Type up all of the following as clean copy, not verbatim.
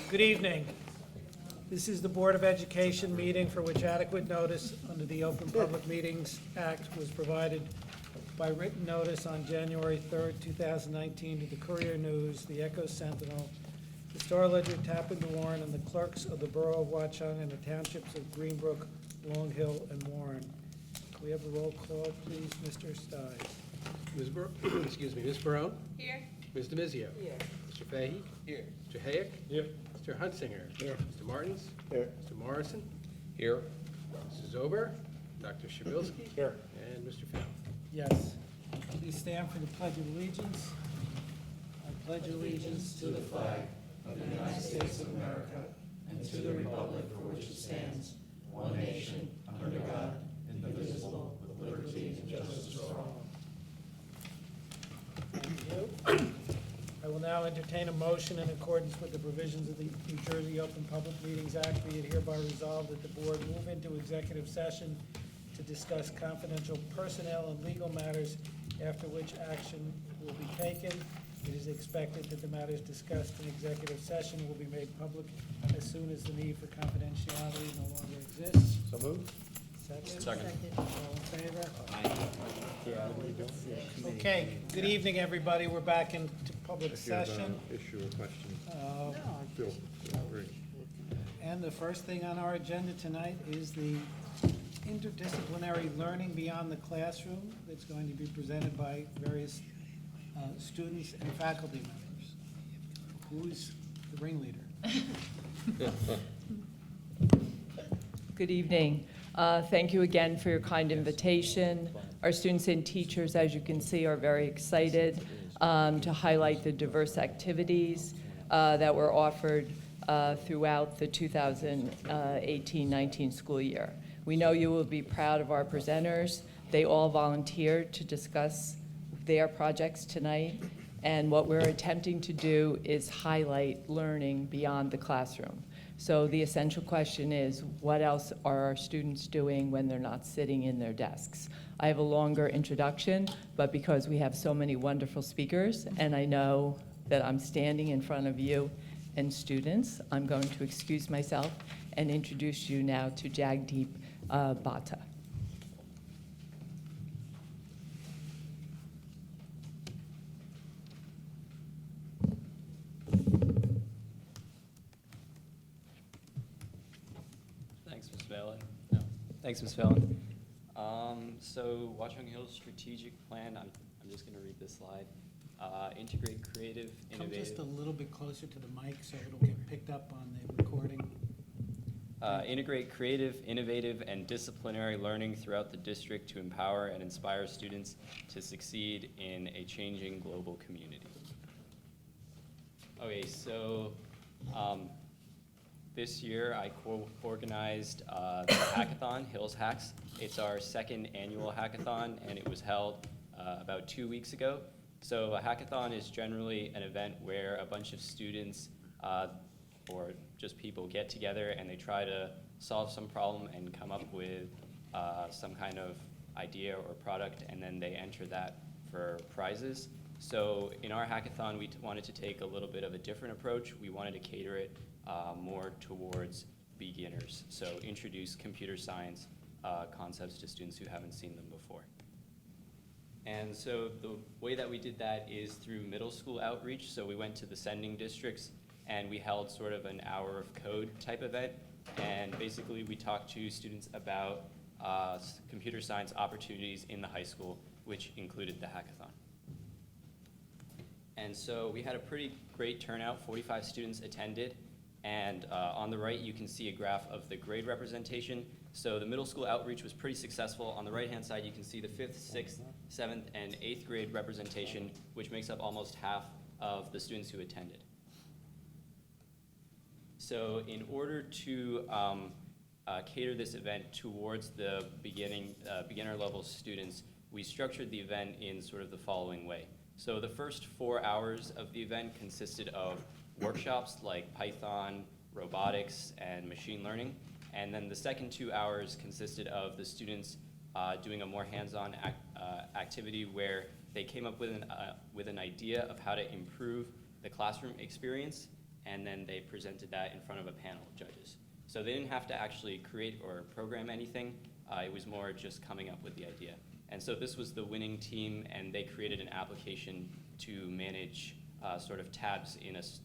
Good evening. This is the Board of Education meeting for which adequate notice under the Open Public Meetings Act was provided by written notice on January 3rd, 2019 to the Courier News, the Echo Sentinel, the Star Ledger, Tappan, Warren, and the clerks of the Borough of Watchung and the townships of Greenbrook, Long Hill, and Warren. Can we have a roll call, please? Mr. Stiles. Ms. Ms. Barone? Here. Ms. DeMizio? Here. Mr. Fahey? Here. Mr. Hayek? Here. Mr. Hunsinger? Here. Mr. Martins? Here. Mr. Morrison? Here. Mrs. Ober? Dr. Shabilsky? Here. And Mr. Fowle. Yes. Please stand for the Pledge of Allegiance. I pledge allegiance to the flag of the United States of America and to the republic for which it stands, one nation, under God, indivisible, with liberty and justice for all. Thank you. I will now entertain a motion in accordance with the provisions of the New Jersey Open Public Meetings Act. Be it hereby resolved that the board move into executive session to discuss confidential personnel and legal matters, after which action will be taken. It is expected that the matters discussed in executive session will be made public as soon as the need for confidentiality no longer exists. So moved. Second. All in favor? Okay, good evening, everybody. We're back into public session. Issue or question. Phil, great. And the first thing on our agenda tonight is the interdisciplinary learning beyond the classroom that's going to be presented by various students and faculty members. Who's the ringleader? Good evening. Thank you again for your kind invitation. Our students and teachers, as you can see, are very excited to highlight the diverse activities that were offered throughout the 2018-19 school year. We know you will be proud of our presenters. They all volunteered to discuss their projects tonight, and what we're attempting to do is highlight learning beyond the classroom. So the essential question is, what else are our students doing when they're not sitting in their desks? I have a longer introduction, but because we have so many wonderful speakers, and I know that I'm standing in front of you and students, I'm going to excuse myself and introduce you now to Jagdeep Bhatta. Thanks, Ms. Fallon. So Watchung Hill's strategic plan, I'm just going to read this slide. Integrate creative, Come innovative. just a little bit closer to the mic so it'll get picked up on the recording. Integrate creative, innovative, and disciplinary learning throughout the district to empower and inspire students to succeed in a changing global community. Okay, so this year I co-organized the hackathon, Hills Hacks. It's our second annual hackathon, and it was held about 2 weeks ago. So a hackathon is generally an event where a bunch of students or just people get together and they try to solve some problem and come up with some kind of idea or product, and then they enter that for prizes. So in our hackathon, we wanted to take a little bit of a different approach. We wanted to cater it more towards beginners. So introduce computer science concepts to students who haven't seen them before. And so the way that we did that is through middle school outreach. So we went to the sending districts and we held sort of an hour of code type event. And basically we talked to students about computer science opportunities in the high school, which included the hackathon. And so we had a pretty great turnout. 45 students attended. And on the right, you can see a graph of the grade representation. So the middle school outreach was pretty successful. On the right-hand side, you can see the 5th, 6th, 7th, and 8th grade representation, which makes up almost half of the students who attended. So in order to cater this event towards the beginner level students, we structured the event in sort of the following way. So the first 4 hours of the event consisted of workshops like Python, robotics, and machine learning. And then the second 2 hours consisted of the students doing a more hands-on activity where they came up with an idea of how to improve the classroom experience and then they presented that in front of a panel of judges. So they didn't have to actually create or program anything. It was more just coming up with the idea. And so this was the winning team, and they created an application to manage sort of tabs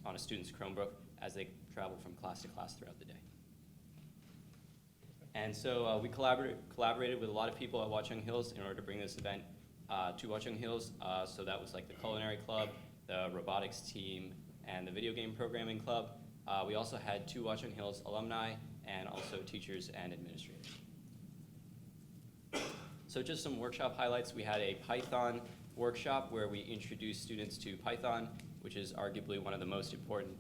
on a student's Chromebook as they travel from class to class throughout the day. And so we collaborated with a lot of people at Watchung Hills in order to bring this event to Watchung Hills. So that was like the Culinary Club, the Robotics team, and the Video Game Programming Club. We also had 2 Watchung Hills alumni and also teachers and administrators. So just some workshop highlights. We had a Python workshop where we introduced students to Python, which is arguably one of the most important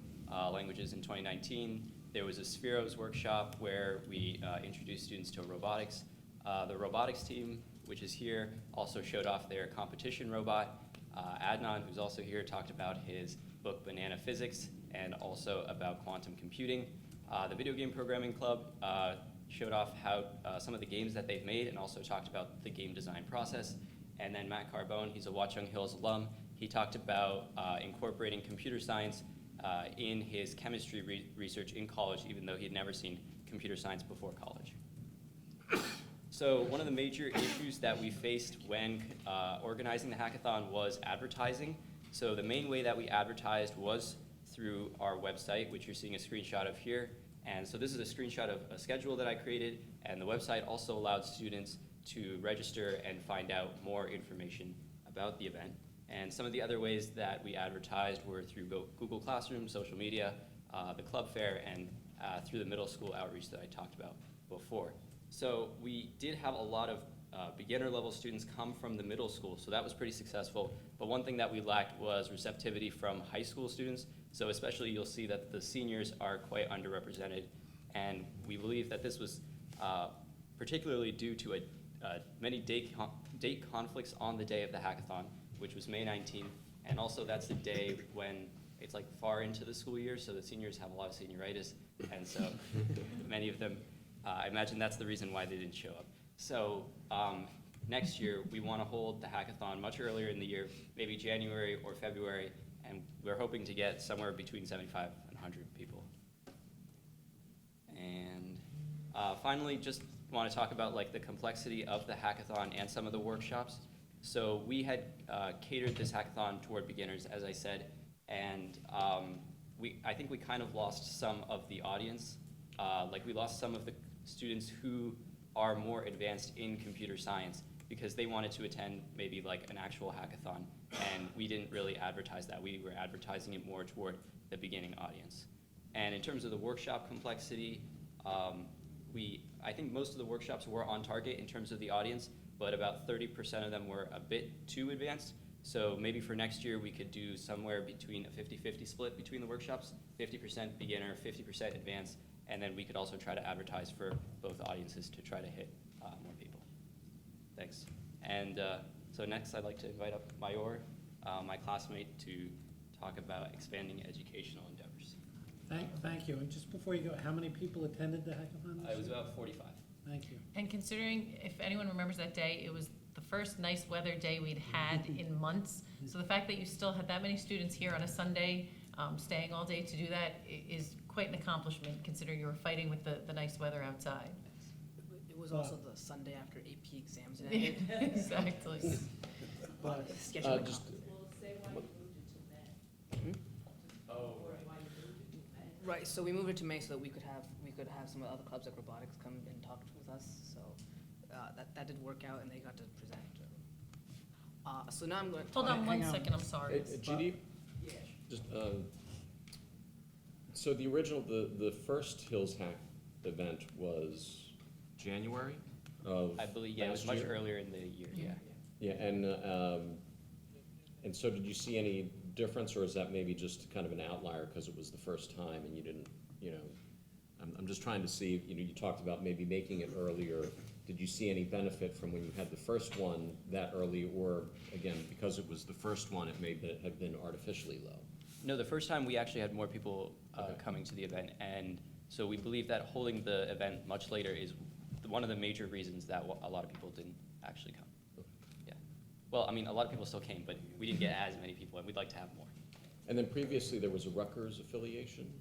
languages in 2019. There was a Spheros workshop where we introduced students to robotics. The robotics team, which is here, also showed off their competition robot. Adnan, who's also here, talked about his book Banana Physics and also about quantum computing. The Video Game Programming Club showed off how some of the games that they've made and also talked about the game design process. And then Matt Carbone, he's a Watchung Hills alum. He talked about incorporating computer science in his chemistry research in college, even though he had never seen computer science before college. So one of the major issues that we faced when organizing the hackathon was advertising. So the main way that we advertised was through our website, which you're seeing a screenshot of here. And so this is a screenshot of a schedule that I created, and the website also allowed students to register and find out more information about the event. And some of the other ways that we advertised were through Google Classroom, social media, the club fair, and through the middle school outreach that I talked about before. So we did have a lot of beginner level students come from the middle school, so that was pretty successful. But one thing that we lacked was receptivity from high school students. So especially you'll see that the seniors are quite underrepresented. And we believe that this was particularly due to many date conflicts on the day of the hackathon, which was May 19th. And also that's the day when it's like far into the school year, so the seniors have a lot of senioritis. And so many of them, I imagine that's the reason why they didn't show up. So next year, we want to hold the hackathon much earlier in the year, maybe January or February, and we're hoping to get somewhere between 75 and 100 people. And finally, just want to talk about like the complexity of the hackathon and some of the workshops. So we had catered this hackathon toward beginners, as I said, and I think we kind of lost some of the audience. Like we lost some of the students who are more advanced in computer science because they wanted to attend maybe like an actual hackathon, and we didn't really advertise that. We were advertising it more toward the beginning audience. And in terms of the workshop complexity, I think most of the workshops were on target in terms of the audience, but about 30% of them were a bit too advanced. So maybe for next year, we could do somewhere between a 50-50 split between the workshops, 50% beginner, 50% advanced, and then we could also try to advertise for both audiences to try to hit more people. Thanks. And so next, I'd like to invite up Mayor, my classmate, to talk about expanding educational endeavors. Thank you. And just before you go, how many people attended the hackathon? It was about 45. Thank you. And considering, if anyone remembers that day, it was the first nice weather day we'd had in months. So the fact that you still had that many students here on a Sunday, staying all day to do that is quite an accomplishment, considering you were fighting with the nice weather outside. It was also the Sunday after AP exams ended. Exactly. But Scheduling just- Right, so we moved it to May so that we could have some of the other clubs like Robotics come and talk with us. So that did work out, and they got to present. So now I'm going to Hold on Hang one on. second, I'm sorry. GD, just, so the original, the first Hills Hack event was January of I believe, yeah, it was last much year? earlier in the year, yeah. Yeah, and so did you see any difference, or is that maybe just kind of an outlier because it was the first time and you didn't, I'm just trying to see, you talked about maybe making it earlier. Did you see any benefit from when you had the first one that early, or again, because it was the first one, it may have been artificially low? No, the first time we actually had more people coming to the event, and so we believe that holding the event much later is one of the major reasons that a lot of people didn't actually come. Yeah. Well, I mean, a lot of people still came, but we didn't get as many people, and we'd like to have more. And then previously, there was a Rutgers affiliation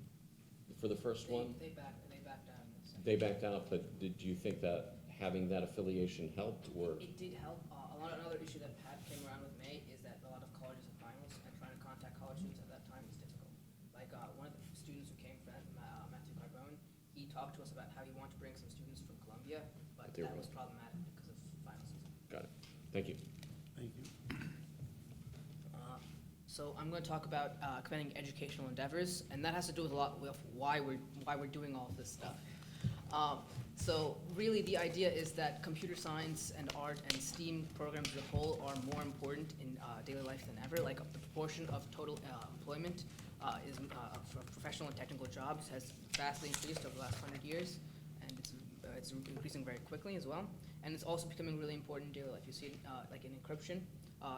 for the first one? They backed out. In this. They backed out, but did you think that having that affiliation helped, or? It did help. Another issue that Pat came around with May is that a lot of colleges have finals, and trying to contact college students at that time is difficult. Like one of the students who came from Matthew Carbone, he talked to us about how he wanted to bring some students from Columbia, but They that were- was problematic because of final season. Got it. Thank you. Thank you. So I'm going to talk about expanding educational endeavors, and that has to do with a lot with why we're doing all of this stuff. So really, the idea is that computer science and art and STEAM programs as a whole are more important in daily life than ever. Like the proportion of total employment for professional and technical jobs has vastly increased over the last 100 years, and it's increasing very quickly as well. And it's also becoming really important in daily life. You see it like in encryption,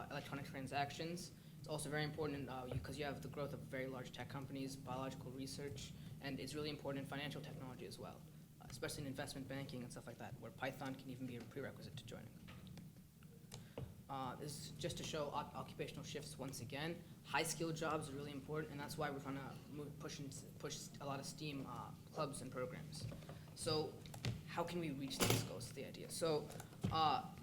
electronic transactions. It's also very important because you have the growth of very large tech companies, biological research, and it's really important in financial technology as well, especially in investment banking and stuff like that, where Python can even be a prerequisite to joining. This is just to show occupational shifts once again. High-skilled jobs are really important, and that's why we're trying to push a lot of STEAM clubs and programs. So how can we reach these goals is the idea. So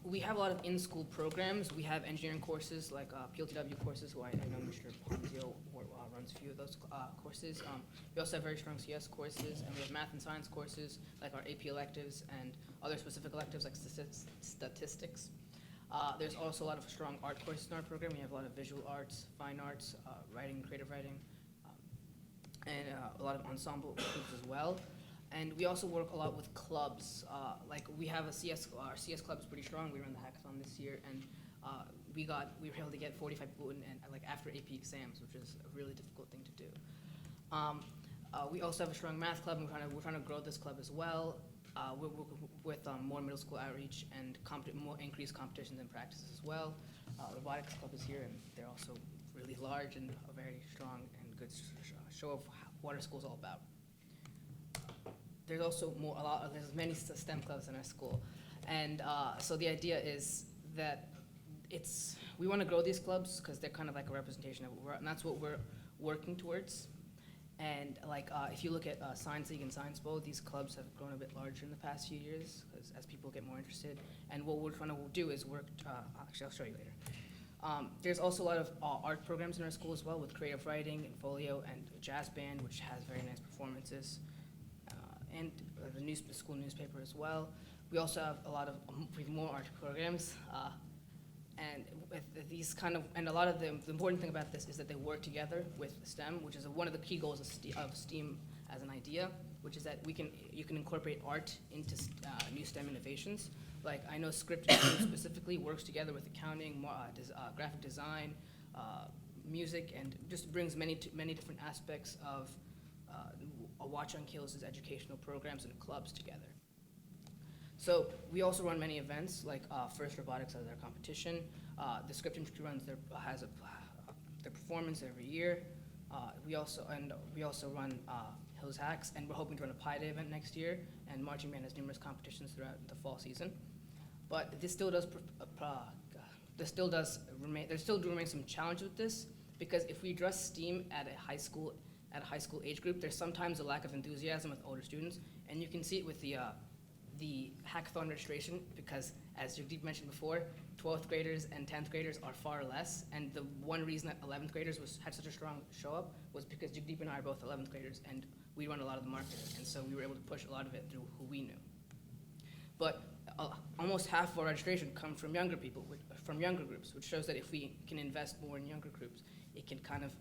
we have a lot of in-school programs. We have engineering courses like PLTW courses, who I know Mr. Ponzio runs a few of those courses. We also have very strong CS courses, and we have math and science courses like our AP electives and other specific electives like statistics. There's also a lot of strong art courses in our program. We have a lot of visual arts, fine arts, writing, creative writing, and a lot of ensemble groups as well. And we also work a lot with clubs. Like we have our CS club is pretty strong. We ran the hackathon this year, and we were able to get 45 people in like after AP exams, which is a really difficult thing to do. We also have a strong math club, and we're trying to grow this club as well. We're working with more middle school outreach and more increased competitions and practices as well. Robotics club is here, and they're also really large and a very strong and good show of what our school's all about. There's also there's many STEM clubs in our school. And so the idea is that we want to grow these clubs because they're kind of like a representation of and that's what we're working towards. And like if you look at Science League and Science Boe, these clubs have grown a bit larger in the past few years as people get more interested. And what we're trying to do is work, actually I'll show you later. There's also a lot of art programs in our school as well with creative writing and folio and jazz band, which has very nice performances. And the school newspaper as well. We also have more art programs, and with these and a lot of the important thing about this is that they work together with STEM, which is one of the key goals of STEAM as an idea, which is that you can incorporate art into new STEM innovations. Like I know script specifically works together with accounting, graphic design, music, and just brings many different aspects of Watch on Kills' educational programs and clubs together. So we also run many events, like Whrhs Robotics has their competition. The Script Institute runs their performance every year. We also run Whrhs Hacks, and we're hoping to run a Pi Day event next year. And Marching Band has numerous competitions throughout the fall season. But there still do remain some challenges with this, because if we address STEAM at a high school age group, there's sometimes a lack of enthusiasm with older students, and you can see it with the hackathon registration, because as Jagdeep mentioned before, 12th graders and 10th graders are far less, and the one reason that 11th graders had such a strong show up was because Jagdeep and I are both 11th graders, and we run a lot of the marketing, and so we were able to push a lot of it through who we knew. But almost half of our registration come from younger people, from younger groups, which shows that if we can invest more in younger groups, it can kind of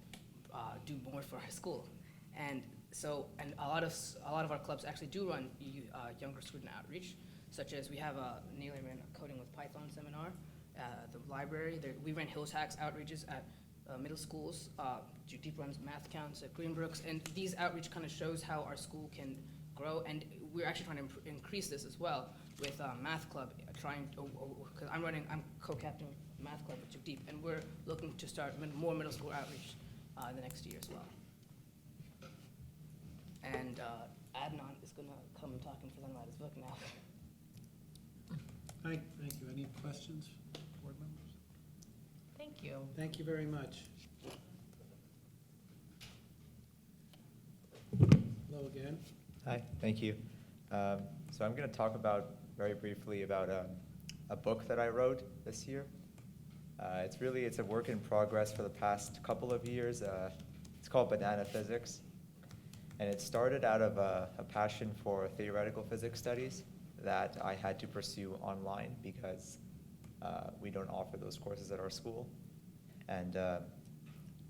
do more for our school. And so, and a lot of our clubs actually do run younger student outreach, such as we have Neil ran a Coding with Python seminar at the library. We ran Whrhs Hacks outreaches at middle schools. Jagdeep runs math counts at Greenbrooks, and these outreach kind of shows how our school can grow, and we're actually trying to increase this as well with math club, because I'm co-captain with math club with Jagdeep, and we're looking to start more middle school outreach the next year as well. And Adnan is going to come and talk and present about his book now. Thank you. Any questions, board members? Thank you. Thank you very much. Boe again. Hi, thank you. So I'm going to talk very briefly about a book that I wrote this year. It's a work in progress for the past couple of years. It's called Banana Physics. And it started out of a passion for theoretical physics studies that I had to pursue online because we don't offer those courses at our school. And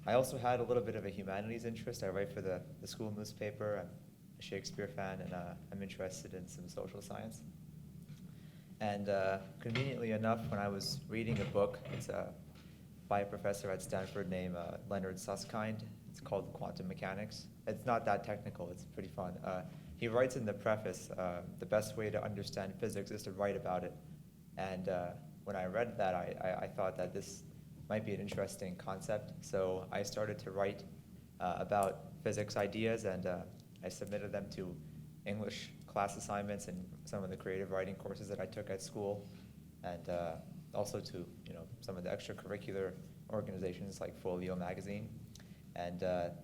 I also had a little bit of a humanities interest. I write for the school newspaper. I'm a Shakespeare fan, and I'm interested in some social science. And conveniently enough, when I was reading a book, it's by a professor at Stanford named Leonard Susskind. It's called Quantum Mechanics. It's not that technical. It's pretty fun. He writes in the preface, the best way to understand physics is to write about it. And when I read that, I thought that this might be an interesting concept. So I started to write about physics ideas, and I submitted them to English class assignments and some of the creative writing courses that I took at school, and also to some of the extracurricular organizations like Folio magazine. And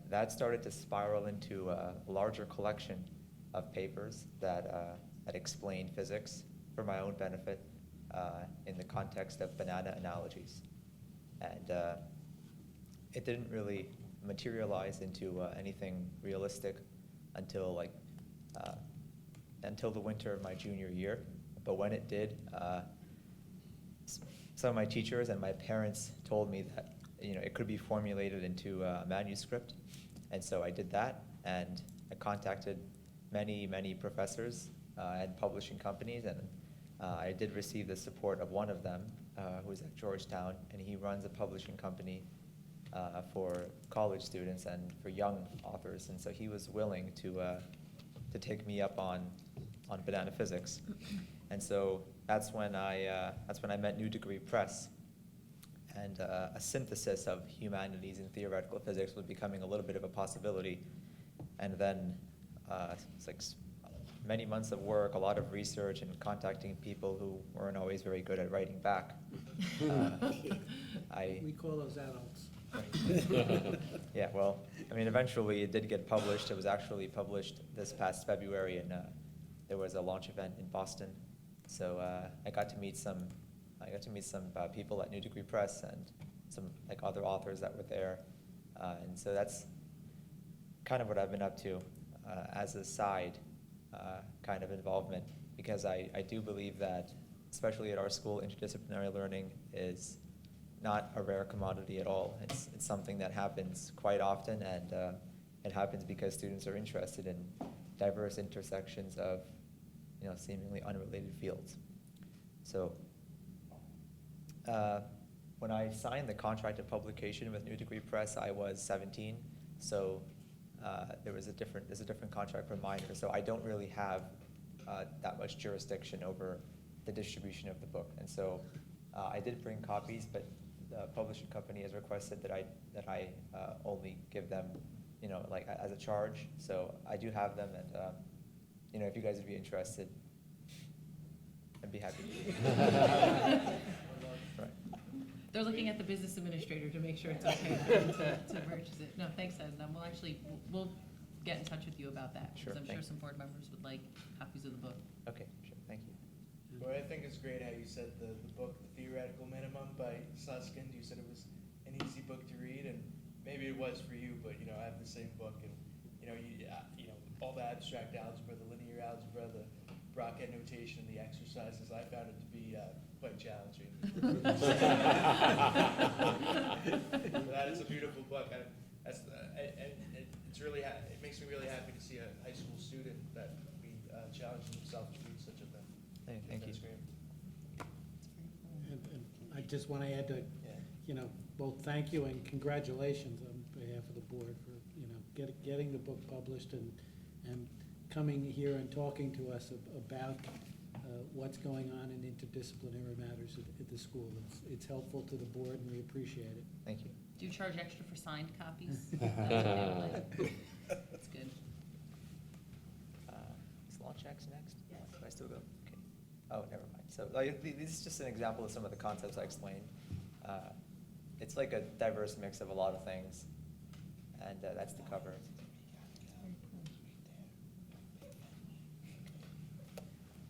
that started to spiral into a larger collection of papers that explained physics for my own benefit in the context of banana analogies. And it didn't really materialize into anything realistic until the winter of my junior year. But when it did, some of my teachers and my parents told me that it could be formulated into a manuscript. And so I did that, and I contacted many professors and publishing companies, and I did receive the support of one of them, who's at Georgetown, and he runs a publishing company for college students and for young authors. And so he was willing to take me up on banana physics. And so that's when I met New Degree Press, and a synthesis of humanities and theoretical physics was becoming a little bit of a possibility. And then it's like many months of work, a lot of research, and contacting people who weren't always very good at writing back. We call those adults. Yeah, well, eventually it did get published. It was actually published this past February, and there was a launch event in Boston. So I got to meet some people at New Degree Press and some other authors that were there. And so that's kind of what I've been up to as a side kind of involvement, because I do believe that, especially at our school, interdisciplinary learning is not a rare commodity at all. It's something that happens quite often, and it happens because students are interested in diverse intersections of seemingly unrelated fields. So when I signed the contract of publication with New Degree Press, I was 17. So there's a different contract for minors. So I don't really have that much jurisdiction over the distribution of the book. And so I did bring copies, but the publishing company has requested that I only give them, as a charge. So I do have them, and if you guys would be interested, I'd be happy to. Right. They're looking at the business administrator to make sure it's okay for them to purchase it. No, thanks, Ed. And we'll get in touch with you about that. Sure, Because I'm sure thank some board members would like copies of the book. Okay, sure, thank you. Well, I think it's great how you said the book, The Theoretical Minimum by Susskind. You said it was an easy book to read, and maybe it was for you, but I have the same book, and all the abstract algebra, the linear algebra, the Brockett notation, the exercises, I found it to be quite challenging. That is a beautiful book. It makes me really happy to see a high school student that we challenge themselves to read such a thing. Thank you. That's great. And I just want to add to, both thank you and congratulations on behalf of the board for, getting the book published and coming here and talking to us about what's going on in interdisciplinary matters at the school. It's helpful to the board, and we appreciate it. Thank you. Do you charge extra for signed copies? That's good. Is launch X next? Yes. Do I still go? Okay. Oh, never mind. So this is just an example of some of the concepts I explained. It's like a diverse mix of a lot of things, and that's the cover.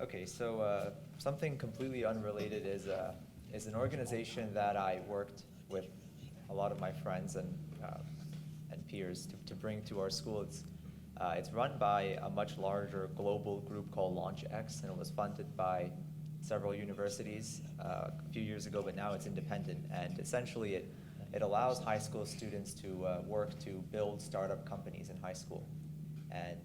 Okay, so something completely unrelated is an organization that I worked with a lot of my friends and peers to bring to our school. It's run by a much larger global group called LaunchX, and it was funded by several universities a few years ago, but now it's independent. And essentially, it allows high school students to work to build startup companies in high school. And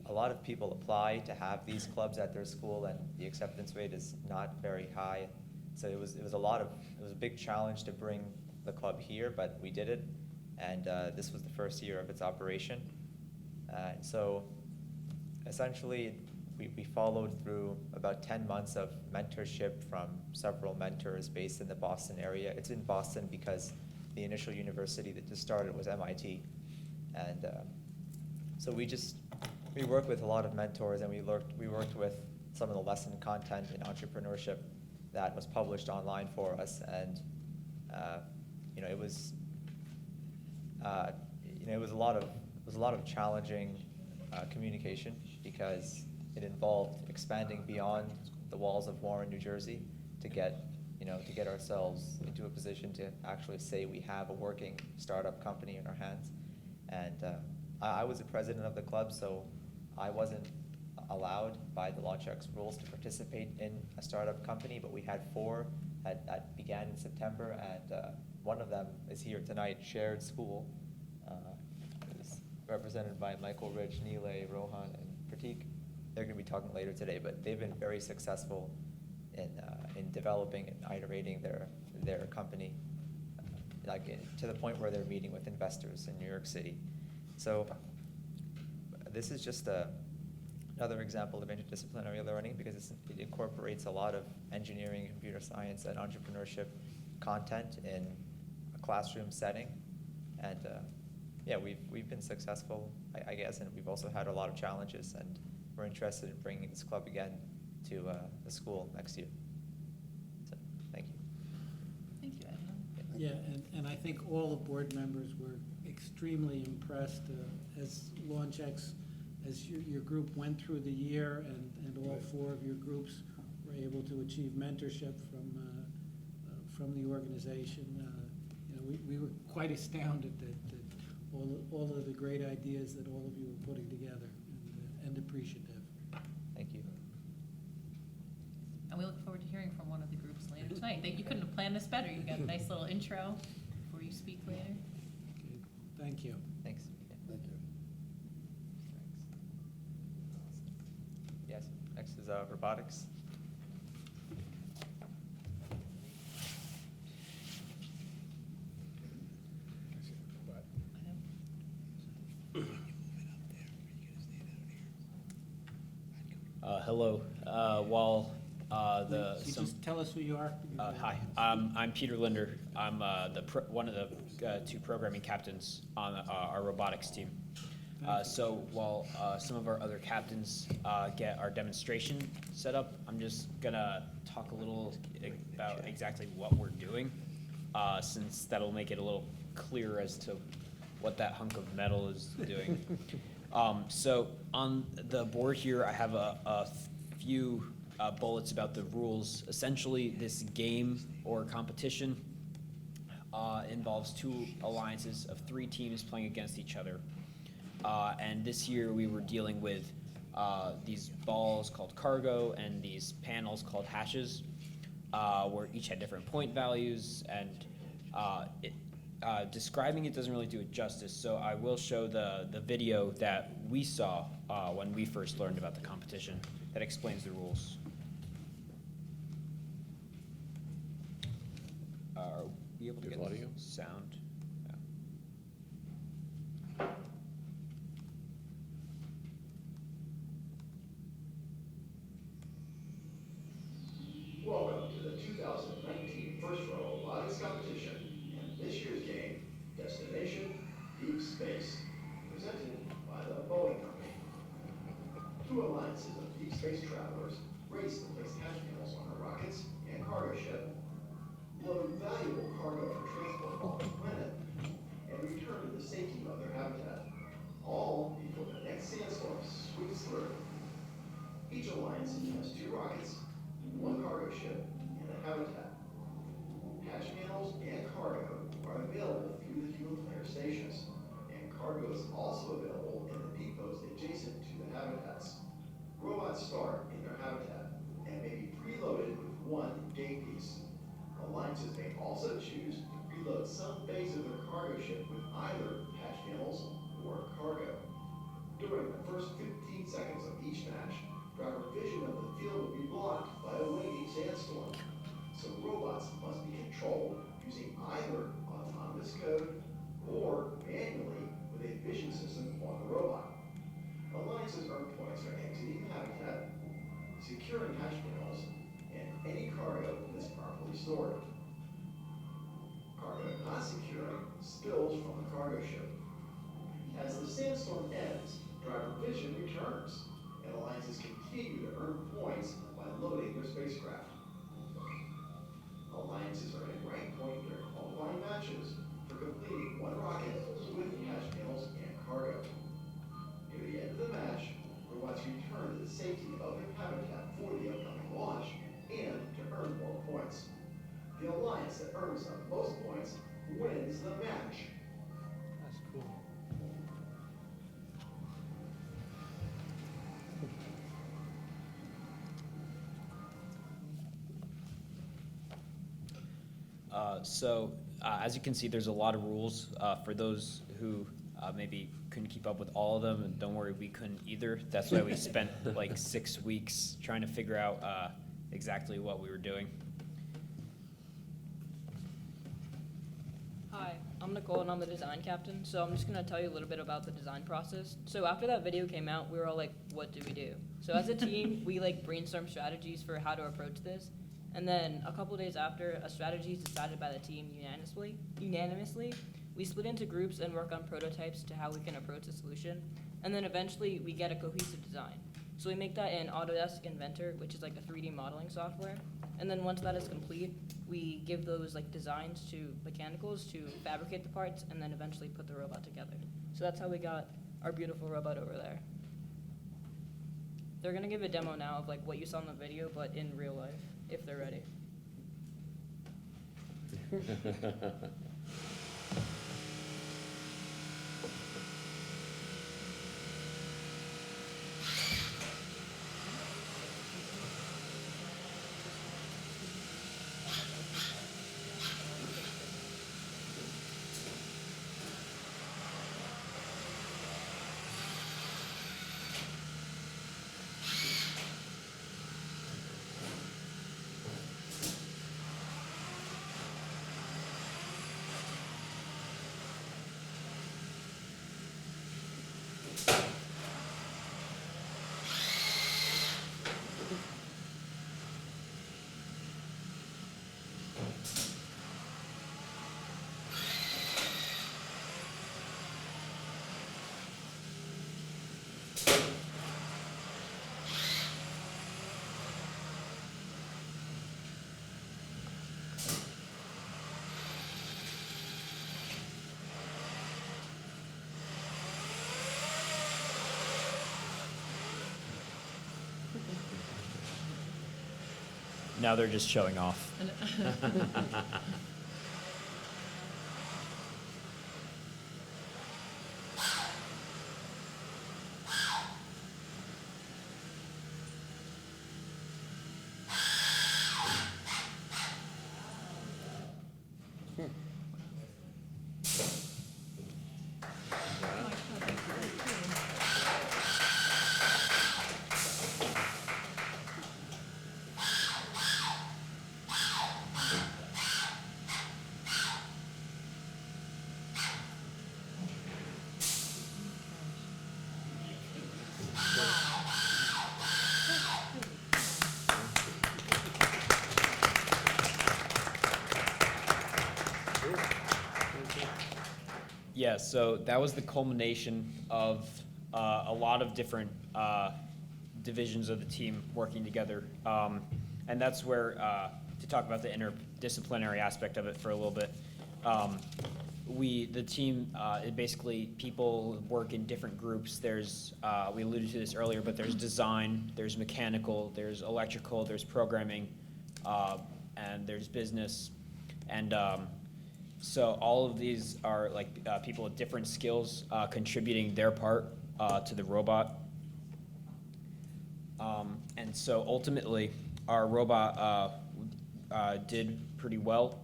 a lot of people apply to have these clubs at their school, and the acceptance rate is not very high. So it was a big challenge to bring the club here, but we did it, and this was the first year of its operation. So essentially, we followed through about 10 months of mentorship from several mentors based in the Boston area. It's in Boston because the initial university that just started was MIT, and so we worked with a lot of mentors, and we worked with some of the lesson content in entrepreneurship that was published online for us, and it was a lot of challenging communication because it involved expanding beyond the walls of Warren, New Jersey, to get ourselves into a position to actually say we have a working startup company in our hands. And I was the president of the club, so I wasn't allowed by the LaunchX rules to participate in a startup company, but we had 4 that began in September, and one of them is here tonight, Shared School. It was represented by Michael, Rich, Nilay, Rohan, and Pratik. They're going to be talking later today, but they've been very successful in developing and iterating their company, to the point where they're meeting with investors in New York City. So this is just another example of interdisciplinary learning because it incorporates a lot of engineering, computer science, and entrepreneurship content in a classroom setting. And we've been successful, I guess, and we've also had a lot of challenges, and we're interested in bringing this club again to the school next year. So, thank you. Thank you, Edna. Yeah, and I think all the board members were extremely impressed as LaunchX, as your group went through the year, and all 4 of your groups were able to achieve mentorship from the organization. We were quite astounded that all of the great ideas that all of you were putting together, and appreciative. Thank you. And we look forward to hearing from one of the groups later tonight. You couldn't have planned this better. You got a nice little intro before you speak later. Okay, thank you. Thanks. Thank you. Yes, next is robotics. Hello. You just tell us who you are. Hi, I'm Peter Linder. I'm one of the 2 programming captains on our robotics team. So while some of our other captains get our demonstration set up, I'm just gonna talk a little about exactly what we're doing, since that'll make it a little clearer as to what that hunk of metal is doing. So on the board here, I have a few bullets about the rules. Essentially, this game or competition involves 2 alliances of 3 teams playing against each other. And this year we were dealing with these balls called cargo and these panels called hashes, where each had different point values, and describing it doesn't really do it justice, so I will show the video that we saw when we first learned about the competition that explains the rules. Are we able to get audio? Sound? Yeah. Welcome to the 2019 First Row Robotics Competition, and this year's game, Destination Deep Space, presented by the Boeing Company. 2 alliances of deep space travelers race to place hatch panels on our rockets and cargo ship, load valuable cargo for transport off the planet, and return to the safety of their habitat, all before the next sandstorm sweeps through. Each alliance game piece. Alliances may also choose to reload some phase of their cargo ship with either hatch panels or cargo. During the first 15 seconds of each match, driver vision of the field will be blocked by a waiting sandstorm. So robots must be controlled using either autonomous code or manually with a vision system on the robot. Alliances earn points for exiting the habitat, securing hatch panels, and any cargo that's properly stored. Cargo not securing spills from the cargo ship. As the sandstorm ends, driver vision returns, and alliances continue to earn points by loading their spacecraft. Alliances earn a rank point in their qualifying matches for completing one rocket with hatch panels and cargo. Near the end of the match, robots return to the safety of their habitat for the upcoming launch and to earn more points. The alliance that earns the most points wins the match. That's cool. As you can see, there's a lot of rules. For those who maybe couldn't keep up with all of them, and don't worry, we couldn't either. That's why we spent like 6 weeks trying to figure out exactly what we were doing. Hi, I'm Nicole and I'm the design captain. So I'm just gonna tell you a little bit about the design process. So after that video came out, we were all like, what do we do? So as a team, we like brainstormed strategies for how to approach this. And then a couple days after, a strategy is decided by the team unanimously. We split into groups and work on prototypes to how we can approach the solution. And then eventually we get a cohesive design. So we make that in Autodesk Inventor, which is like a 3D modeling software. And then once that is complete, we give those like designs to mechanicals to fabricate the parts and then eventually put the robot together. So that's how we got our beautiful robot over there. They're gonna give a demo now of like what you saw in the video, but in real life, if they're ready. Now they're just showing off. Yeah, so that was the culmination of a lot of different divisions of the team working together. And that's where, to talk about the interdisciplinary aspect of it for a little bit, the team, basically people work in different groups. There's, we alluded to this earlier, but there's design, there's mechanical, there's electrical, there's programming, and there's business. And so all of these are like people with different skills contributing their part to the robot. And so ultimately, our robot did pretty well.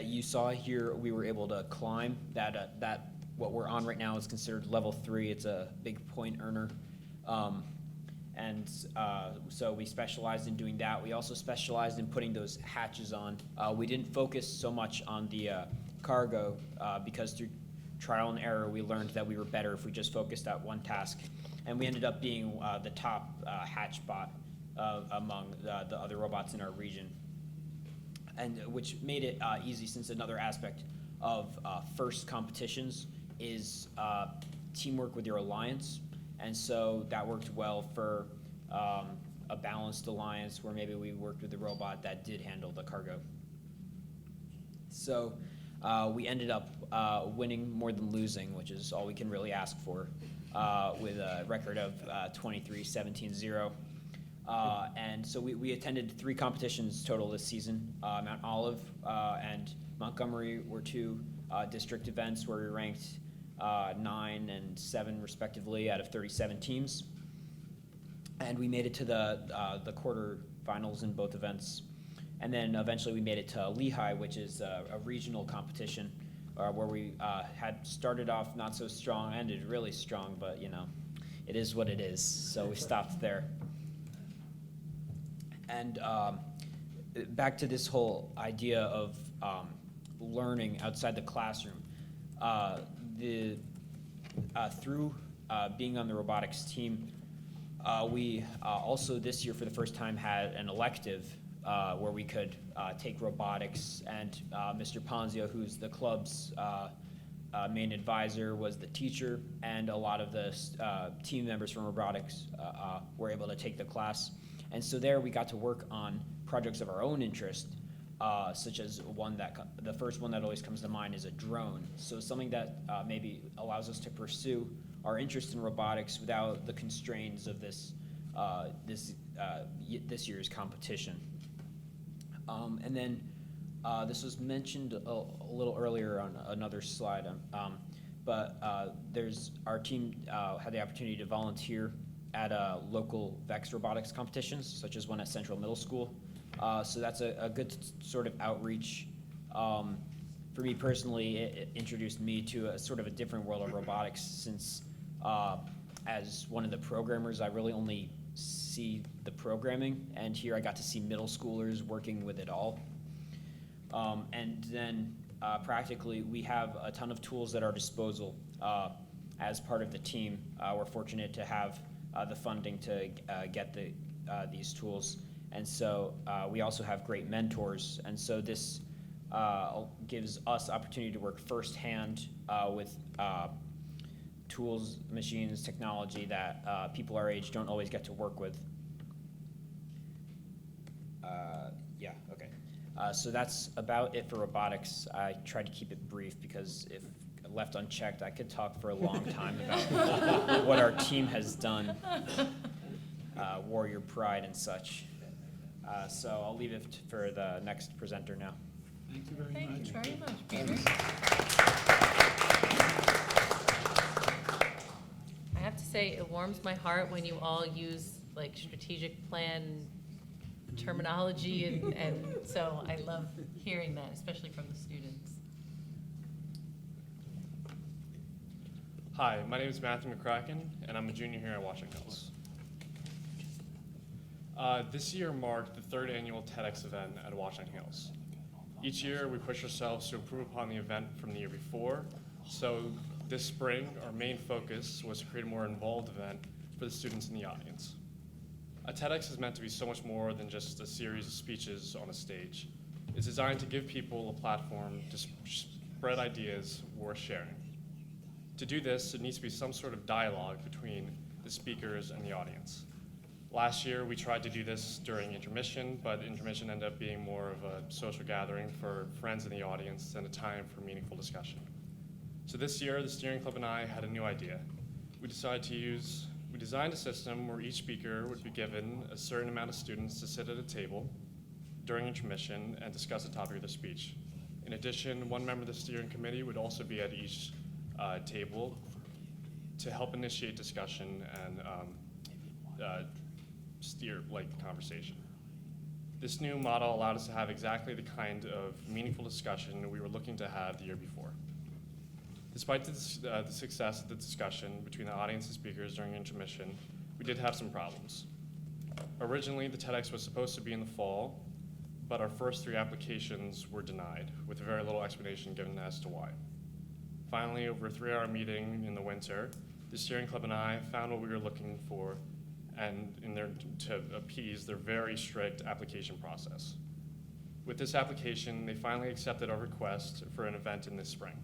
You saw here we were able to climb that what we're on right now is considered level 3. It's a big point earner. So we specialized in doing that. We also specialized in putting those hatches on. We didn't focus so much on the cargo because through trial and error we learned that we were better if we just focused at one task. And we ended up being the top hatch bot among the other robots in our region, and which made it easy, since another aspect of FIRST competitions is teamwork with your alliance. And so that worked well for a balanced alliance where maybe we worked with a robot that did handle the cargo. So we ended up winning more than losing, which is all we can really ask for, with a record of 23-17-0. And so we attended 3 competitions total this season. Mount Olive and Montgomery were 2 district events where we ranked 9 and 7 respectively out of 37 teams. And we made it to the quarterfinals in both events. And then eventually we made it to Lehigh, which is a regional competition where we had started off not so strong, ended really strong, but you know, it is what it is. So we stopped there. And back to this whole idea of learning outside the classroom. Through being on the robotics team, we also this year for the first time had an elective where we could take robotics, and Mr. Ponzio, who's the club's main advisor, was the teacher, and a lot of the team members from robotics were able to take the class. And so there we got to work on projects of our own interest, such as the first one that always comes to mind is a drone. So something that maybe allows us to pursue our interest in robotics without the constraints of this year's competition. And then this was mentioned a little earlier on another slide, but our team had the opportunity to volunteer at local VEX robotics competitions, such as one at Central Middle School. So that's a good sort of outreach. For me personally, it introduced me to a sort of a different world of robotics, since as one of the programmers, I really only see the programming, and here I got to see middle schoolers working with it all. And then practically, we have a ton of tools at our disposal as part of the team. We're fortunate to have the funding to get these tools. And so we also have great mentors. And so this gives us opportunity to work firsthand with tools, machines, technology that people our age don't always get to work with. So that's about it for robotics. I tried to keep it brief because if left unchecked, I could talk for a long time about what our team has done, warrior pride and such. So I'll leave it for the next presenter now. Thank you very much. Thank you very much, Peter. I have to say, it warms my heart when you all use like strategic plan terminology, and so I love hearing that, especially from the students. Hi, my name is Matthew McCracken, and I'm a junior here at Washington Hills. This year marked the 3rd annual TEDx event at Washington Hills. Each year, we push ourselves to improve upon the event from the year before. So this spring, our main focus was to create a more involved event for the students in the audience. A TEDx is meant to be so much more than just a series of speeches on a stage. It's designed to give people a platform to spread ideas worth sharing. To do this, there needs to be some sort of dialogue between the speakers and the audience. Last year, we tried to do this during intermission, but intermission ended up being more of a social gathering for friends in the audience than a time for meaningful discussion. So this year, the steering club and I had a new idea. We designed a system where each speaker would be given a certain amount of students to sit at a table during intermission and discuss the topic of their speech. In addition, one member of the steering committee would also be at each table to help initiate discussion and steer the conversation. This new model allowed us to have exactly the kind of meaningful discussion we were looking to have the year before. Despite the success of the discussion between the audience and speakers during intermission, we did have some problems. Originally, the TEDx was supposed to be in the fall, but our first 3 applications were denied, with very little explanation given as to why. Finally, over a 3-hour meeting in the winter, the steering club and I found what we were looking for and to appease their very strict application process. With this application, they finally accepted our request for an event in this spring.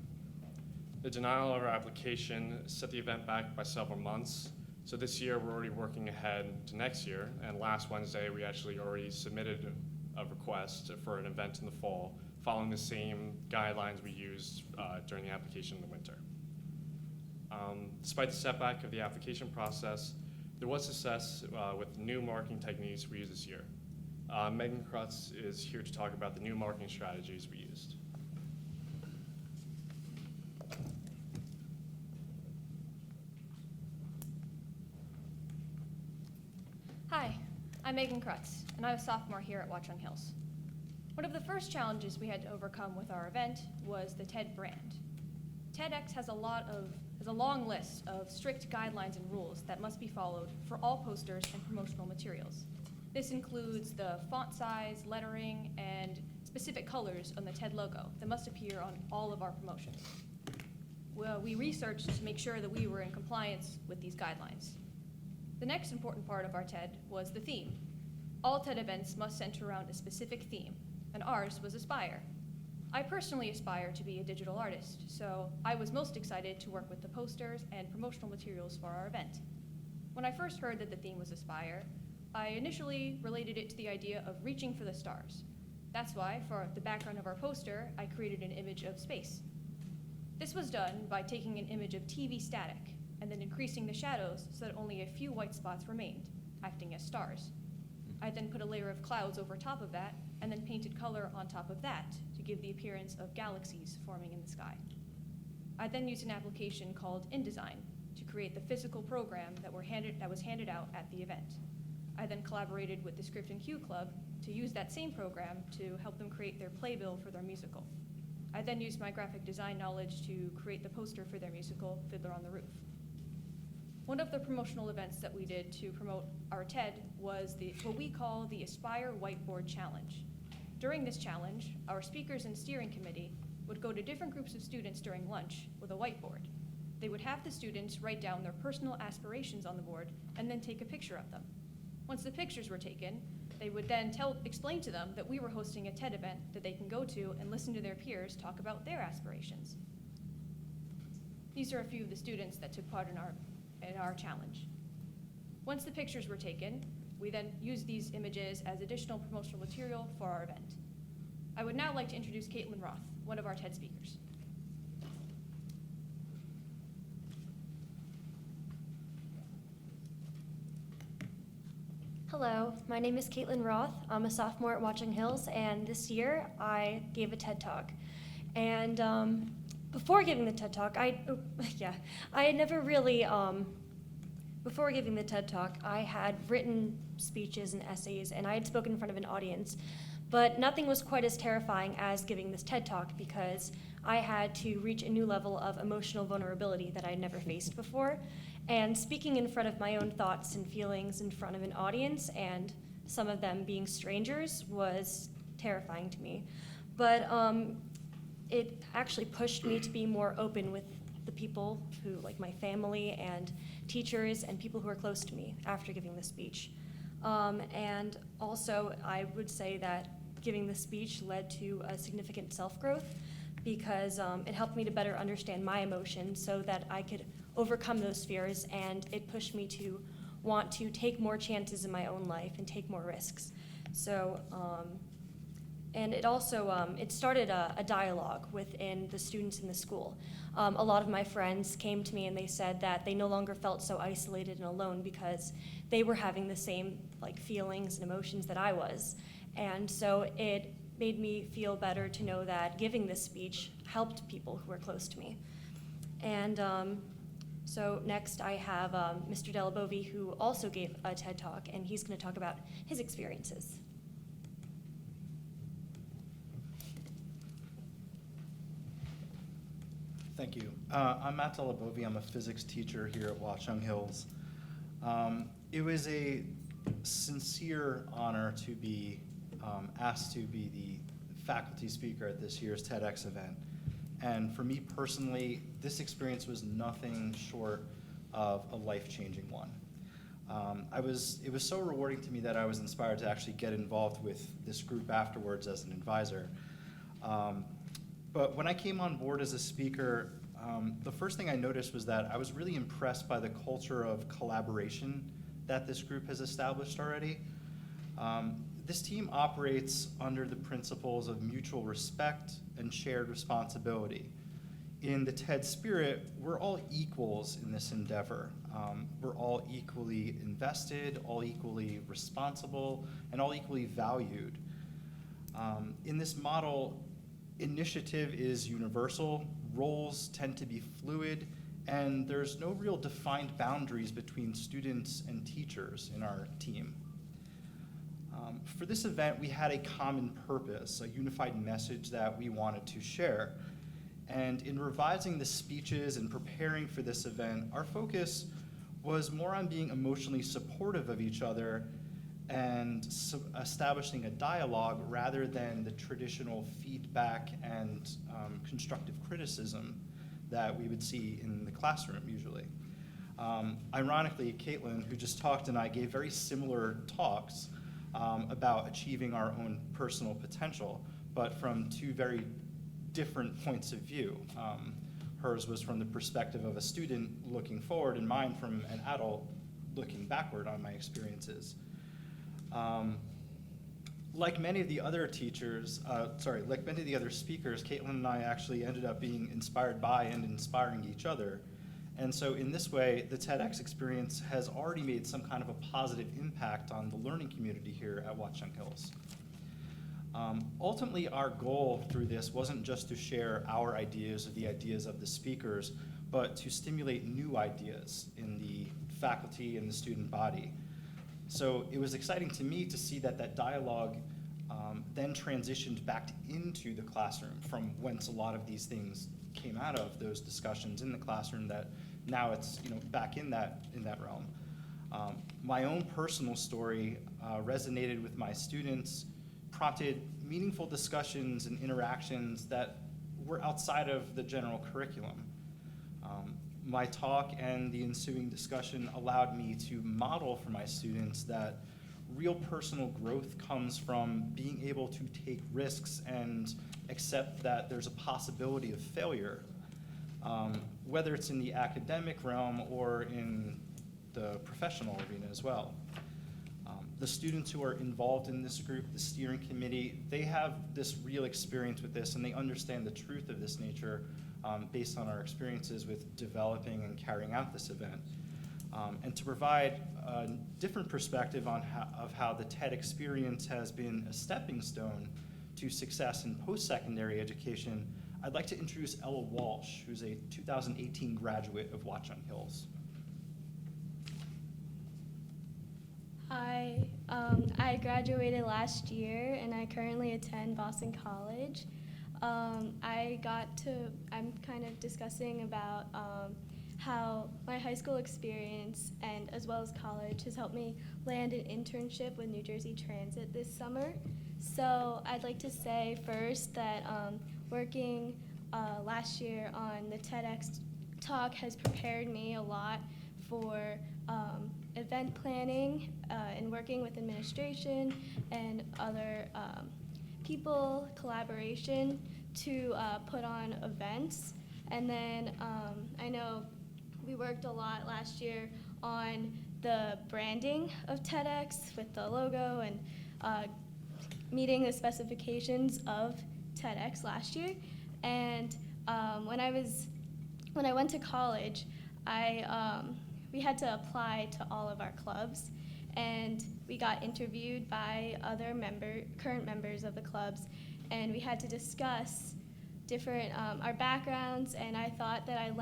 The denial of our application set the event back by several months, so this year we're already working ahead to next year, and last Wednesday we actually already submitted a request for an event in the fall, following the same guidelines we used during the application in the winter. Despite the setback of the application process, there was success with new marketing techniques we used this year. Megan Krutz is here to talk about the new marketing strategies we used. Hi, I'm Megan Krutz, and I'm a sophomore here at Watchung Hills. One of the first challenges we had to overcome with our event was the TED brand. TEDx has a long list of strict guidelines and rules that must be followed for all posters and promotional materials. This includes the font size, lettering, and specific colors on the TED logo that must appear on all of our promotions. Well, we researched to make sure that we were in compliance with these guidelines. The next important part of our TED was the theme. All TED events must center around a specific theme, and ours was Aspire. I personally aspire to be a digital artist, so I was most excited to work with the posters and promotional materials for our event. When I first heard that the theme was Aspire, I initially related it to the idea of reaching for the stars. That's why, for the background of our poster, I created an image of space. This was done by taking an image of TV static and then increasing the shadows so that only a few white spots remained, acting as stars. I then put a layer of clouds over top of that and then painted color on top of that to give the appearance of galaxies forming in the sky. I then used an application called InDesign to create the physical program that was handed out at the event. I then collaborated with the Script and Cue Club to use that same program to help them create their playbill for their musical. I then used my graphic design knowledge to create the poster for their musical, Fiddler on the Roof. One of the promotional events that we did to promote our TED was what we call the Aspire Whiteboard Challenge. During this challenge, our speakers and steering committee would go to different groups of students during lunch with a whiteboard. They would have the students write down their personal aspirations on the board and then take a picture of them. Once the pictures were taken, they would then explain to them that we were hosting a TED event that they can go to and listen to their peers talk about their aspirations. These are a few of the students that took part in our challenge. Once the pictures were taken, we then used these images as additional promotional material for our event. I would now like to introduce Caitlin Roth, one of our TED speakers. Hello, my name is Caitlin Roth. I'm a sophomore at Watchung Hills, and this year I gave a TED Talk. And before giving the TED Talk, before giving the TED Talk, I had written speeches and essays, and I had spoken in front of an audience. But nothing was quite as terrifying as giving this TED Talk because I had to reach a new level of emotional vulnerability that I'd never faced before. And speaking in front of my own thoughts and feelings in front of an audience, and some of them being strangers, was terrifying to me. But it actually pushed me to be more open with the people who, like my family and teachers and people who are close to me after giving the speech. And also, I would say that giving the speech led to a significant self-growth because it helped me to better understand my emotions so that I could overcome those fears, and it pushed me to want to take more chances in my own life and take more risks. So, and it also, it started a dialogue within the students in the school. A lot of my friends came to me and they said that they no longer felt so isolated and alone because they were having the same feelings and emotions that I was. And so it made me feel better to know that giving this speech helped people who were close to me. And so next I have Mr. Delabovi, who also gave a TED Talk, and he's going to talk about his experiences. Thank you. I'm Matt Delabovi. I'm a physics teacher here at Watchung Hills. It was a sincere honor to be asked to be the faculty speaker at this year's TEDx event. And for me personally, this experience was nothing short of a life-changing one. It was so rewarding to me that I was inspired to actually get involved with this group afterwards as an advisor. But when I came on board as a speaker, the first thing I noticed was that I was really impressed by the culture of collaboration that this group has established already. This team operates under the principles of mutual respect and shared responsibility. In the TED spirit, we're all equals in this endeavor. We're all equally invested, all equally responsible, and all equally valued. In this model, initiative is universal, roles tend to be fluid, and there's no real defined boundaries between students and teachers in our team. For this event, we had a common purpose, a unified message that we wanted to share. And in revising the speeches and preparing for this event, our focus was more on being emotionally supportive of each other and establishing a dialogue rather than the traditional feedback and constructive criticism that we would see in the classroom usually. Ironically, Caitlin, who just talked, and I gave very similar talks about achieving our own personal potential, but from two very different points of view. Hers was from the perspective of a student looking forward, and mine from an adult looking backward on my experiences. Like many of the other speakers, Caitlin and I actually ended up being inspired by and inspiring each other. And so in this way, the TEDx experience has already made some kind of a positive impact on the learning community here at Watchung Hills. Ultimately, our goal through this wasn't just to share our ideas or the ideas of the speakers, but to stimulate new ideas in the faculty and the student body. So it was exciting to me to see that dialogue then transitioned back into the classroom from whence a lot of these things came out of, those discussions in the classroom, that now it's back in that realm. My own personal story resonated with my students, prompted meaningful discussions and interactions that were outside of the general curriculum. My talk and the ensuing discussion allowed me to model for my students that real personal growth comes from being able to take risks and accept that there's a possibility of failure, whether it's in the academic realm or in the professional arena as well. The students who are involved in this group, the steering committee, they have this real experience with this, and they understand the truth of this nature based on our experiences with developing and carrying out this event. And to provide a different perspective of how the TED experience has been a stepping stone to success in post-secondary education, I'd like to introduce Ella Walsh, who's a 2018 graduate of Watchung Hills. Hi, I graduated last year and I currently attend Boston College. I'm kind of discussing about how my high school experience and as well as college has helped me land an internship with New Jersey Transit this summer. So I'd like to say first that working last year on the TEDx talk has prepared me a lot for event planning and working with administration and other people, collaboration to put on events. And then I know we worked a lot last year on the branding of TEDx with the logo and meeting the specifications of TEDx last year. And when I went to college, we had to apply to all of our clubs, and we got interviewed by other current members of the clubs, and we had to discuss different our backgrounds. And I thought that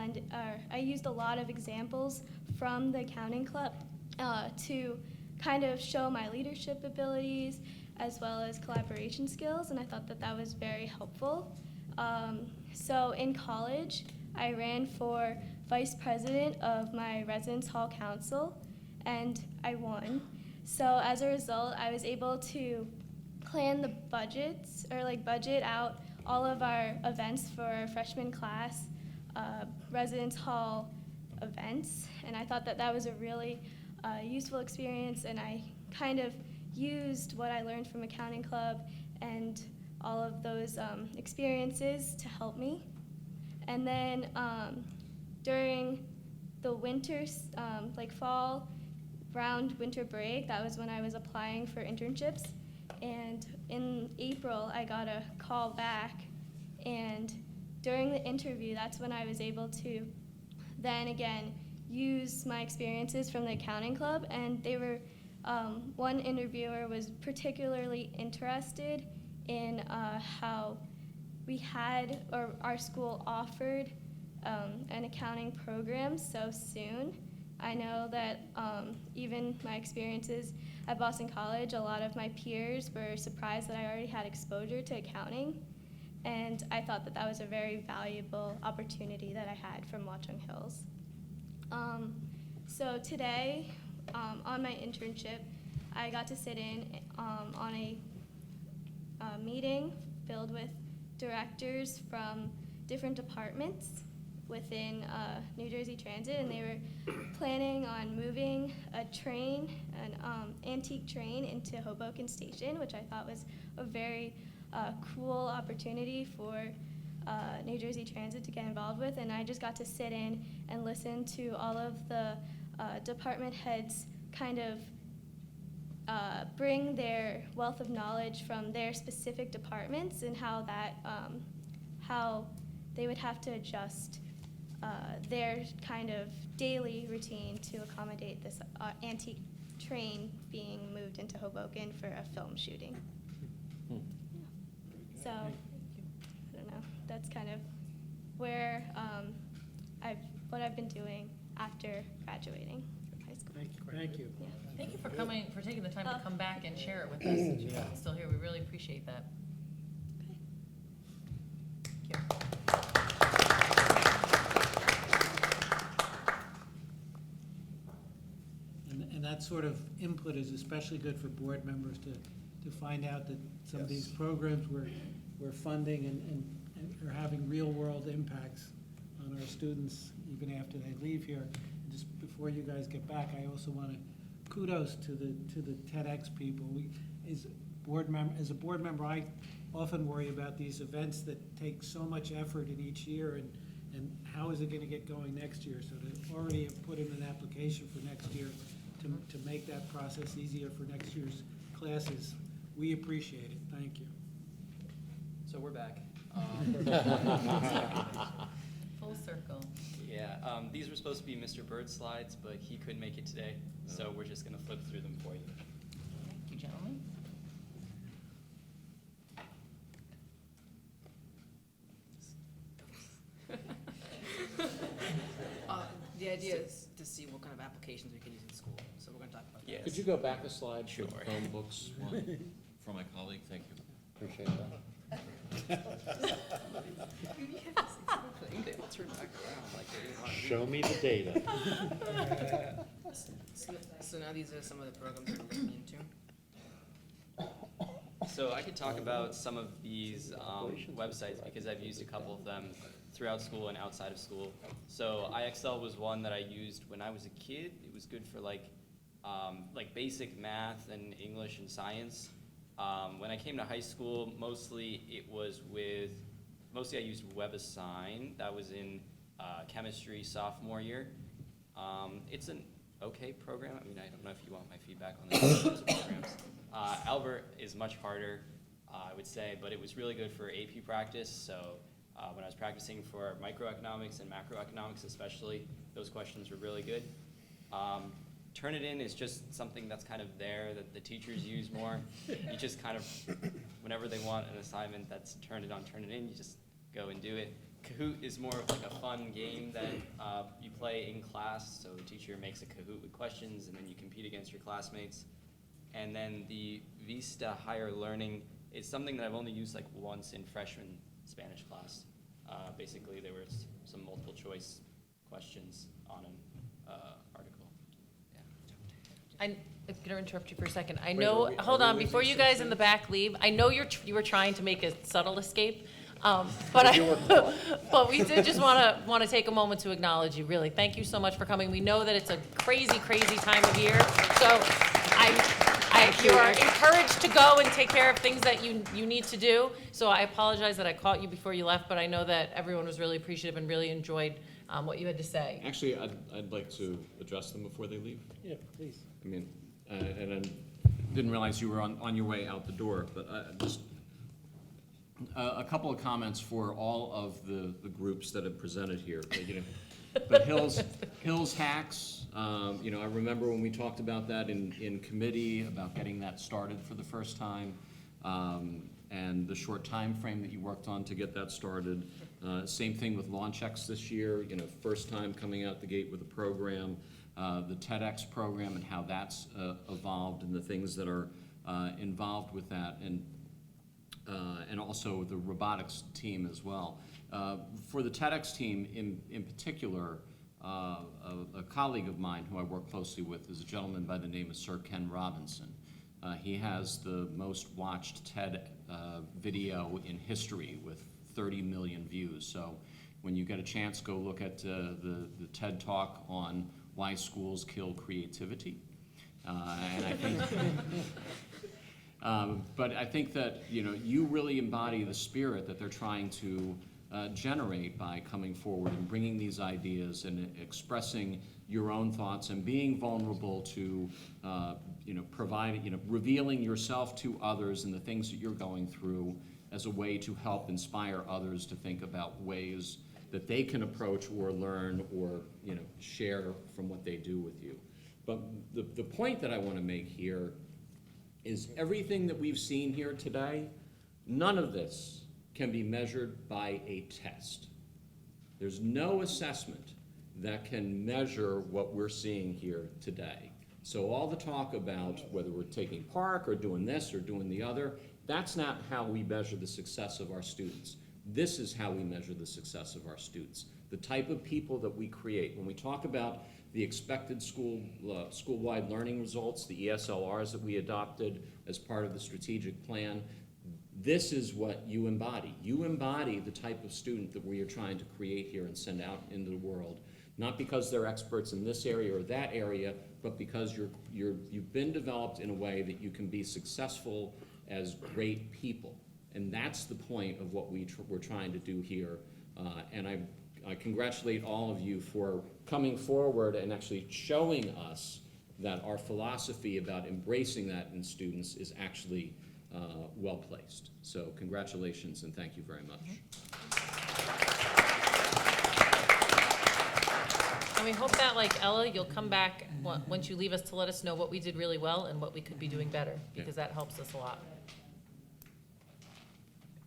I used a lot of examples from the accounting club to kind of show my leadership abilities as well as collaboration skills, and I thought that was very helpful. So in college, I ran for vice president of my residence hall council, and I won. So as a result, I was able to plan the budgets, or like budget out all of our events for our freshman class, residence hall events, and I thought that that was a really useful experience, and I kind of used what I learned from accounting club and all of those experiences to help me. And then during the winter, like fall, around winter break, that was when I was applying for internships. And in April, I got a call back. And during the interview, that's when I was able to then again use my experiences from the accounting club. And they were, one interviewer was particularly interested in how we had, or our school offered, an accounting program so soon. I know that even my experiences at Boston College, a lot of my peers were surprised that I already had exposure to accounting, and I thought that that was a very valuable opportunity that I had from Watchung Hills. So today, on my internship, I got to sit in on a meeting filled with directors from different departments within New Jersey Transit, and they were planning on moving a train, an antique train, into Hoboken Station, which I thought was a very cool opportunity for New Jersey Transit to get involved with. And I just got to sit in and listen to all of the department heads kind of bring their wealth of knowledge from their specific departments and how that how they would have to adjust their kind of daily routine to accommodate this antique train being moved into Hoboken for a film shooting. Yeah. So, I don't know, that's kind of where what I've been doing after graduating from high school. Thank you. Yeah. Thank you for coming, for taking the time to come back and share it with us, that you're still here. We really appreciate that. Thank you. And that sort of input is especially good for board members to find out that some of these programs we're funding and are having real-world impacts on our students even after they leave here. And just before you guys get back, I also want to kudos to the TEDx people. As a board member, I often worry about these events that take so much effort in each year, and how is it going to get going next year? So to already have put in an application for next year to make that process easier for next year's classes, we appreciate it. Thank you. So we're back. Full circle. Yeah, these were supposed to be Mr. Bird's slides, but he couldn't make it today, so we're just going to flip through them for you. Thank you, gentlemen. The idea is to see what kind of applications we can use in school, so we're going to talk about that. Yes. Could you go back a slide? Sure. For the Chromebooks one from my colleague, thank you. Appreciate that. Show me the data. So now these are some of the programs that we're looking into. So I could talk about some of these websites because I've used a couple of them throughout school and outside of school. So IXL was one that I used when I was a kid. It was good for like basic math and English and science. When I came to high school, mostly I used WebAssign. That was in chemistry sophomore year. It's an okay program. I mean, I don't know if you want my feedback on those programs. Albert is much harder, I would say, but it was really good for AP practice. So when I was practicing for microeconomics and macroeconomics especially, those questions were really good. Turnitin is just something that's kind of there that the teachers use more. You just kind of, whenever they want an assignment that's Turnitin, you just go and do it. Kahoot is more of like a fun game that you play in class. So the teacher makes a Kahoot with questions, and then you compete against your classmates. And then the Vista Higher Learning is something that I've only used like once in freshman Spanish class. Basically, they were some multiple choice questions on an article. I'm going to interrupt you for a second. I Wait, know, are hold we on, losing before you some guys in the students? back leave, I know you were trying to make a subtle escape, but But you were caught. but we did just want to take a moment to acknowledge you, really. Thank you so much for coming. We know that it's a crazy, crazy time of year, so you are encouraged to go and take care of things that you need to do. So I apologize that I caught you before you left, but I know that everyone was really appreciative and really enjoyed what you had to say. Actually, I'd like to address them before they leave. Yeah, please. I mean, and I didn't realize you were on your way out the door, but just a couple of comments for all of the groups that have presented here. But Hills Hacks, I remember when we talked about that in committee, about getting that started for the first time, and the short time frame that you worked on to get that started. Same thing with LaunchX this year, first time coming out the gate with a program. The TEDx program and how that's evolved and the things that are involved with that, and also the robotics team as well. For the TEDx team in particular, a colleague of mine who I work closely with is a gentleman by the name of Sir Ken Robinson. He has the most watched TED video in history with 30 million views. So when you get a chance, go look at the TED Talk on why schools kill creativity. And I think, but I think that you really embody the spirit that they're trying to generate by coming forward and bringing these ideas and expressing your own thoughts and being vulnerable to revealing yourself to others and the things that you're going through as a way to help inspire others to think about ways that they can approach or learn or share from what they do with you. But the point that I want to make here is everything that we've seen here today, none of this can be measured by a test. There's no assessment that can measure what we're seeing here today. So all the talk about whether we're taking part or doing this or doing the other, that's not how we measure the success of our students. This is how we measure the success of our students. The type of people that we create. When we talk about the expected school-wide learning results, the ESLRs that we adopted as part of the strategic plan, this is what you embody. You embody the type of student that we are trying to create here and send out into the world. Not because they're experts in this area or that area, but because you've been developed in a way that you can be successful as great people. And that's the point of what we're trying to do here. And I congratulate all of you for coming forward and actually showing us that our philosophy about embracing that in students is actually well placed. So congratulations and thank you very much. And we hope that, like Ella, you'll come back once you leave us to let us know what we did really well and what we could be doing better, because that helps us a lot.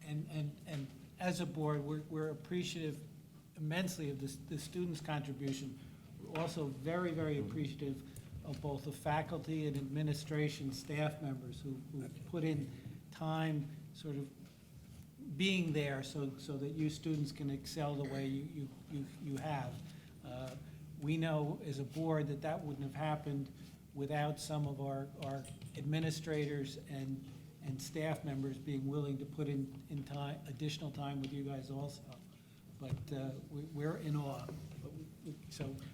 And as a board, we're appreciative immensely of the students' contribution. We're also very, very appreciative of both the faculty and administration staff members who put in time sort of being there so that you students can excel the way you have. We know as a board that wouldn't have happened without some of our administrators and staff members being willing to put in time, additional time with you guys also. But we're in awe.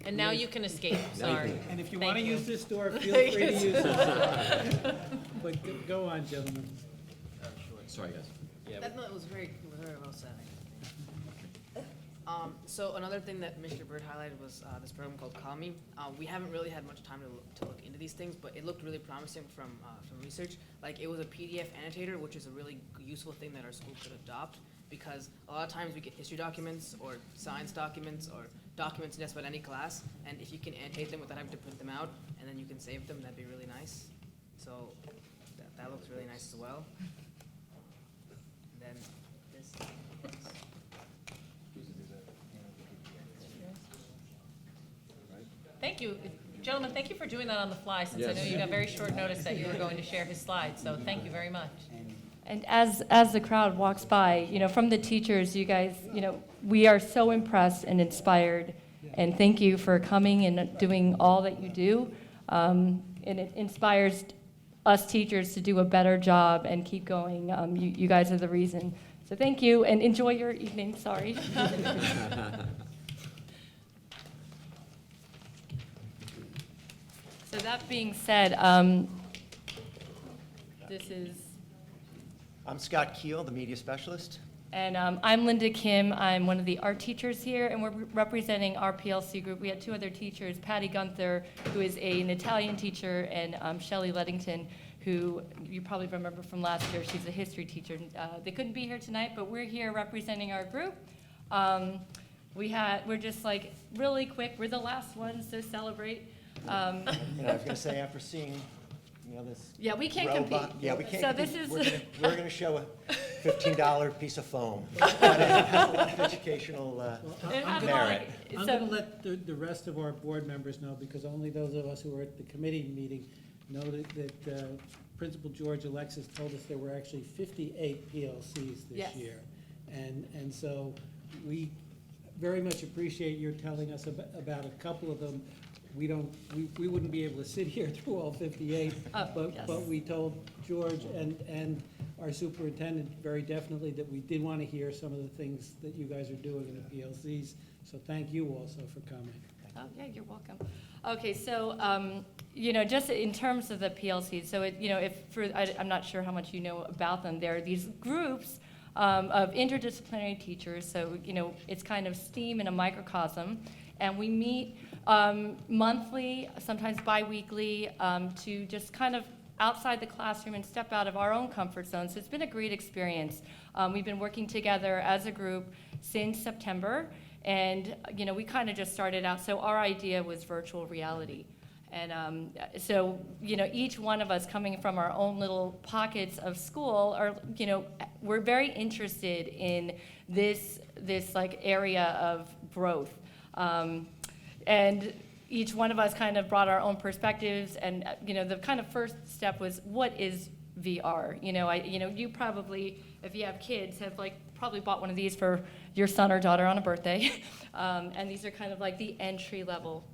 And now you can escape, sorry. And if you Thank want to you. use this door, feel free to use it. But go on, gentlemen. Sorry, guys. That was very well said. So another thing that Mr. Bird highlighted was this program called Call Me. We haven't really had much time to look into these things, but it looked really promising from research. Like, it was a PDF annotator, which is a really useful thing that our school could adopt, because a lot of times we get history documents or science documents or documents just about any class, and if you can annotate them without having to print them out, and then you can save them, that'd be really nice. So that looks really nice as well. And then this. Thank you. Gentlemen, thank you for doing that on the fly, since I know you got very short notice that you were going to share his slides, so thank you very much. And as the crowd walks by, from the teachers, you guys, we are so impressed and inspired. And thank you for coming and doing all that you do. And it inspires us teachers to do a better job and keep going. You guys are the reason. So thank you, and enjoy your evening. Sorry. So that being said, this is... I'm Scott Keel, the media specialist. And I'm Linda Kim. I'm one of the art teachers here, and we're representing our PLC group. We had two other teachers, Patty Gunther, who is an Italian teacher, and Shelley Leddington, who you probably remember from last year. She's a history teacher. They couldn't be here tonight, but we're here representing our group. We're just like really quick. We're the last ones, so celebrate. I was going to say, after seeing this. Yeah, we can't robot, compete. Yeah, we can't. So compete. this is. We're going to show a $15 piece of foam. But it has a lot of educational merit. I'm going to let the rest of our board members know, because only those of us who were at the committee meeting know that Principal George Alexis told us there were actually 58 PLCs this year. And so we very much appreciate your telling us about a couple of them. We wouldn't be able to sit here through all 58, but we told George and our superintendent very definitely that we did want to hear some of the things that you guys are doing in the PLCs. So thank you also for coming. Oh, yeah, you're welcome. Okay, so, just in terms of the PLCs, so, I'm not sure how much you know about them. There are these groups of interdisciplinary teachers, so, it's kind of STEAM in a microcosm, and we meet monthly, sometimes bi-weekly, to just kind of outside the classroom and step out of our own comfort zone. So it's been a great experience. We've been working together as a group since September, and we kind of just started out. So our idea was virtual reality. And so, each one of us coming from our own little pockets of school are, we're very interested in this like area of growth. And each one of us kind of brought our own perspectives, and the kind of first step was, what is VR? You probably, if you have kids, have probably bought one of these for your son or daughter on a birthday, and these are kind of like the entry level.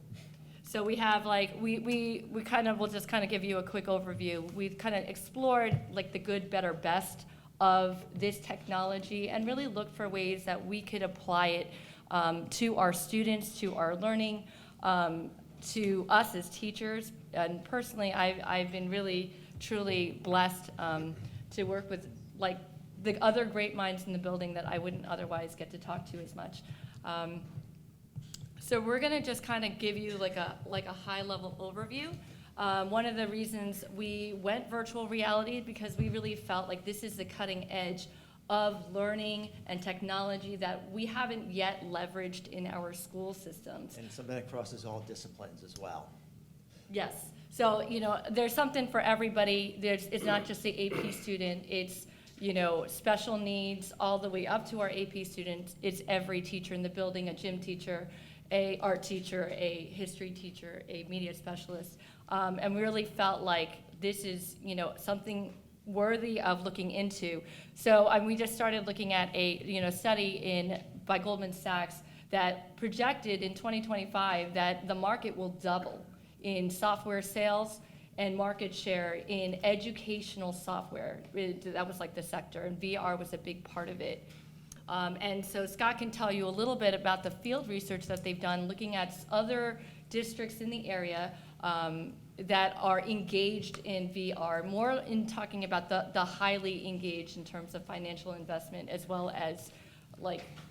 So we have we kind of will just kind of give you a quick overview. We've kind of explored the good, better, best of this technology, and really looked for ways that we could apply it to our students, to our learning, to us as teachers. And personally, I've been really, truly blessed to work with the other great minds in the building that I wouldn't otherwise get to talk to as much. So we're gonna just kind of give you a high-level overview. One of the reasons we went virtual reality because we really felt like this is the cutting edge of learning and technology that we haven't yet leveraged in our school systems. And something that crosses all disciplines as well. Yes. So, there's something for everybody. It's not just the AP student. It's, special needs all the way up to our AP students. It's every teacher in the building, a gym teacher, a art teacher, a history teacher, a media specialist. And we really felt like this is, something worthy of looking into. So we just started looking at a study by Goldman Sachs that projected in 2025 that the market will double in software sales and market share in educational software. That was the sector, and VR was a big part of it. And so Scott can tell you a little bit about the field research that they've done looking at other districts in the area that are engaged in VR, more in talking about the highly engaged in terms of financial investment as well as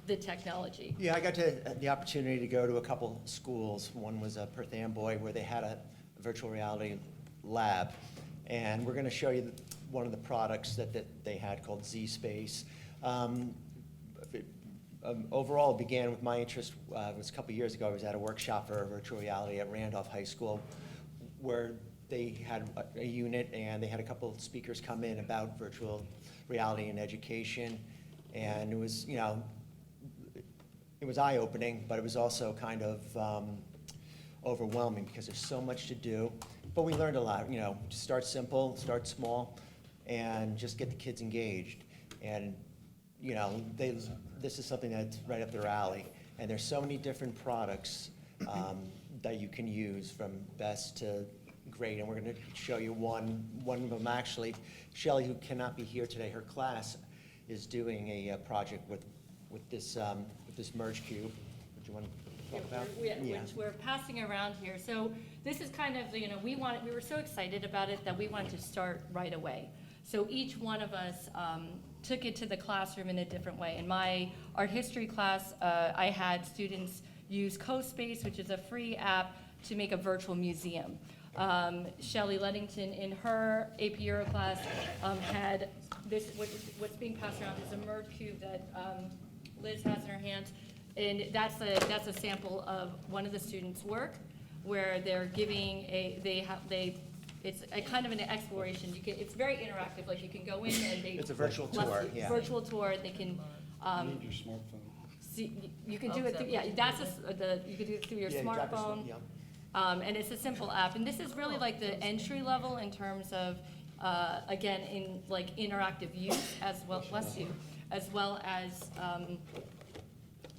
the technology. Yeah, I got the opportunity to go to a couple schools. One was Perth Amboy, where they had a virtual reality lab. And we're going to show you one of the products that they had called Z Space. Overall, it began with my interest. It was a couple years ago. I was at a workshop for virtual reality at Randolph High School, where they had a unit, and they had a couple of speakers come in about virtual reality in education. And it was, it was eye-opening, but it was also kind of overwhelming because there's so much to do. But we learned a lot. Start simple, start small, and just get the kids engaged. And, you know, this is something that's right up their alley. And there's so many different products that you can use, from best to great. And we're going to show you one of them actually. Shelley, who cannot be here today, her class is doing a project with this merge cube. Would you want to talk about? Which we're passing around here. So this is kind of, you know, we were so excited about it that we wanted to start right away. So each one of us took it to the classroom in a different way. In my art history class, I had students use CoSpace, which is a free app, to make a virtual museum. Shelley Ludington, in her AP Euro class, had this, what's being passed around is a merge cube that Liz has in her hands. And that's a sample of one of the students' work, where they're giving it's a kind of an exploration. It's very interactive. Like, you can go in and it's a virtual tour. Yeah. Virtual tour. They can. You need your smartphone. See, you can do it through, you can do it through your smartphone. And it's a simple app. And this is really like the entry level in terms of, again, in like interactive use as well, as well as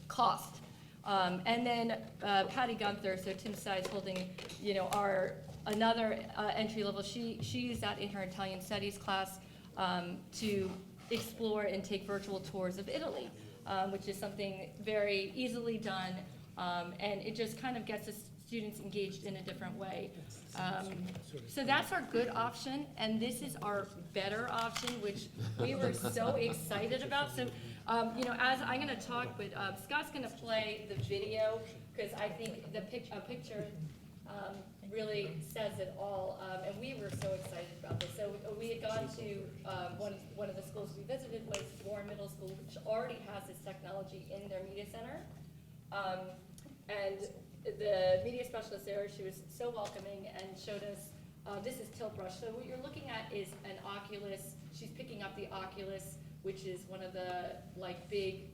cost. And then Patty Gunther, so Tim Sy is holding, you know, another entry level. She used that in her Italian studies class to explore and take virtual tours of Italy, which is something very easily done, and it just kind of gets the students engaged in a different way. So that's our good option, and this is our better option, which we were so excited about. So, you know, as I'm going to talk, but Scott's going to play the video, because I think the picture really says it all, and we were so excited about this. So we had gone to one of the schools we visited was Warren Middle School, which already has this technology in their media center, and the media specialist there, she was so welcoming and showed us, this is Tilt Brush. So what you're looking at is an Oculus. She's picking up the Oculus, which is one of the like big,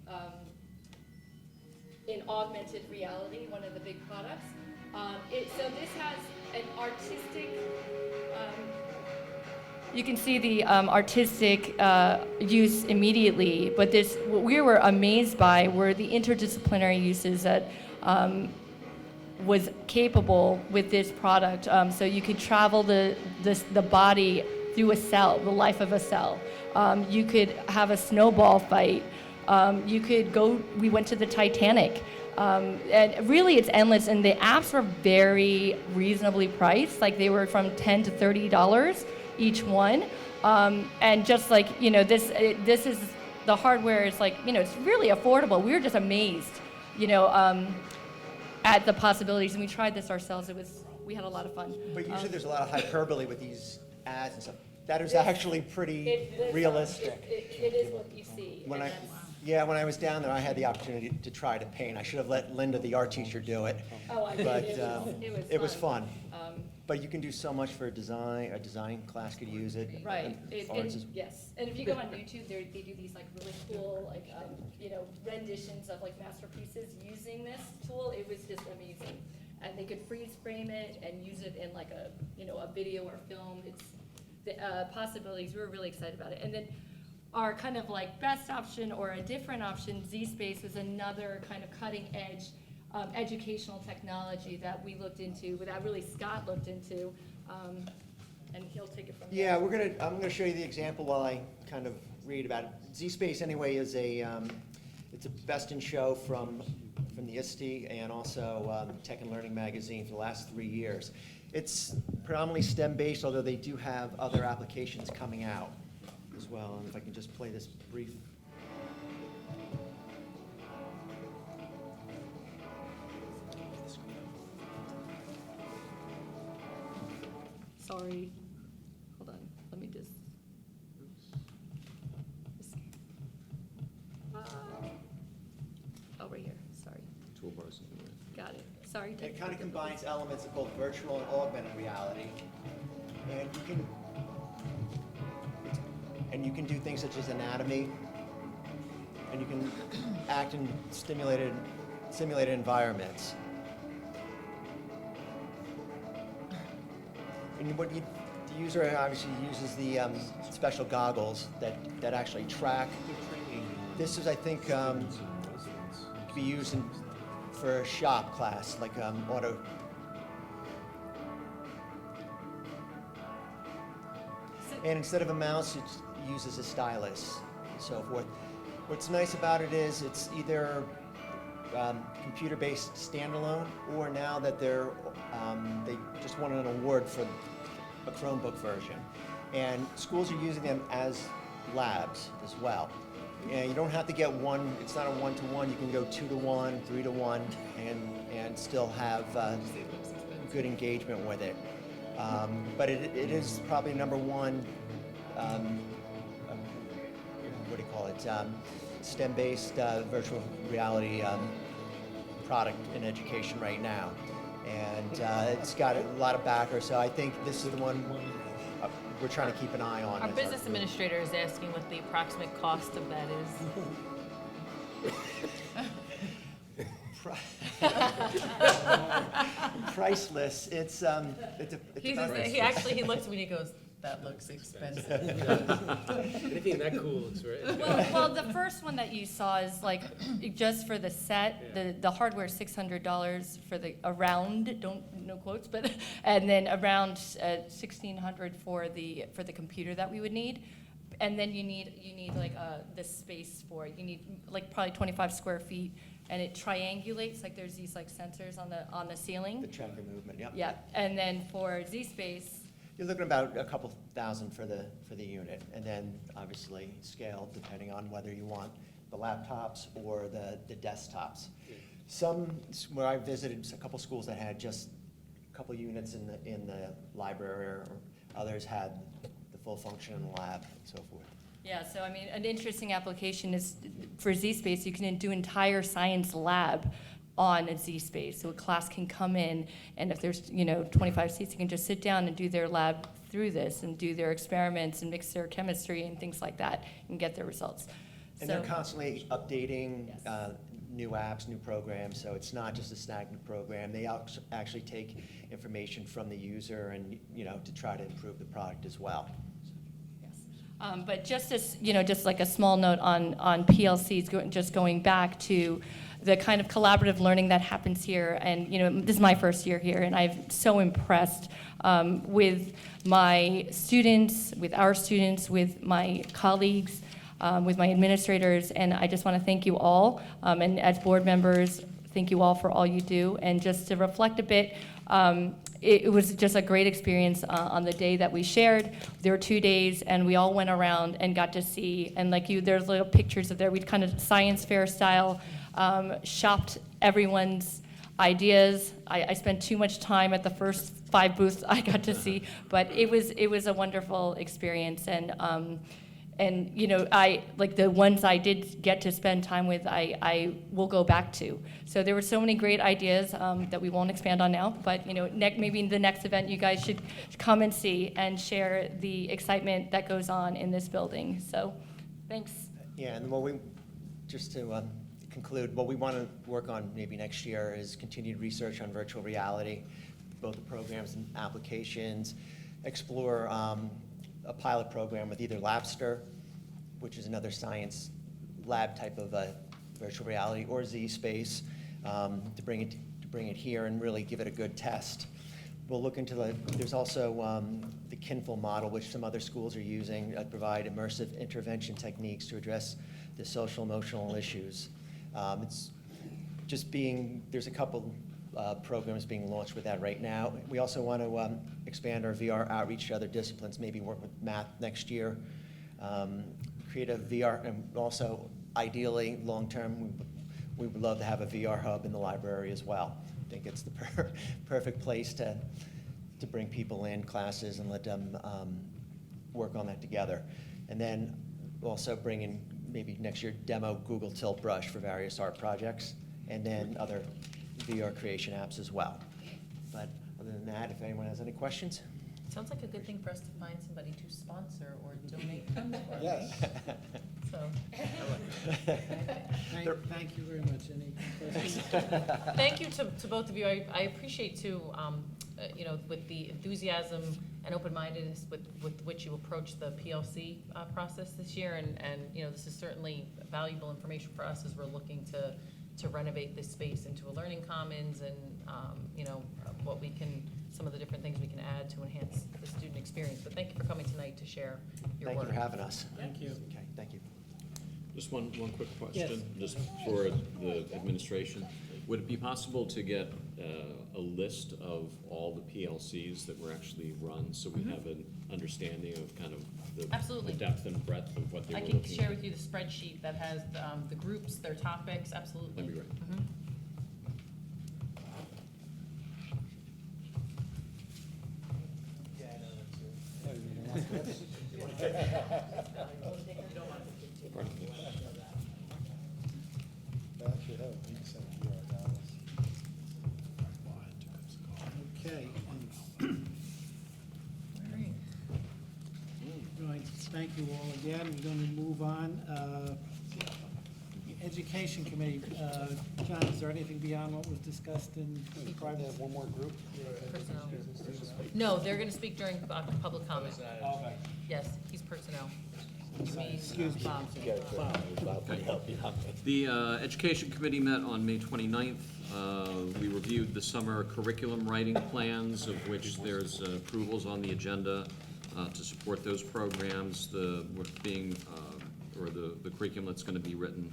in augmented reality, one of the big products. So this has an artistic, you can see the artistic use immediately, but what we were amazed by were the interdisciplinary uses that was capable with this product. So you could travel the body through a cell, the life of a cell. You could have a snowball fight. You could go, we went to the Titanic. And really it's endless, and the apps were very reasonably priced. Like, they were from $10 to $30 each one. And just like, you know, this is, the hardware is like, you know, it's really affordable. We were just amazed, you know, at the possibilities, and we tried this ourselves. We had a lot of fun. But usually there's a lot of hyperbole with these ads and stuff. That is actually pretty realistic. It is what you see. When I was down there, I had the opportunity to try to paint. I should have let Linda, the art teacher, do it. Oh, I did. But It was fun. But you can do so much for design. A design class could use it. Right. Arts Yes. And if you go on YouTube, they do these like really cool, like you know, renditions of like masterpieces using this tool. It was just amazing, and they could freeze frame it and use it in like a, you know, a video or film. It's the possibilities. We were really excited about it. And then our kind of like best option or a different option, Z-Space, was another kind of cutting edge educational technology that we looked into, that really Scott looked into, and he'll take it from there. Yeah, I'm gonna show you the example while I kind of read about it. Z-Space anyway is it's a best in show from the ISTE and also Tech and Learning magazine for the last 3 years. It's predominantly STEM based, although they do have other applications coming out as well. And if I can just play this brief. Sorry. Hold on. Let me just. Over here. Sorry. Toolbars. Got it. Sorry. It kind of combines elements of both virtual and augmented reality, and you can do things such as anatomy, and you can act in simulated environments. And what you the user obviously uses the special goggles that actually track. This is, I think, could be used for a shop class, like auto. And instead of a mouse, it uses a stylus and so forth. What's nice about it is it's either computer-based standalone, or now that they just won an award for a Chromebook version. And schools are using them as labs as well. And you don't have to get one, it's not a one-to-one, you can go 2-to-1, 3-to-1, and still have good engagement with it. But it is probably number one, what do you call it, STEM-based virtual reality product in education right now. And it's got a lot of backers, so I think this is the one we're trying to keep an eye on. Our business administrator is asking what the approximate cost of that is. Priceless. It's He looks at me and he goes, "That looks expensive." Anything that cool looks right. Well, the first one that you saw is like, just for the set, the hardware is $600 for the around, no quotes, but, and then around $1,600 for the computer that we would need. And then you need like the space for it. You need like probably 25 square feet, and it triangulates, like there's these like sensors on the ceiling. The tracker movement, yep. Yep, and then for Z-Space, you're looking about a couple thousand for the unit, and then obviously scale depending on whether you want the laptops or the desktops. Some, where I visited a couple schools that had just a couple units in the library, or others had the full function in the lab and so forth. yeah, so I mean, an interesting application is for Z-Space, you can do entire science lab on a Z-Space. So a class can come in, and if there's 25 seats, you can just sit down and do their lab through this and do their experiments and mix their chemistry and things like that and get their results. And they're constantly updating new apps, new programs, so it's not just a stagnant program. They actually take information from the user and to try to improve the product as well. But just as, just like a small note on PLCs, just going back to the kind of collaborative learning that happens here, and this is my first year here, and I'm so impressed with my students, with our students, with my colleagues, with my administrators, and I just want to thank you all, and as board members, thank you all for all you do. And just to reflect a bit, it was just a great experience on the day that we shared. There were 2 days, and we all went around and got to see, and there's little pictures of there. We kind of science fair style shopped everyone's ideas. I spent too much time at the first 5 booths I got to see, but it was a wonderful experience. And I like the ones I did get to spend time with, I will go back to. So there were so many great ideas that we won't expand on now, but maybe in the next event you guys should come and see and share the excitement that goes on in this building. So thanks. Yeah, and just to conclude, what we want to work on maybe next year is continued research on virtual reality, both the programs and applications, explore a pilot program with either Labster, which is another science lab type of virtual reality, or Z-Space, to bring it here and really give it a good test. We'll look into there's also the Kinful model, which some other schools are using, that provide immersive intervention techniques to address the social emotional issues. It's just there's a couple programs being launched with that right now. We also want to expand our VR outreach to other disciplines, maybe work with math next year, create a VR, and also ideally, long-term, we would love to have a VR hub in the library as well. I think it's the perfect place to bring people in classes and let them work on that together. And then also bring in, maybe next year, demo Google Tilt Brush for various art projects, and then other VR creation apps as well. But other than that, if anyone has any questions? Sounds like a good thing for us to find somebody to sponsor or donate funds for. Yes. so. Thank you very much. Any questions? Thank you to both of you. I appreciate too, you know, with the enthusiasm and open-mindedness with which you approach the PLC process this year. And, you know, this is certainly valuable information for us as we're looking to renovate this space into a learning commons and, you know, what we can, some of the different things we can add to enhance the student experience. But thank you for coming tonight to share your work. Thank you for having us. Thank you. Okay, thank you. Just one quick question, just for the administration. Would it be possible to get a list of all the PLCs that were actually run, so we have an understanding of kind of Absolutely. the depth and breadth of what they were I looking can at? share with you the spreadsheet that has the groups, their topics, absolutely. That'd be great. Mhm. Yeah, I know that too. Okay. Going to thank you all again. We're going to move on. Education Committee, John, is there anything beyond what was discussed in private? One more group? Personnel. No, they're going to speak during public comment. Okay. Yes, he's personnel. You mean, Excuse me. Bob. The Education Committee met on May 29th. We reviewed the summer curriculum writing plans, of which there's approvals on the agenda to support those programs. The curriculum that's going to be written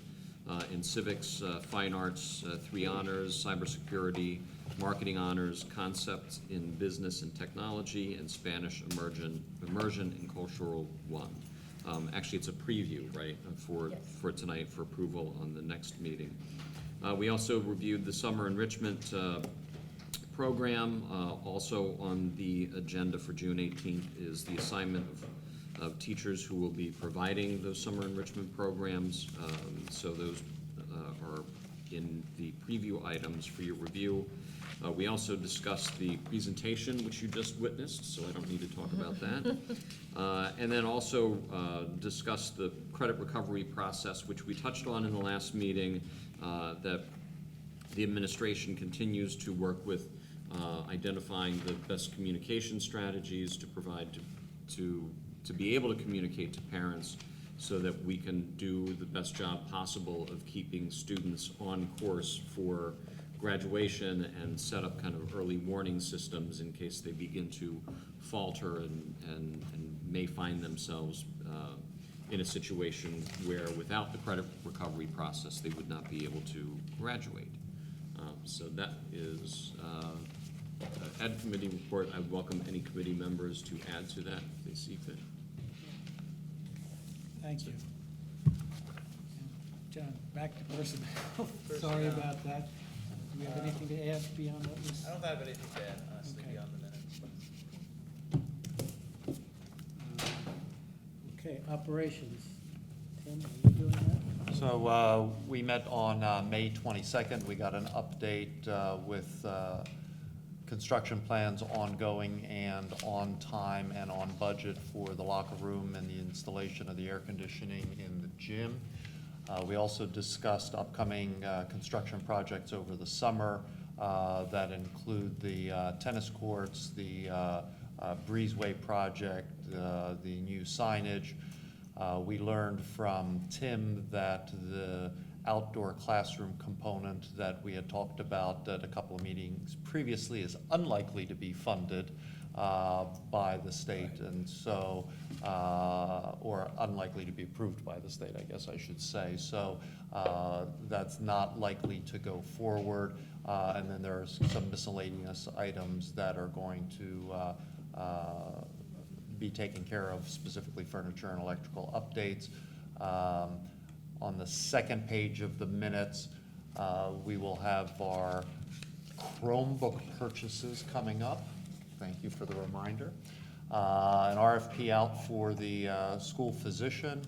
in civics, fine arts, 3 honors, cybersecurity, marketing honors, concepts in business and technology, and Spanish immersion in cultural 1. Actually, it's a preview, right, for tonight for approval on the next meeting. We also reviewed the summer enrichment program. Also on the agenda for June 18th is the assignment of teachers who will be providing those summer enrichment programs. So those are in the preview items for your review. We also discussed the presentation, which you just witnessed, so I don't need to talk about that. And then also discussed the credit recovery process, which we touched on in the last meeting, that the administration continues to work with identifying the best communication strategies to provide to be able to communicate to parents so that we can do the best job possible of keeping students on course for graduation and set up kind of early warning systems in case they begin to falter and may find themselves in a situation where without the credit recovery process they would not be able to graduate. So that is Ed Committee report. I welcome any committee members to add to that if they see fit. Thank you. John, back to personnel. Sorry about that. Do you have anything to add beyond what was? I don't have anything to add, honestly, Okay. beyond the minutes. Okay, operations. Tim, are you doing that? So we met on May 22nd. We got an update with construction plans ongoing and on time and on budget for the locker room and the installation of the air conditioning in the gym. We also discussed upcoming construction projects over the summer that include the tennis courts, the breezeway project, the new signage. We learned from Tim that the outdoor classroom component that we had talked about at a couple of meetings previously is unlikely to be funded by the state, and so, or unlikely to be approved by the state, I guess I should say. So that's not likely to go forward. And then there's some miscellaneous items that are going to be taken care of, specifically furniture and electrical updates. On the second page of the minutes, we will have our Chromebook purchases coming up. Thank you for the reminder. An RFP out for the school physician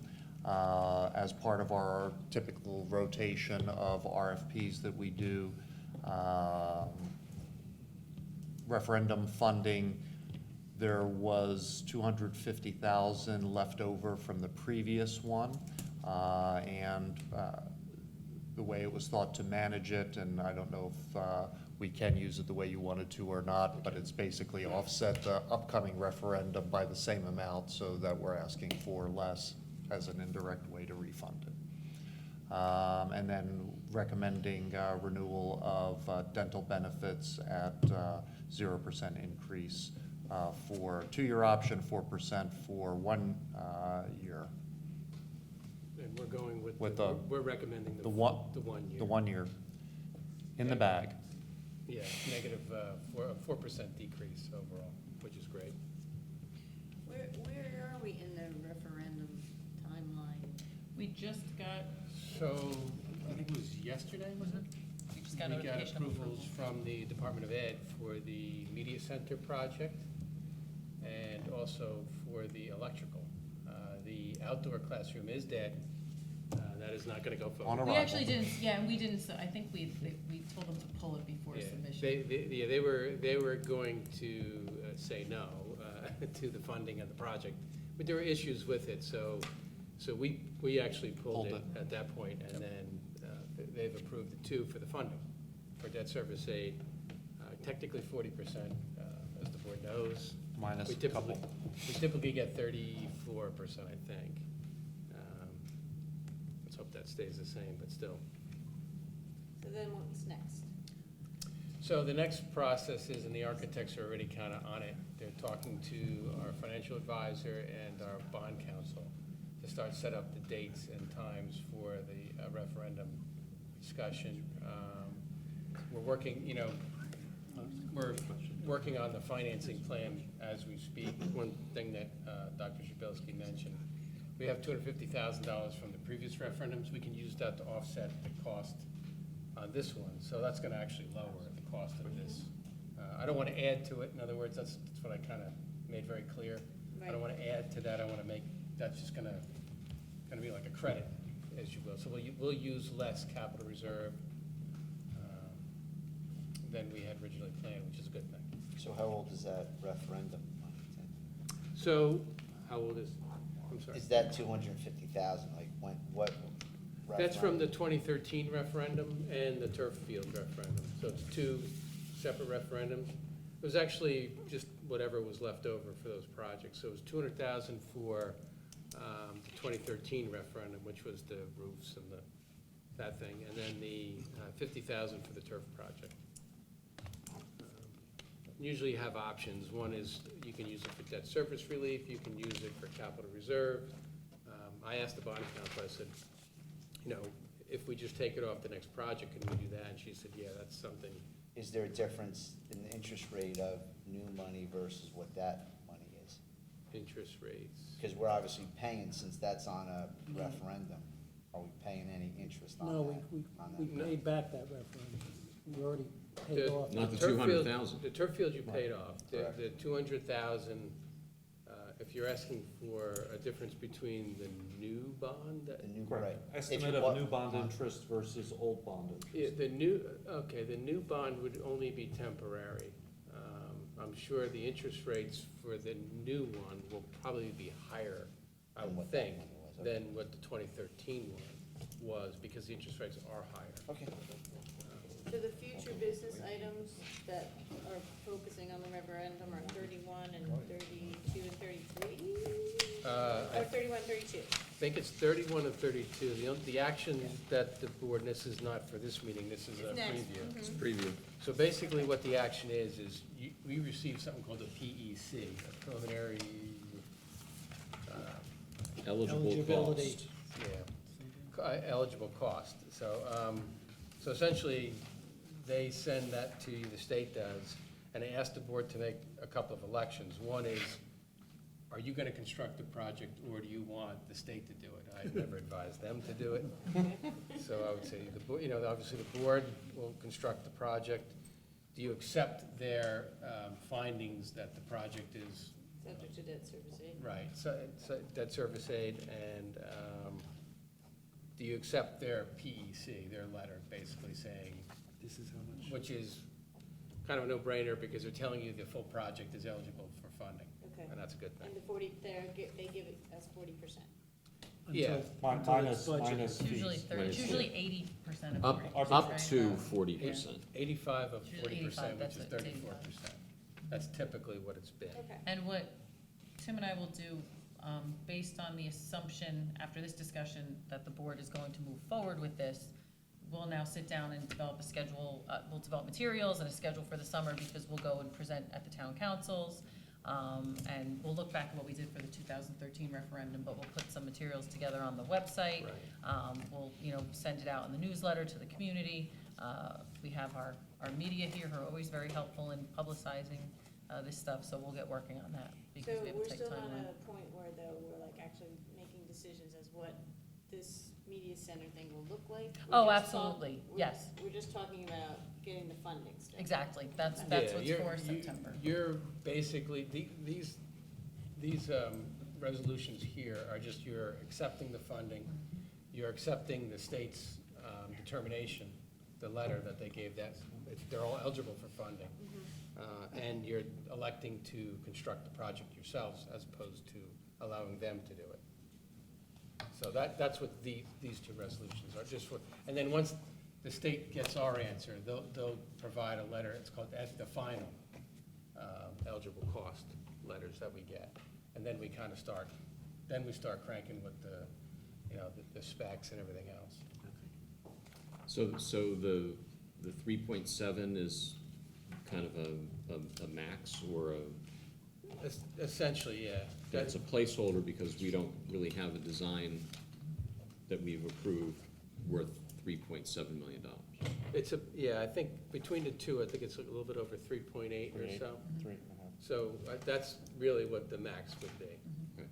as part of our typical rotation of RFPs that we do. Referendum funding, there was $250,000 left over from the previous one. and the way it was thought to manage it, and I don't know if we can use it the way you wanted to or not, but it's basically offset the upcoming referendum by the same amount, so that we're asking for less as an indirect way to refund it. And then recommending renewal of dental benefits at 0% increase for 2-year option, 4% for 1 year. And we're going with, we're recommending the 1 year. The 1 year in the bag. Yeah, negative 4% decrease overall, which is great. Where are we in the referendum timeline? We just got, So, I think it was yesterday, was it? we just got We got notification of approvals approval. from the Department of Ed for the Media Center project and also for the electrical. The outdoor classroom is dead. That is not gonna go forward. We actually didn't, yeah, and we didn't, so I think we told them to pull it before Yeah, submission. they were going to say no to the funding of the project, but there were issues with it, so we actually pulled it at that point, and then they've approved the 2 for the funding, for debt service aid, technically 40%, as the board knows. Minus We a typically- couple. We typically get 34%, I think. Let's hope that stays the same, but still. So then what's next? So the next process is, and the architects are already kind of on it, they're talking to our financial advisor and our bond counsel to start set up the dates and times for the referendum discussion. We're working, we're working on the financing plan as we speak. One thing that Dr. Shabilsky mentioned, we have $250,000 from the previous referendums. We can use that to offset the cost on this one. So that's going to actually lower the cost of this. I don't want to add to it. In other words, that's what I kind of made very clear. I don't want to add to that. I want to make, that's just going to be like a credit, as you will. So we'll use less capital reserve than we had originally planned, which is a good thing. So how old is that referendum? So, how old is, I'm sorry? Is that 250,000, like what That's from the referendum? 2013 referendum and the turf field referendum. So it's 2 separate referendums. It was actually just whatever was left over for those projects. So it was 200,000 for the 2013 referendum, which was the roofs and that thing, and then the 50,000 for the turf project. Usually you have options. One is you can use it for debt service relief, you can use it for capital reserve. I asked the bond counsel, I said, if we just take it off the next project, can we do that? And she said, yeah, that's something. Is there a difference in the interest rate of new money versus what that money is? Interest rates. Because we're obviously paying, since that's on a referendum, are we paying any interest on that? No, we paid back that referendum. We already paid off. Not the turf field- 200,000. The turf field you paid off. Correct. The 200,000, if you're asking for a difference between the new bond, The new, Correct. right. Estimate of new bond interest versus old bond interest. the new bond would only be temporary. I'm sure the interest rates for the new one will probably be higher, I Than would what that think, money was, okay. than what the 2013 one was, because the interest rates are higher. Okay. So the future business items that are focusing on the referendum are 31 and 32 and 33? Or 31, 32? I think it's 31 and 32. The action that the board, and this is not for this meeting, this is a It's next. preview. It's preview. So basically what the action is we receive something called a PEC, a preliminary, Eligible Eligibility. cost. eligible cost. So essentially, they send that to you, the state does, and they ask the board to make a couple of elections. One is, are you gonna construct the project, or do you want the state to do it? I've never advised them to do it. So I would say, obviously the board will construct the project. Do you accept their findings that the project is Subject to debt service aid? right, so debt service aid, and do you accept their PEC, their letter basically saying, This is how much. which is kind of a no-brainer because they're telling you the full project is eligible for funding, Okay. and that's a good thing. And the 40, they give it as 40%. Yeah. until it's budgeted. Minus It's usually fees. 30, it's usually 80% of Up, the rate, up right? to 40%. 85 of Usually 40%, 85, which that's is what it's 34%. That's typically what it's been. Okay. And what Tim and I will do, based on the assumption after this discussion that the board is going to move forward with this, we'll now sit down and develop a schedule, we'll develop materials and a schedule for the summer, because we'll go and present at the town councils. And we'll look back at what we did for the 2013 referendum, but we'll put some materials together on the website. We'll, send it out in the newsletter to the community. We have our media here who are always very helpful in publicizing this stuff, so we'll get working on that, because So we have we're to take still time not on at it. a point where though we're like actually making decisions as what this media center thing will look like? Oh, We're just talk- absolutely, we're- yes. We're just talking about getting the funding still. Exactly, that's Yeah, what's you're- for you- September. You're basically, these resolutions here are just, you're accepting the funding, you're accepting the state's determination, the letter that they gave, that they're all eligible for funding. And you're electing to construct the project yourselves as opposed to allowing them to do it. So that's what these two resolutions are, just for, and then once the state gets our answer, they'll provide a letter, it's called the final eligible cost letters that we get. And then we kind of start cranking with the specs and everything else. So the 3.7 is kind of a max, or Essentially, yeah. that's a placeholder, because we don't really have a design that we've approved worth $3.7 million. I think between the two, I think it's a little bit over 3.8 or so. 3.5. So that's really what the max would be. Okay.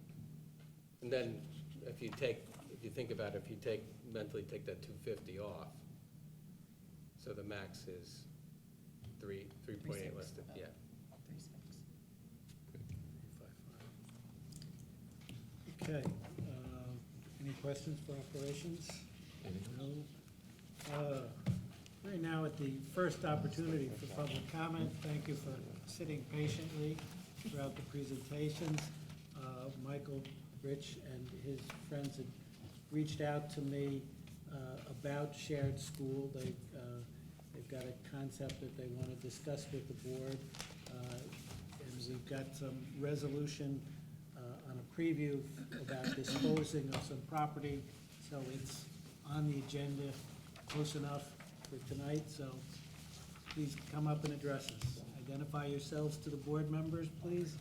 And then if you think about it, if you mentally take that 250 off, so the max is 3.8 less than, yeah. 3.6. Okay, any questions for operations? No. We're now at the first opportunity for public comment. Thank you for sitting patiently throughout the presentations. Michael, Rich, and his friends had reached out to me about shared school. They've got a concept that they want to discuss with the board. And we've got some resolution on a preview about disposing of some property. So it's on the agenda, close enough for tonight, so please come up and address us. Identify yourselves to the board members, please.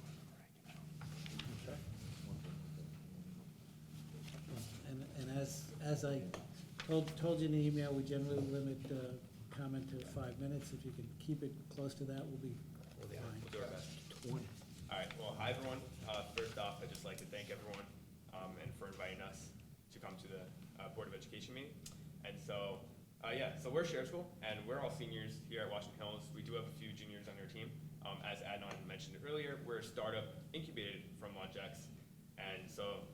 And as I told you in the email, we generally limit comment to 5 minutes. If you can keep it close to that, we'll be fine. We'll do our best. All right, well, hi, everyone. First off, I'd just like to thank everyone and for inviting us to come to the Board of Education meeting. And so, so we're Shared School, and we're all seniors here at Washington Hills. We do have a few juniors on our team. As Adnan mentioned earlier, we're a startup incubated from LaunchX. And so,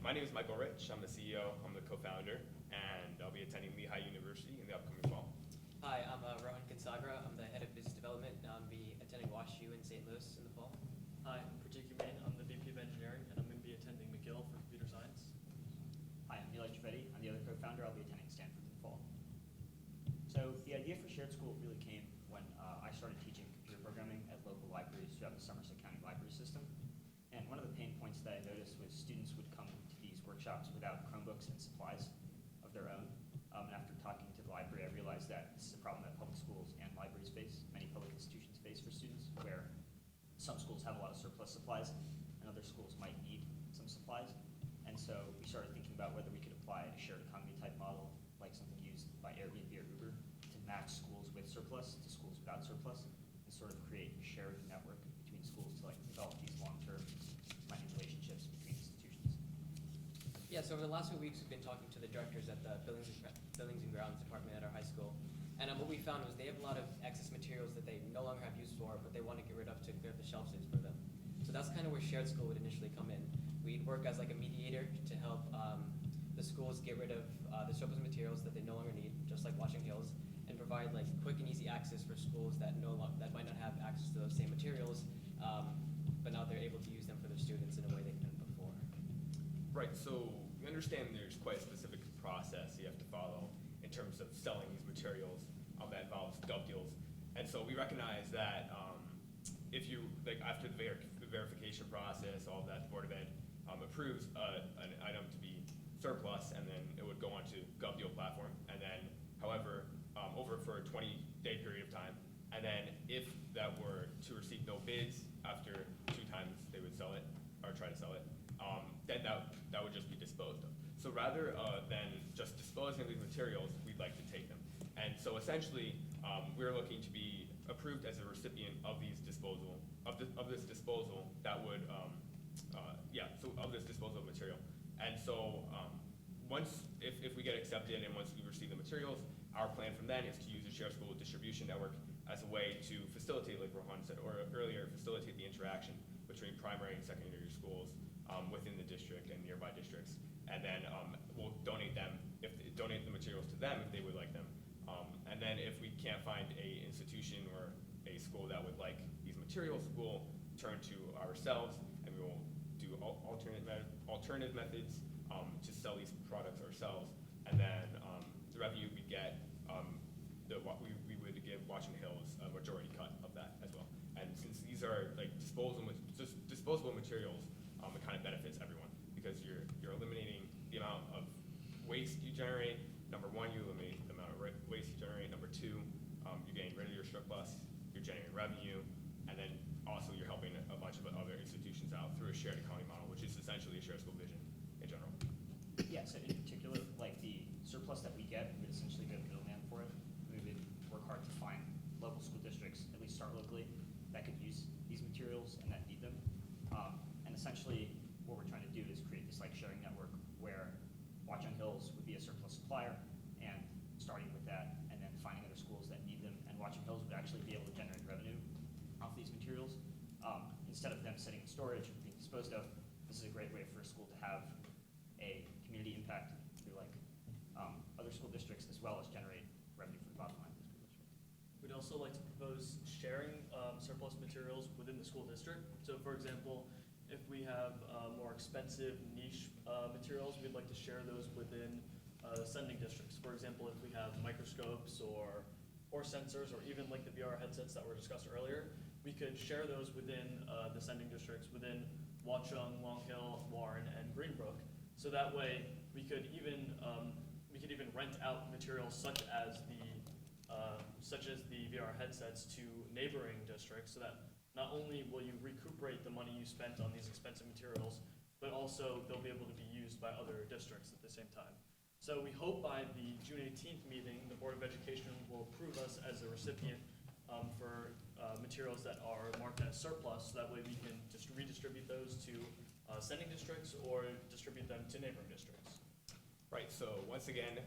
my name is Michael Rich. I'm the CEO, I'm the co-founder, and I'll be attending Lehigh University in the upcoming fall. Hi, I'm Rohan Kansagra. I'm the head of business development, and I'll be attending WashU in St. Louis in the fall. Hi, I'm Pratik Umain. I'm the VP of Engineering, and I'm going to be attending McGill for computer science. Hi, I'm Neil Trivedi. I'm the other co-founder. I'll be attending Stanford in the fall. So the idea for Shared School really came when I started teaching computer programming at local libraries throughout the Somerset County library system. And one of the pain points that I noticed was students would come to these workshops without Chromebooks and supplies of their own. And after talking to the library, I realized that this is a problem that public schools and libraries face, many public institutions face for students, where some schools have a lot of surplus supplies and other schools might need some supplies. And so we started thinking about whether we could apply a shared economy type model, like something used by Airbnb or Uber, to match schools with surplus to schools without surplus, and sort of create a shared network between schools to like develop these long-term planning relationships between institutions. Yeah, so over the last few weeks, we've been talking to the directors at the Buildings and Grounds department at our high school. And what we found was they have a lot of excess materials that they no longer have use for, but they want to get rid of to clear up the shelf space for them. So that's kind of where Shared School would initially come in. We'd work as like a mediator to help the schools get rid of the surplus materials that they no longer need, just like Washington Hills, and provide like quick and easy access for schools that that might not have access to those same materials, but now they're able to use them for their students in a way they couldn't before. Right, so understand there's quite a specific process you have to follow in terms of selling these materials that involves gov deals. And so we recognize that if you, like after the verification process, all of that, the Board of Ed approves an item to be surplus, and then it would go onto gov deal platform. And then, however, over for a 20-day period of time, and then if that were to receive no bids after 2 times they would sell it, or try to sell it, then that would just be disposed of. So rather than just disposing of these materials, we'd like to take them. And so essentially, we're looking to be approved as a recipient of these disposal, of this disposal that would, of this disposal material. And so if we get accepted and once we receive the materials, our plan from then is to use a shared school distribution network as a way to facilitate, like Rohan said earlier, facilitate the interaction between primary and secondary schools within the district and nearby districts. And then we'll donate the materials to them if they would like them. And then if we can't find a institution or a school that would like these materials, we'll turn to ourselves and we will do alternative methods to sell these products ourselves. And then the revenue we get, we would give Washington Hills a majority cut of that as well. And since these are like disposable materials, it kind of benefits everyone because you're eliminating the amount of waste you generate. Number one, you eliminate the amount of waste you generate. Number two, you're getting rid of your surplus, you're generating revenue, and then also you're helping a bunch of other institutions out through a shared economy model, which is essentially a shared school vision in general. Yeah, so in particular, like the surplus that we get, we would essentially be a middleman for it. We would work hard to find local school districts, at least start locally, that could use these materials and that need them. And essentially, what we're trying to do is create this like sharing network where Watch on Hills would be a surplus supplier, and starting with that, and then finding other schools that need them, and Watch on Hills would actually be able to generate revenue off these materials. Instead of them sitting in storage or being disposed of, this is a great way for a school to have a community impact through like other school districts, as well as generate revenue for the bottom line of the school district. We'd also like to propose sharing surplus materials within the school district. So for example, if we have more expensive niche materials, we'd like to share those within sending districts. For example, if we have microscopes or sensors, or even like the VR headsets that were discussed earlier, we could share those within the sending districts, within Watchung, Long Hill, Warren, and Greenbrook. So that way, we could even rent out materials such as the VR headsets to neighboring districts, so that not only will you recuperate the money you spent on these expensive materials, but also they'll be able to be used by other districts at the same time. So we hope by the June 18th meeting, the Board of Education will approve us as a recipient for materials that are marked as surplus, so that way we can just redistribute those to sending districts or distribute them to neighboring districts. Right, so once again,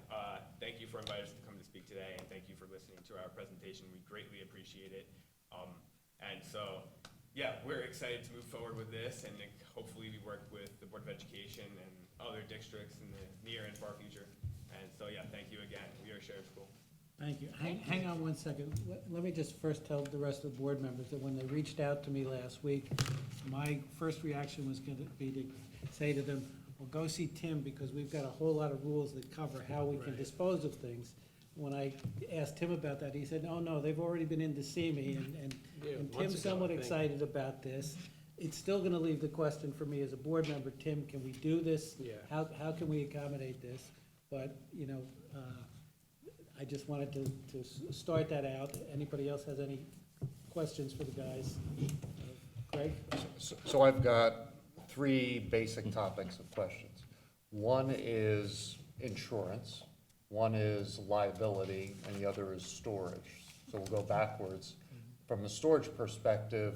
thank you for inviting us to come to speak today, and thank you for listening to our presentation. We greatly appreciate it. And so, yeah, we're excited to move forward with this, and hopefully we work with the Board of Education and other districts in the near and far future. And so, yeah, thank you again. We are Shared School. Thank you. Hang on one second. Let me just first tell the rest of the board members that when they reached out to me last week, my first reaction was going to be to say to them, well, go see Tim, because we've got a whole lot of rules that cover how we can dispose of things. When I asked him about that, he said, oh, no, they've already been in to see me, and Tim's somewhat excited about this. It's still going to leave the question for me as a board member, Tim, can we do this? Yeah. How can we accommodate this? But, you know, I just wanted to start that out. Anybody else has any questions for the guys? Greg? So I've got 3 basic topics of questions. One is insurance, one is liability, and the other is storage. So we'll go backwards. From a storage perspective,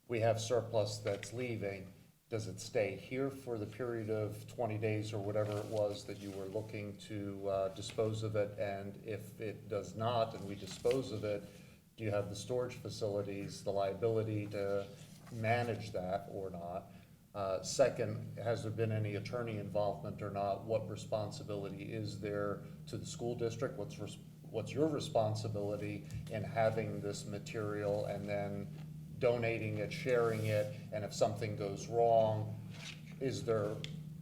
we have surplus that's leaving. Does it stay here for the period of 20 days or whatever it was that you were looking to dispose of it? And if it does not, and we dispose of it, do you have the storage facilities, the liability to manage that or not? Second, has there been any attorney involvement or not? What responsibility is there to the school district? What's your responsibility in having this material and then donating it, sharing it, and if something goes wrong, is there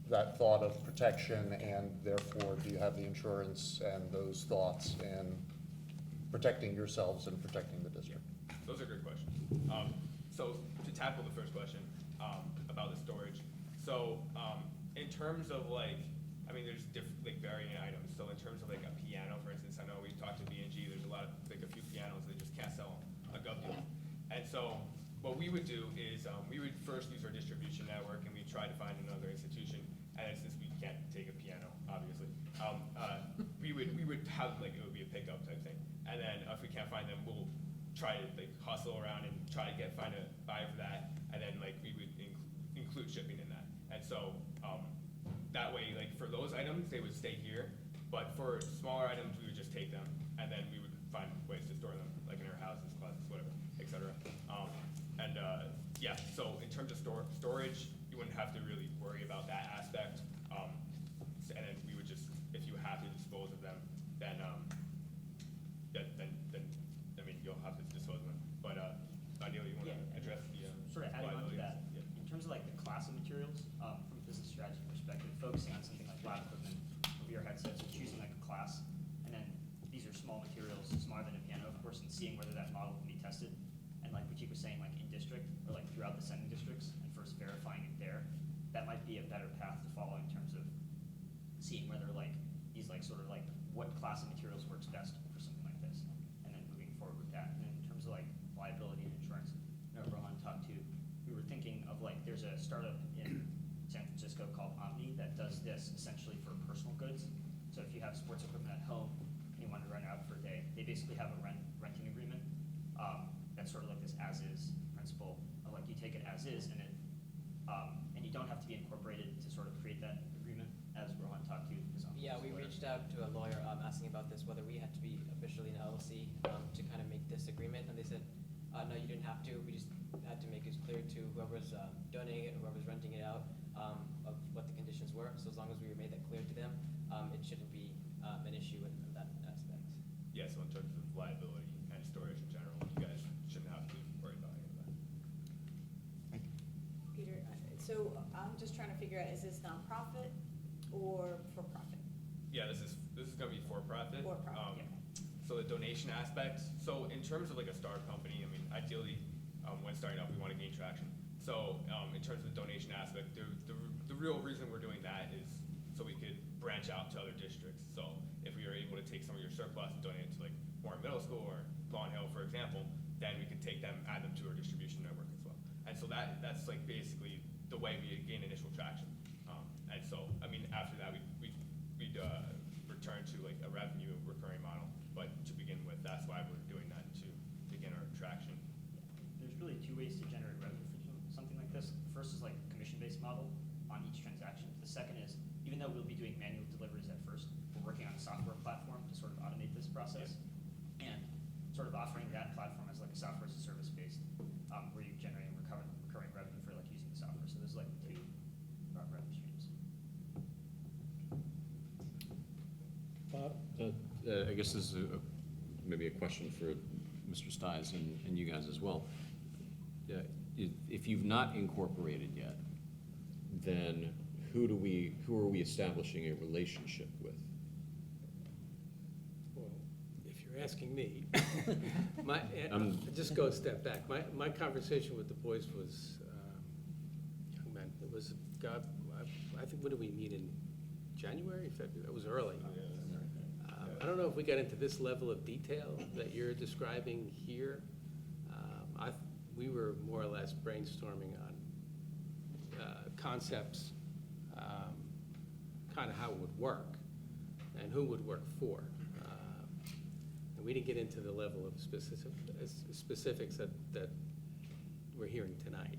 that thought of protection, and therefore, do you have the insurance and those thoughts in protecting yourselves and protecting the district? Those are good questions. So to tackle the first question about the storage, so in terms of like, I mean, there's like varying items. So in terms of like a piano, for instance, I know we've talked to B&G. There's a lot of like a few pianos they just can't sell on GovDeals. And so what we would do is we would first use our distribution network, and we try to find another institution. And since we can't take a piano, obviously, we would have like it would be a pickup type thing. And then if we can't find them, we'll try to like hustle around and try to find a buyer for that. And then like we would include shipping in that. And so that way, like for those items, they would stay here. But for smaller items, we would just take them, and then we would find ways to store them, like in our houses, closets, whatever, etc. Yeah, so in terms of storage, you wouldn't have to really worry about that aspect. And then we would just, if you have to dispose of them, then I mean, you'll have to dispose of them. But Neil, you want to address the sort of adding on to liabilities? that, Yeah. in terms of like the class of materials, from a business strategy perspective, focusing on something like lab equipment, over your headsets, or choosing like a class, and then these are small materials, smaller than a piano, of course, and seeing whether that model can be tested. And like what you were saying, like in district, or like throughout the sending districts, and first verifying it there, that might be a better path to follow in terms of seeing whether like these like sort of like what class of materials works best for something like this, and then moving forward with that. And then in terms of like liability and insurance, I know Rohan talked to, we were thinking of like, there's a startup in San Francisco called Omni that does this essentially for personal goods. So if you have sports equipment at home and you want to rent it out for a day, they basically have a renting agreement. That's sort of like this as-is principle of like you take it as is, and you don't have to be incorporated to sort of create that agreement, as Rohan talked to. Yeah, we reached out to a lawyer asking about this, whether we had to be officially an LLC to kind of make this agreement, and they said, no, you didn't have to. We just had to make it clear to whoever's donating it, whoever's renting it out, of what the conditions were. So as long as we made that clear to them, it shouldn't be an issue in that aspect. Yeah, so in terms of liability and storage in general, you guys shouldn't have to worry about any of that. Peter, so I'm just trying to figure out, is this nonprofit or for-profit? Yeah, this is going to be for-profit. For-profit, So the donation aspect, so in terms of like a startup company, I mean, ideally, when starting up, we want to gain traction. So in terms of the donation aspect, the real reason we're doing that is so we could branch out to other districts. So if we are able to take some of your surplus and donate it to like Warren Middle School or Lawn Hill, for example, then we could take them, add them to our distribution network as well. And so that's like basically the way we gain initial traction. And so, I mean, after that, we'd return to like a revenue recurring model. But to begin with, that's why we're doing that, to begin our traction. There's really two ways to generate revenue for something like this. The first is like a commission-based model on each transaction. The second is, even though we'll be doing manual deliveries at first, we're working on a software platform to sort of automate this process, and sort of offering that platform as like a software as a service based, where you're generating recurring revenue for like using the software. So there's like two revenue streams. Bob? I guess this is maybe a question for Mr. Stiles and you guys as well. If you've not incorporated yet, then who are we establishing a relationship with? Well, if you're asking me, just go a step back. My conversation with the boys was, young men, it was, God, I think, when did we meet, in January, February? It was early. I don't know if we got into this level of detail that you're describing here. We were more or less brainstorming on concepts, kind of how it would work and who would work for. And we didn't get into the level of specifics that we're hearing tonight.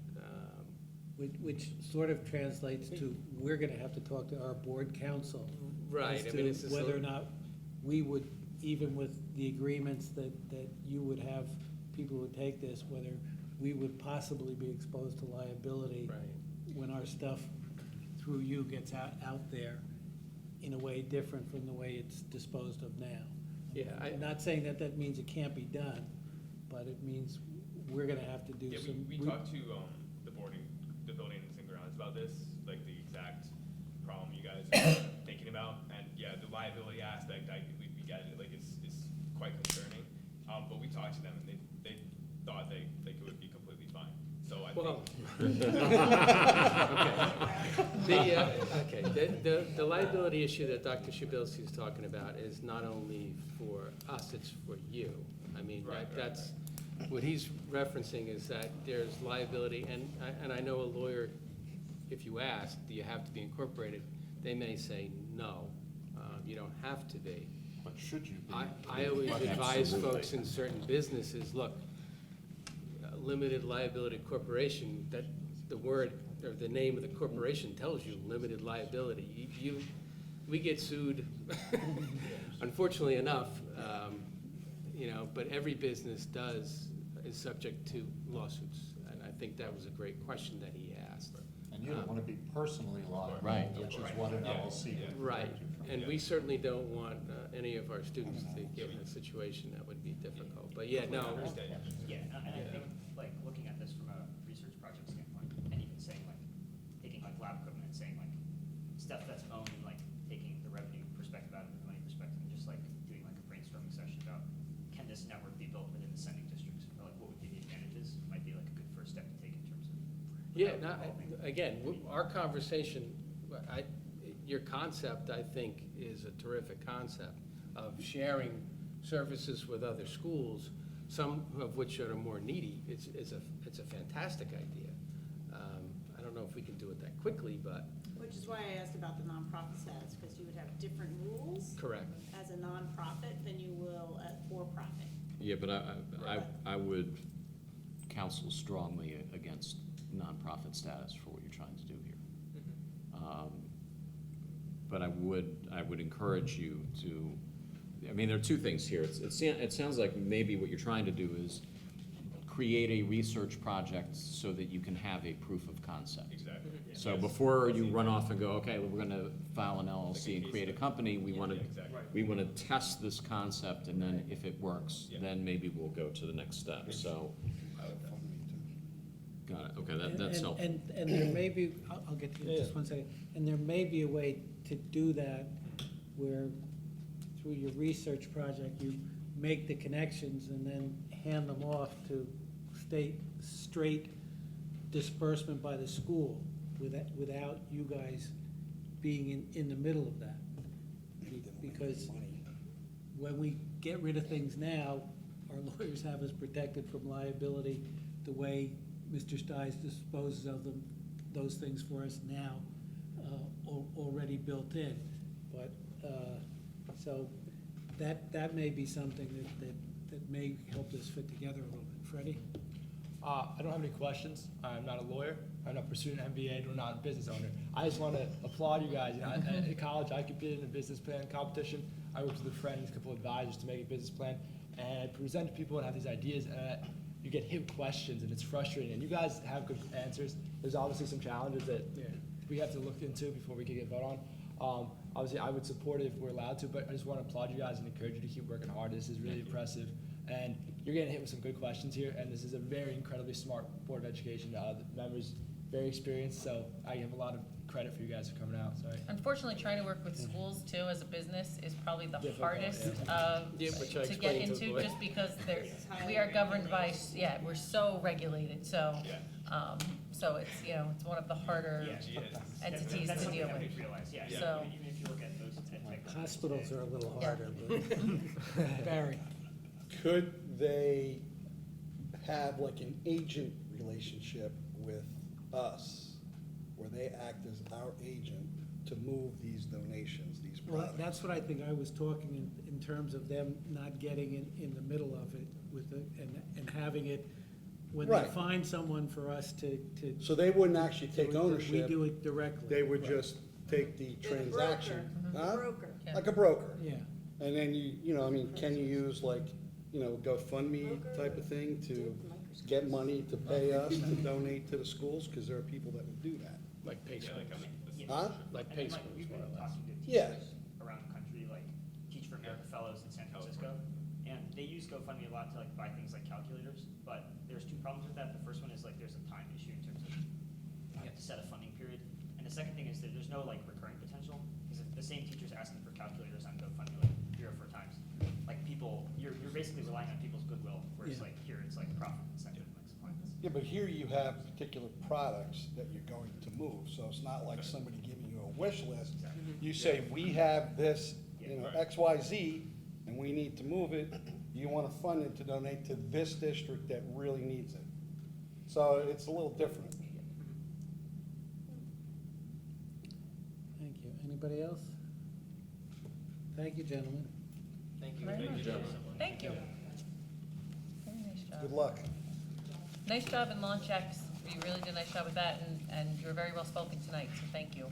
Which sort of translates to, we're gonna have to talk to our board council. Right, As I mean, it's to just whether or not we would, even with the agreements that you would have, people who take this, whether we would possibly be exposed to liability when our stuff through you gets out there in a way different from the way it's disposed of now. Yeah, I'm not saying that means it can't be done, but it means we're gonna have to do some. We talked to the buildings and grounds about this, like the exact talked to them, and they thought they it would be completely fine. So I Well, think. The liability issue that Dr. Shabilsky is talking about is not only for us, it's for you. I mean, that's, what he's referencing is that there's liability, and I know a lawyer, if you ask, do you have to be incorporated, they may say, no, you don't have to be. But should you be? I always advise folks in certain businesses, look, limited liability corporation, that the word, or the name of the corporation tells you limited liability. We get sued, unfortunately enough, but every business is subject to lawsuits. And I think that was a great question that he asked. And you don't want to be personally liable, Right. which is what an LLC would Right, protect you from. and we certainly don't want any of our students to get in a situation that would be difficult. But yeah, no. Yeah, and I think, like, looking at this from a research project standpoint, and even saying, like, taking, like, lab equipment and saying, like, stuff that's owned and, like, taking the revenue perspective out of it, the money perspective, and just, like, doing, like, a brainstorming session about, can this network be built within the sending districts? Or, like, what would be the advantages? Might be, like, a good first step to take in terms of. Yeah, again, our conversation, your concept, I think, is a terrific concept of sharing services with other schools, some of which are more needy. It's a fantastic idea. I don't know if we can do it that quickly, but. Which is why I asked about the nonprofit status, because you would have different rules. Correct. As a nonprofit than you will at for-profit. Yeah, but I would counsel strongly against nonprofit status for what you're trying to do here. But I would encourage you to, I mean, there are two things here. It sounds like maybe what you're trying to do is create a research project so that you can have a proof of concept. Exactly. So before you run off and go, okay, well, we're gonna file an LLC and create a company, we wanna test this concept, and then if it works, then maybe we'll go to the next step, so. Got it, okay, that's helpful. And there may be, I'll get to you in just one second, and there may be a way to do that where through your research project, you make the connections and then hand them off to straight disbursement by the school without you guys being in the middle of that. Because when we get rid of things now, our lawyers have us protected from liability the way Mr. Stiles disposes of them, those things for us now, already built in. But, so that may be something that may help us fit together a little bit. Freddie? I don't have any questions. I'm not a lawyer. I'm not pursuing an MBA. I'm not a business owner. I just want to applaud you guys. At college, I competed in a business plan competition. I worked with a friend and a couple of advisors to make a business plan, and I present to people and have these ideas, and you get hit with questions, and it's frustrating. And you guys have good answers. There's obviously some challenges that we have to look into before we can get vote on. Obviously, I would support it if we're allowed to, but I just want to applaud you guys and encourage you to keep working hard. This is really impressive. And you're getting hit with some good questions here, and this is a very incredibly smart Board of Education. The members, very experienced, so I have a lot of credit for you guys for coming out. Sorry. Unfortunately, trying to work with schools too as a business is probably the Difficult, hardest which I to get explained to into, the just because we are governed by, we're so regulated, so, so it's, it's one of the harder entities That's to deal something that with. we realize, So, even if you look at those tech Hospitals are a little Yeah. harder, but Barry? Could they have like an agent relationship with us, where they act as our agent to move these donations, these Well, products? that's what I think I was talking in terms of them not getting in the middle of it with the, and having it, when they Right. find someone for us to. So they wouldn't actually take we ownership. do it directly. They would just take the transaction. Huh? Broker. Like a broker. Yeah. And then can you use like, GoFundMe type of thing to get money to pay us to donate to the schools? Because there are people that would do that. Like pay schools. Huh? Like And pay then, schools, we've more been or less. talking to Yeah. teachers around the country, like Teach for America fellows in San Francisco, and they use GoFundMe a lot to like buy things like calculators. But there's two problems with that. The first one is like there's a time issue in terms of you have to set a funding period, and the second thing is that there's no like recurring potential, because if the same teacher's asking for calculators on GoFundMe like 3 or 4 times. Like people, you're basically relying on people's goodwill, whereas Yeah. like here it's like profit incentive, like clients. Yeah, but here you have particular products that you're going to move, so it's not like somebody giving you a wish list. You say, we have this, X, Y, Z, and we need to move it. You want to fund it to donate to this district that really needs it. So it's a little different. Thank you. Anybody else? Thank you, gentlemen. Thank you. Very much. Thank you. Very nice job. Good luck. Nice job in Launch X. You really did a nice job with that, and you were very well spoken tonight, so thank you.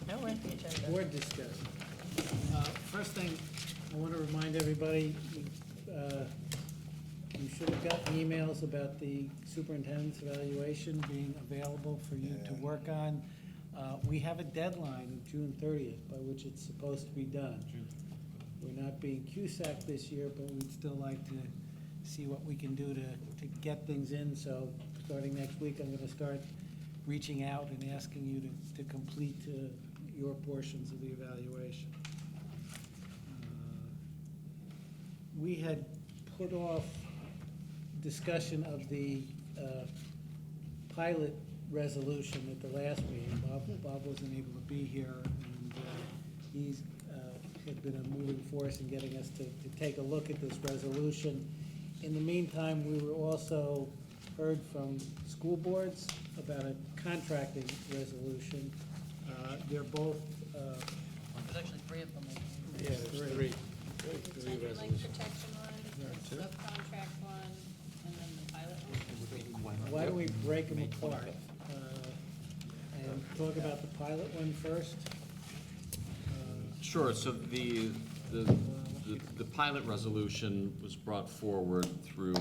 Now we're at the agenda. Board discussion. First thing, I want to remind everybody, you should have gotten emails about the superintendent's evaluation being available for you to work on. We have a deadline of June 30th by which it's supposed to be done. We're not being CUSAC this year, but we'd still like to see what we can do to get things in. So starting next week, I'm going to start reaching out and asking you to complete your portions of the evaluation. We had put off discussion of the pilot resolution at the last meeting. Bob wasn't able to be here, and he's had been a moving force in getting us to take a look at this resolution. In the meantime, we were also heard from school boards about a contracting resolution. They're both, There's actually 3 of them. yeah, three. The tenant link protection one, the subcontract one, and then the pilot one. Why don't we break them apart and talk about the pilot one first? Sure, so the pilot resolution was brought forward through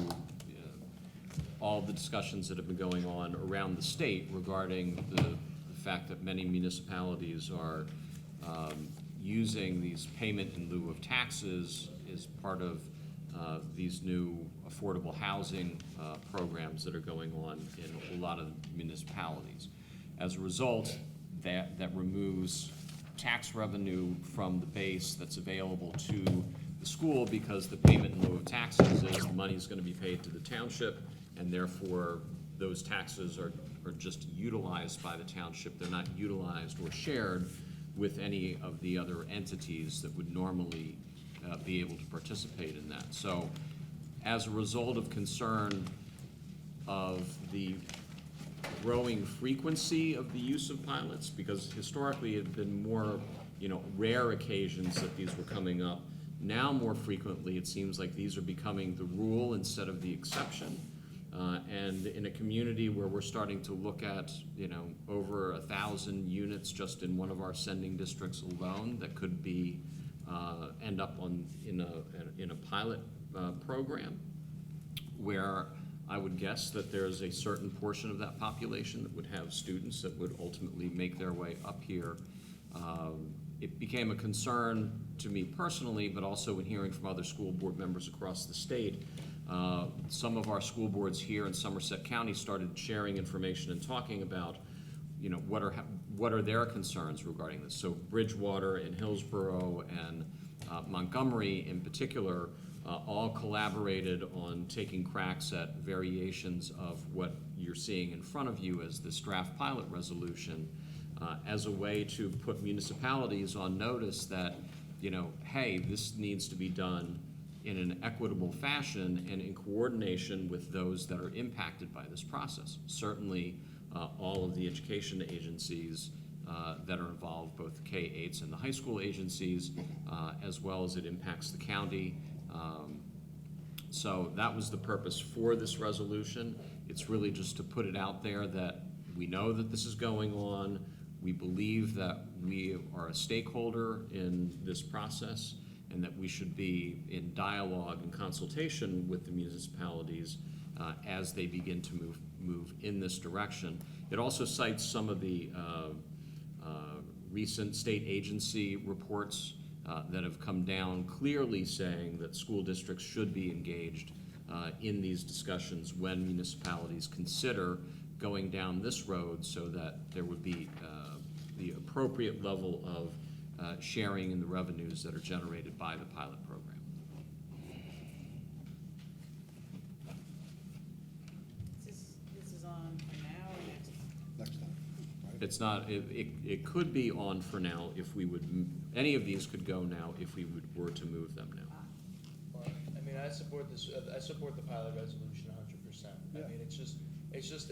all the discussions that have been going on around the state regarding the fact that many municipalities are using these payment in lieu of taxes as part of these new affordable housing programs that are going on in a lot of municipalities. As a result, that removes tax revenue from the base that's available to the school, because the payment in lieu of taxes is the money is going to be paid to the township, and therefore those taxes are just utilized by the township. They're not utilized or shared with any of the other entities that would normally be able to participate in that. So as a result of concern of the growing frequency of the use of pilots, because historically it had been more, rare occasions that these were coming up. Now more frequently, it seems like these are becoming the rule instead of the exception. And in a community where we're starting to look at, over 1,000 units just in one of our sending districts alone that could be, end up in a pilot program, where I would guess that there's a certain portion of that population that would have students that would ultimately make their way up here. It became a concern to me personally, but also in hearing from other school board members across the state. Some of our school boards here in Somerset County started sharing information and talking about, what are their concerns regarding this. So Bridgewater and Hillsborough and Montgomery in particular all collaborated on taking cracks at variations of what you're seeing in front of you as this draft pilot resolution, as a way to put municipalities on notice that, hey, this needs to be done in an equitable fashion and in coordination with those that are impacted by this process. Certainly, all of the education agencies that are involved, both the K-8s and the high school agencies, as well as it impacts the county. So that was the purpose for this resolution. It's really just to put it out there that we know that this is going on. We believe that we are a stakeholder in this process, and that we should be in dialogue and consultation with the municipalities as they begin to move in this direction. It also cites some of the recent state agency reports that have come down clearly saying that school districts should be engaged in these discussions when municipalities consider going down this road, so that there would be the appropriate level of sharing in the revenues that are generated by the pilot program. This is on for now or next? Next time, right? It's not, it could be on for now if we would, any of these could go now if we were to move them now. Well, I mean, I support this, I support the pilot resolution 100%. I mean, it's just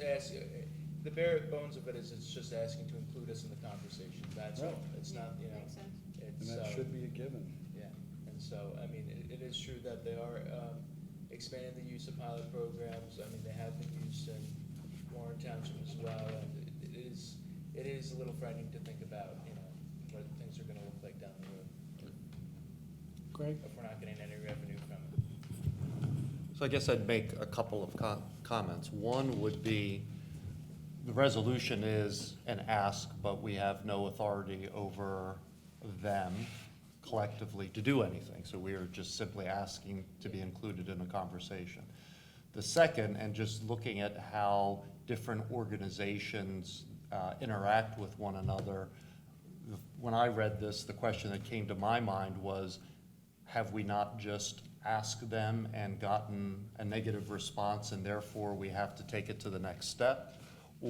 the bare bones of it is it's just asking to include us in the conversation, that's all. Right. It's not, you know, Makes sense. it's. And that should be a given. Yeah, and so, I mean, it is true that they are expanding the use of pilot programs. I mean, they have been used in Warren Township as well, and it is a little frightening to think about, you know, what things are gonna look like down the road. Greg? If we're not getting any revenue from it. So I guess I'd make a couple of comments. One would be, the resolution is an ask, but we have no authority over them collectively to do anything. So we are just simply asking to be included in a conversation. The second, and just looking at how different organizations interact with one another, when I read this, the question that came to my mind was, have we not just asked them and gotten a negative response and therefore we have to take it to the next step?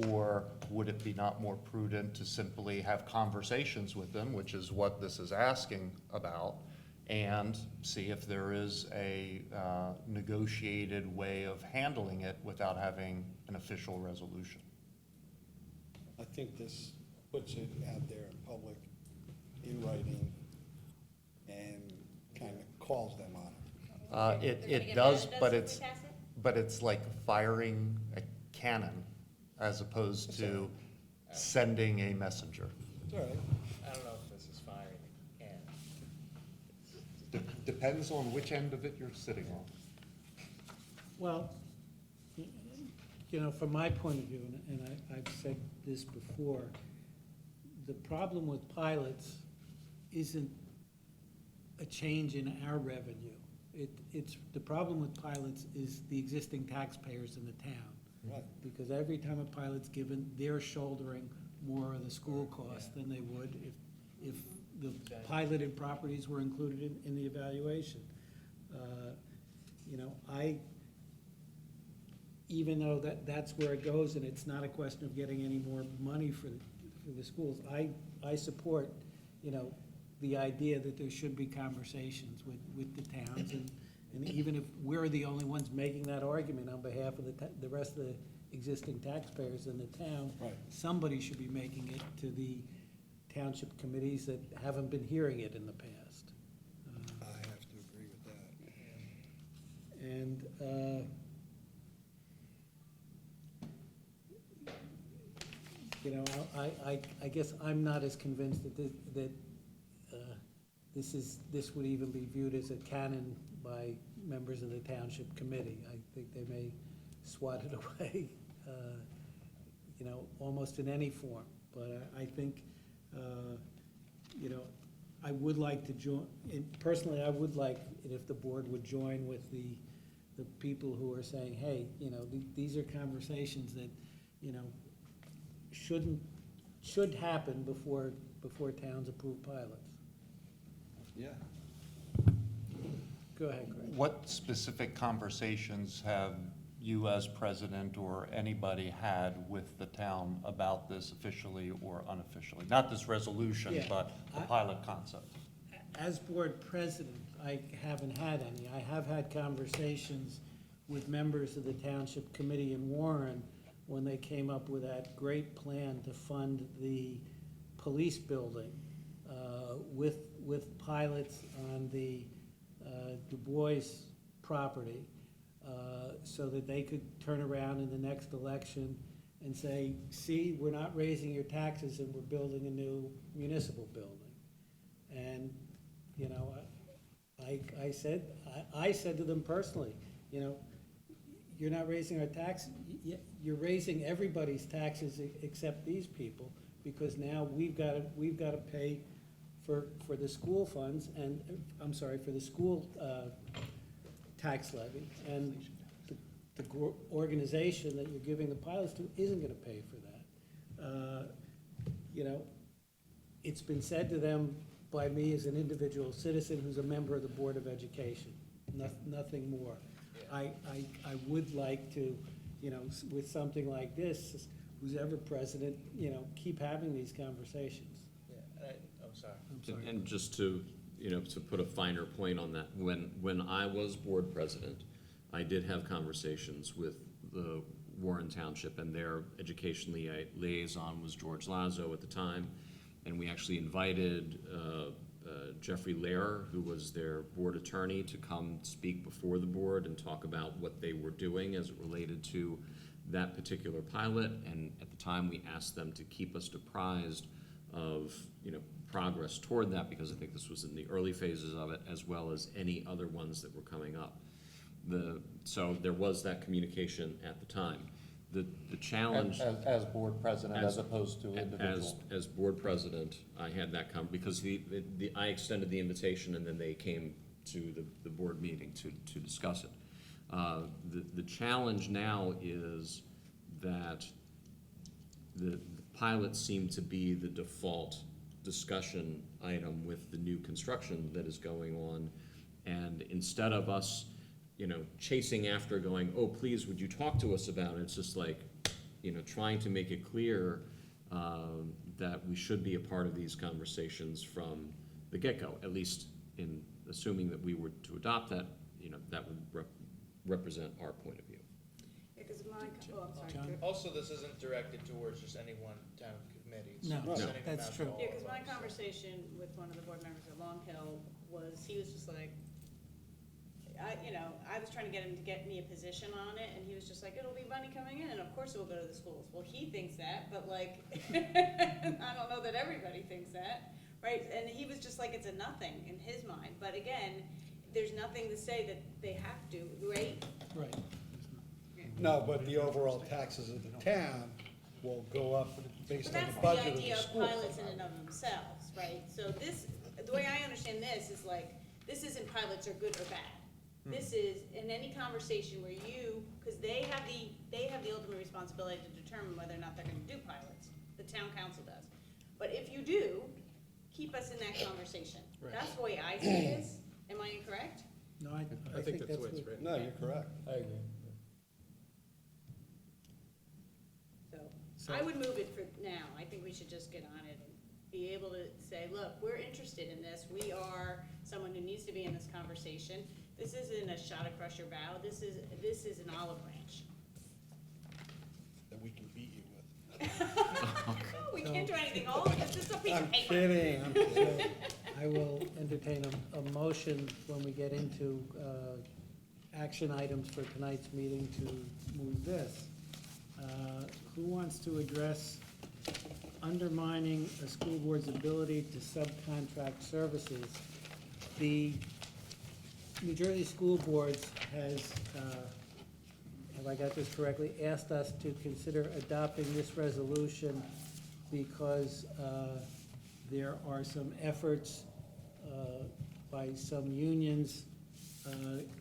Or would it be not more prudent to simply have conversations with them, which is what this is asking about, and see if there is a negotiated way of handling it without having an official resolution? I think this puts it out there in public, in writing, and kind of calls them on it. It does, but it's like firing a cannon as opposed to sending a messenger. It's all right. I don't know if this is firing a can. Depends on which end of it you're sitting on. Well, you know, from my point of view, and I've said this before, the problem with pilots isn't a change in our revenue. It's, the problem with pilots is the existing taxpayers in the town. Right. Because every time a pilot's given, they're shouldering more of the school cost than they would if the piloted properties were included in the evaluation. You know, even though that's where it goes, and it's not a question of getting any more money for the schools, I support, you know, the idea that there should be conversations with the towns, and even if we're the only ones making that argument on behalf of the rest of the existing taxpayers in the town, Right. somebody should be making it to the township committees that haven't been hearing it in the past. I have to agree with that. And, you know, I guess I'm not as convinced that this would even be viewed as a canon by members of the township committee. I think they may swat it away, you know, almost in any form. But I think, you know, I would like to join, personally, I would like it if the board would join with the people who are saying, hey, you know, these are conversations that, you know, should happen before towns approve pilots. Yeah. Go ahead, Greg. What specific conversations have you as president or anybody had with the town about this officially or unofficially? Not this resolution, Yeah. but the pilot concept. As board president, I haven't had any. I have had conversations with members of the township committee in Warren when they came up with that great plan to fund the police building with pilots on the Du Bois property, so that they could turn around in the next election and say, see, we're not raising your taxes and we're building a new municipal building. And, you know, I said to them personally, you know, you're not raising our taxes, you're raising everybody's taxes except these people, because now we've got to pay for the school funds and, I'm sorry, for the school tax levy, and the organization that you're giving the pilots to isn't gonna pay for that. You know, it's been said to them by me as an individual citizen who's a member of the Board of Education, nothing more. I would like to, you know, with something like this, who's ever president, you know, keep having these conversations. Yeah, I'm sorry. I'm sorry. And just to, you know, to put a finer point on that, when I was board president, I did have conversations with the Warren Township, and their education liaison was George Lazo at the time, and we actually invited Jeffrey Lehrer, who was their board attorney, to come speak before the board and talk about what they were doing as it related to that particular pilot. And at the time, we asked them to keep us apprised of, you know, progress toward that, because I think this was in the early phases of it, as well as any other ones that were coming up. So there was that communication at the time. The challenge. As board president, as opposed to individual. As board president, I had that because I extended the invitation, and then they came to the board meeting to discuss it. The challenge now is that the pilots seem to be the default discussion item with the new construction that is going on, and instead of us, you know, chasing after going, oh, please, would you talk to us about it? It's just like, you know, trying to make it clear that we should be a part of these conversations from the get-go, at least in assuming that we were to adopt that, you know, that would represent our point of view. Yeah, 'cause I'm sorry. John? Also, this isn't directed towards just any one town committee. It's No, sending them that's out to true. all Yeah, of because my us. conversation with one of the board members at Long Hill was, he was just like, I was trying to get him to get me a position on it, and he was just like, it'll be money coming in, and of course it will go to the schools. Well, he thinks that, but like, I don't know that everybody thinks that, right? And he was just like, it's a nothing in his mind. But again, there's nothing to say that they have to, right? Right. No, but the overall taxes of the town will go up based But on that's the the budget of the idea of school. pilots in and of themselves, right? So this, the way I understand this is like, this isn't pilots are good or bad. This is in any conversation where you, because they have the ultimate responsibility to determine whether or not they're gonna do pilots. The town council does. But if you do, keep us in that conversation. Right. That's the way I see this. Am I incorrect? No, I think that's the way it's what- written. No, you're correct. I agree. So I would move it for now. I think we should just get on it and be able to say, look, we're interested in this. We are someone who needs to be in this conversation. This isn't a shot across your bow. This is an olive branch. That we can beat you with. We can't do anything. All of this is a piece I'm of paper. kidding, I'm kidding. I will entertain a motion when we get into action items for tonight's meeting to move this. Who wants to address undermining a school board's ability to subcontract services? The New Jersey School Boards has, have I got this correctly, asked us to consider adopting this resolution because there are some efforts by some unions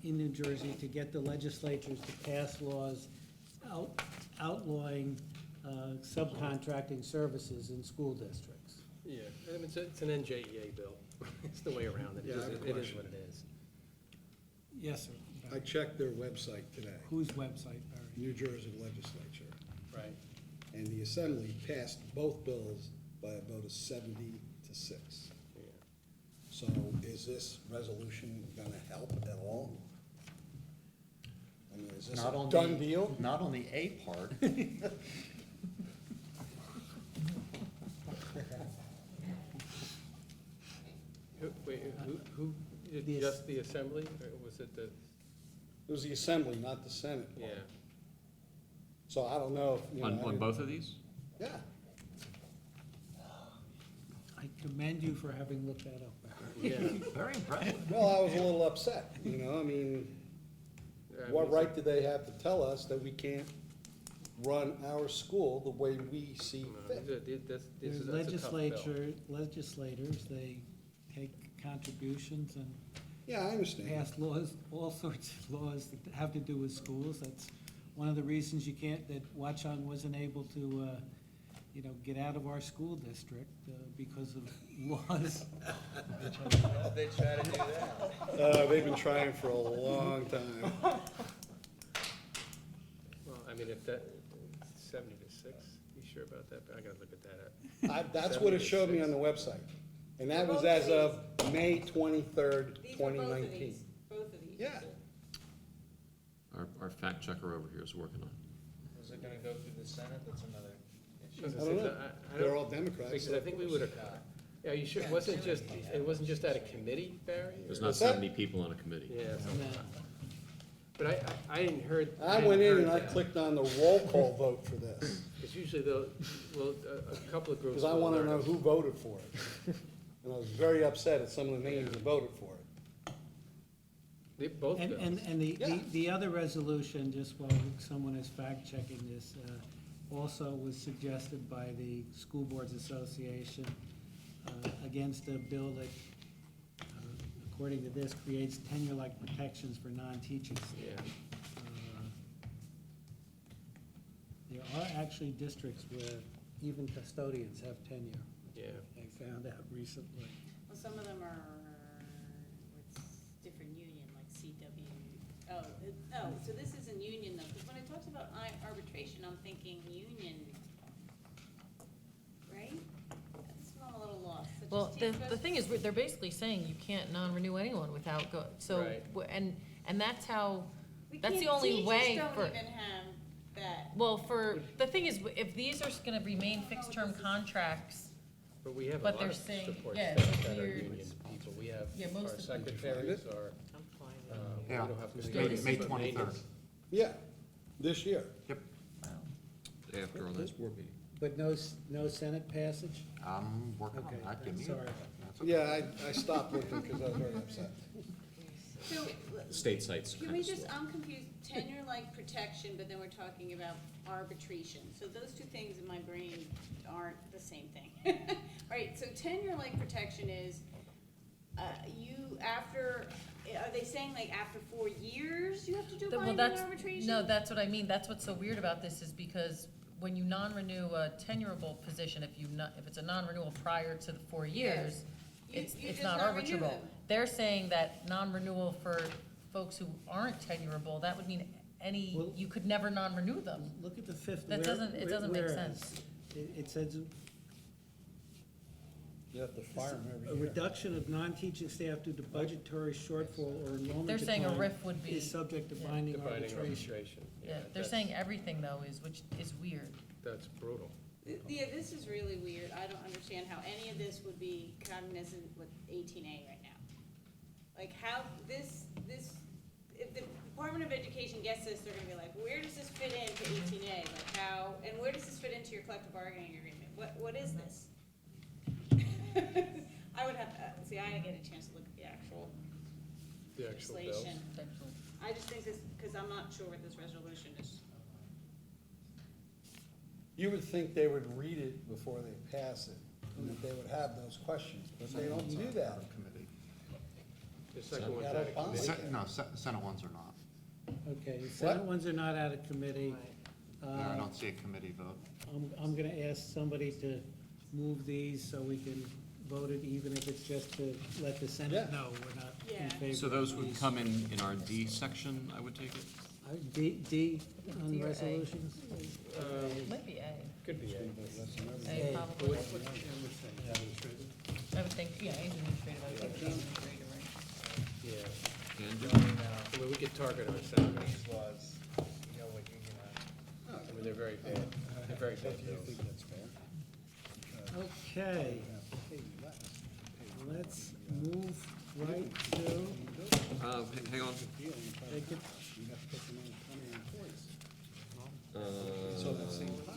in New Jersey to get the legislatures to pass laws outlawing subcontracting services in school districts. Yeah, and it's an NJEA bill. It's the way around it. Yeah, I have a It is question. what it is. Yes, sir. I checked their website today, Whose website, Barry? New Jersey Legislature, Right. and the Assembly passed both bills by a vote of 70-6. Yeah. So is this resolution gonna help at all? I mean, is this Not a on done the- deal? Not on the A part. Who, just the Assembly, or was it the, It was the Assembly, not the Senate. yeah. So I don't know if, you know. On both of these? Yeah. I commend you for having looked that up. Yeah. Very impressive. Well, I was a little upset, you know, I mean, what right do they have to tell us that we can't run our school the way we see fit? There's legislators, they take contributions and Yeah, I understand. pass laws, all sorts of laws that have to do with schools. That's one of the reasons you can't, that Watchung wasn't able to get out of our school district because of laws. They try to do that. They've been trying for a long time. Well, I mean, if that, 70 to 6, you sure about that? I gotta look at that up. That's what it showed me on the website. And that was as of May 23rd, These were 2019. both of these. Yeah. Our fact checker over here is working on Was it gonna go through the Senate? That's another issue. I don't know. They're all Democrats. Because I think we would have, yeah, you sure, it wasn't just at a committee, Barry? it. There's or- not What's that? 70 people on a committee. Yeah, something. But I didn't heard. I went in and I clicked on the roll call vote for this, Because usually they'll, well, a couple of groups. because I will want to learn know it. who voted for it. And I was very upset at some of the names that voted for it. Both And, bills. and the, Yeah. the other resolution, just while someone is fact-checking this, also was suggested by the School Boards Association against a bill that, according to this, creates tenure-like protections for non-teaching staff. Yeah. There are actually districts where even custodians have tenure. Yeah. I found out recently. Well, some of them are with different union, like CW. Oh, so this isn't union though, because when it talks about arbitration, I'm thinking union, right? That's not a little lost. So Well, just the teach thing is, they're basically saying you can't non-renew anyone without so, Right. and that's how, We that's the can't- only way Teachers for. don't even have that. Well, the thing is, if these are gonna remain fixed-term contracts, But we have a But lot they're of saying- support yeah, staff it's that are weird. union people. We have Yeah, most our of- secretaries, our, we Yeah, don't have to. it's do May anything but 23rd. maintenance. Yeah, this year. Yep. After our last board meeting. But no Senate passage? I'm working on Okay, that, give me. a- sorry. that's okay. Yeah, I stopped looking because I was very upset. So, State sites can kind we of just, slow. I'm confused, tenure-like protection, but then we're talking about arbitration. So those two things in my brain aren't the same thing. Right, so tenure-like protection is, are they saying like after 4 years you have to do Well, binding that's, arbitration? no, that's what I mean, that's what's so weird about this, is because when you non-renew a tenurable position, if it's a non-renewal prior to the 4 years, You- it's you just not non-renew arbitrable. them. They're saying that non-renewal for folks who aren't tenurable, that would mean Well- you could never non-renew them. Look at the fifth. That it doesn't make whereas. sense. It says You have to fire them a every year. reduction of non-teaching staff due to budgetary shortfall or enrollment They're saying a decline RIF would be- is subject to yeah. binding The binding arbitration. arbitration. Yeah, they're that's- saying everything though which is weird. That's brutal. Yeah, this is really weird. I don't understand how any of this would be cognizant with 18A right now. Like how this, if the Department of Education gets this, they're gonna be like, where does this fit into 18A? Like how, and where does this fit into your collective bargaining agreement? What is this? I would have, see, I didn't get a chance to look at the actual bills. legislation. I just think this, because I'm not sure what this resolution is. You would think they would read it before they pass it, and that they would have those questions, but they don't do that. Committee. The second one's Got out of a policy. committee. No, Senate ones are not. Okay, the Senate ones are not out of committee. Yeah, I don't see a committee vote. I'm gonna ask somebody to move these so we can vote it, even if it's just to let the Senate know we're not in Yeah. favor. So those of would these. come in our D section, I would take it? D on D or A? resolutions? Might be A. Could be A. A, probably. I would think, yeah, A's administrative, I would think it's administrative, right? Yeah. And I mean, we could target our senators. These laws, you know what you're gonna. I mean, they're very bad. They're very bad bills. Okay, let's move right to, hang on. take it,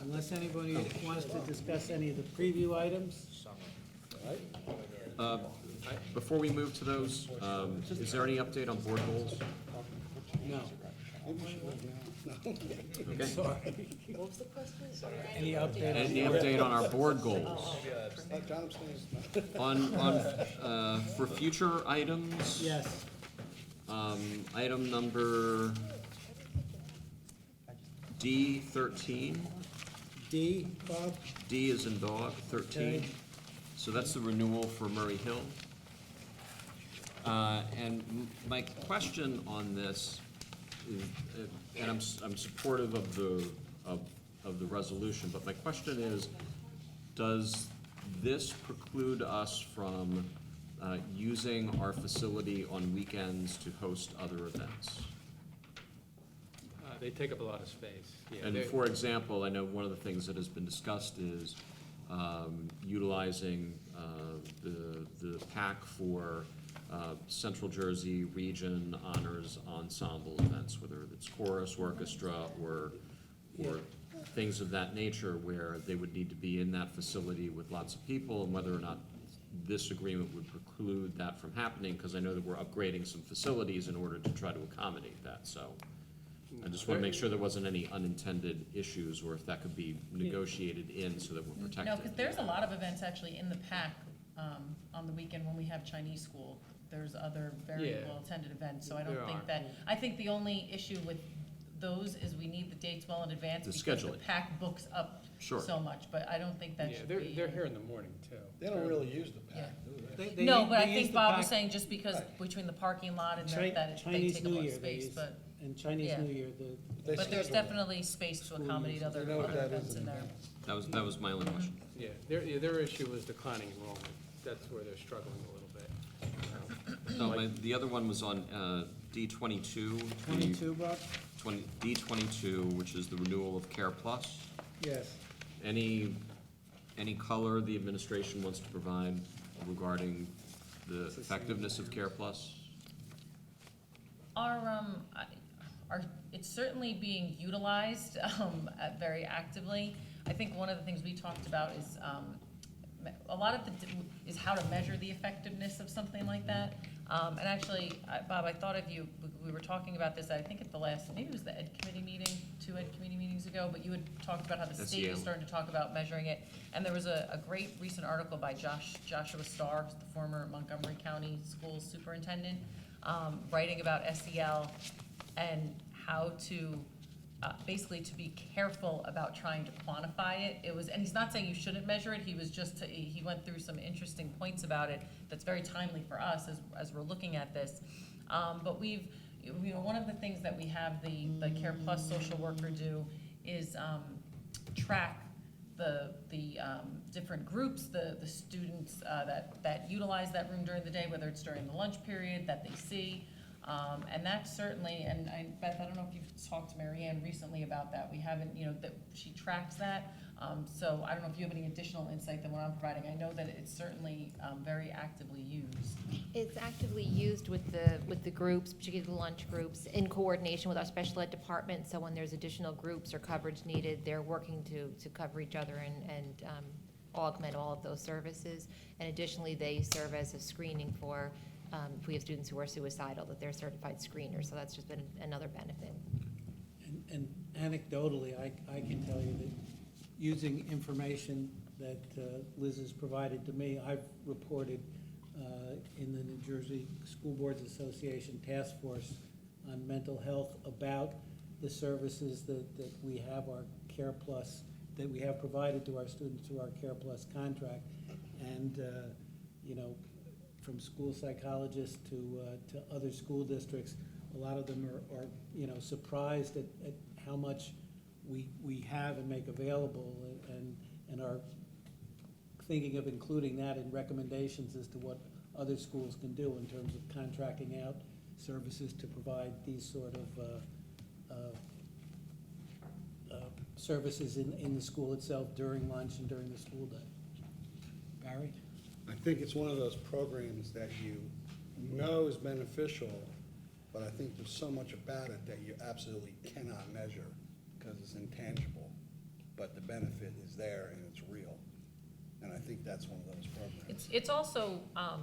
unless anybody wants to discuss any of the preview items. Before we move to those, is there any update on board goals? No. Okay. What was the question? Any update? Any update on our board goals? On, for future items? Yes. Item number D13. D, Bob? D is in dog, 13. Okay. So that's the renewal for Murray Hill. My question on this is, and I'm supportive of the resolution, but my question is, does this preclude us from using our facility on weekends to host other events? They take up a lot of space. Yeah, And they're- for example, I know one of the things that has been discussed is utilizing the PAC for Central Jersey Region Honors Ensemble events, whether it's chorus, orchestra, or things of that nature, where they would need to be in that facility with lots of people, and whether or not this agreement would preclude that from happening, because I know that we're upgrading some facilities in order to try to accommodate that, so. I just want to make sure there wasn't any unintended issues, or if that could be negotiated in so that we're protected. No, because there's a lot of events actually in the PAC on the weekend when we have Chinese school. There's other very Yeah. well-attended events, so I There don't think are. that, I think the only issue with those is we need the dates well in advance. The because scheduling. the PAC books up Sure. so much, but I don't think that Yeah, should they're, be. they're here in the morning, too. They don't really use the PAC, do they? No, but I they use think the Bob was PAC saying just because Right. between the parking lot and Chi- that they Chinese take a New lot of Year, they space, use- but, And Chinese Yeah. New Year, They but there's schedule it. definitely space to School accommodate uses. other You know what that events is in in there. That was my only question. Yeah, their issue was declining enrollment. That's where they're struggling a little bit. No, the other one was on D22. 22, Bob? D22, which is the renewal of Care Plus. Yes. Any color the administration wants to provide regarding the effectiveness of Care Plus? It's certainly being utilized, very actively. I think one of the things we talked about is, a lot of is how to measure the effectiveness of something like that. And actually, Bob, I thought of you, we were talking about this, I think at the last, maybe it was the Ed Committee meeting, 2 Ed Committee meetings ago, but you had talked about how the state is SEL. starting to talk about measuring it. And there was a great recent article by Joshua Starr, the former Montgomery County Schools Superintendent, writing about SEL and how to, basically to be careful about trying to quantify it. And he's not saying you shouldn't measure it, he went through some interesting points about it that's very timely for us as we're looking at this. But one of the things that we have the Care Plus social worker do is track the different groups, the students that utilize that room during the day, whether it's during the lunch period that they see. And that's certainly, and Beth, I don't know if you've talked to Mary Ann recently about that. We haven't, that she tracks that. So I don't know if you have any additional insight than what I'm providing. I know that it's certainly very actively used. It's actively used with the groups, particularly the lunch groups, in coordination with our special ed department. So when there's additional groups or coverage needed, they're working to cover each other and augment all of those services. And additionally, they serve as a screening for if we have students who are suicidal, that they're certified screeners. So that's just been another benefit. And anecdotally, I can tell you that using information that Liz has provided to me, I've reported in the New Jersey School Boards Association Task Force on Mental Health about the services that we have, our Care Plus, that we have provided to our students through our Care Plus contract. And, from school psychologists to other school districts, a lot of them are surprised at how much we have and make available, and are thinking of including that in recommendations as to what other schools can do in terms of contracting out services to provide these sort of services in the school itself during lunch and during the school day. Barry? I think it's one of those programs that you know is beneficial, but I think there's so much about it that you absolutely cannot measure because it's intangible, but the benefit is there and it's real. And I think that's one of those programs. It's also, a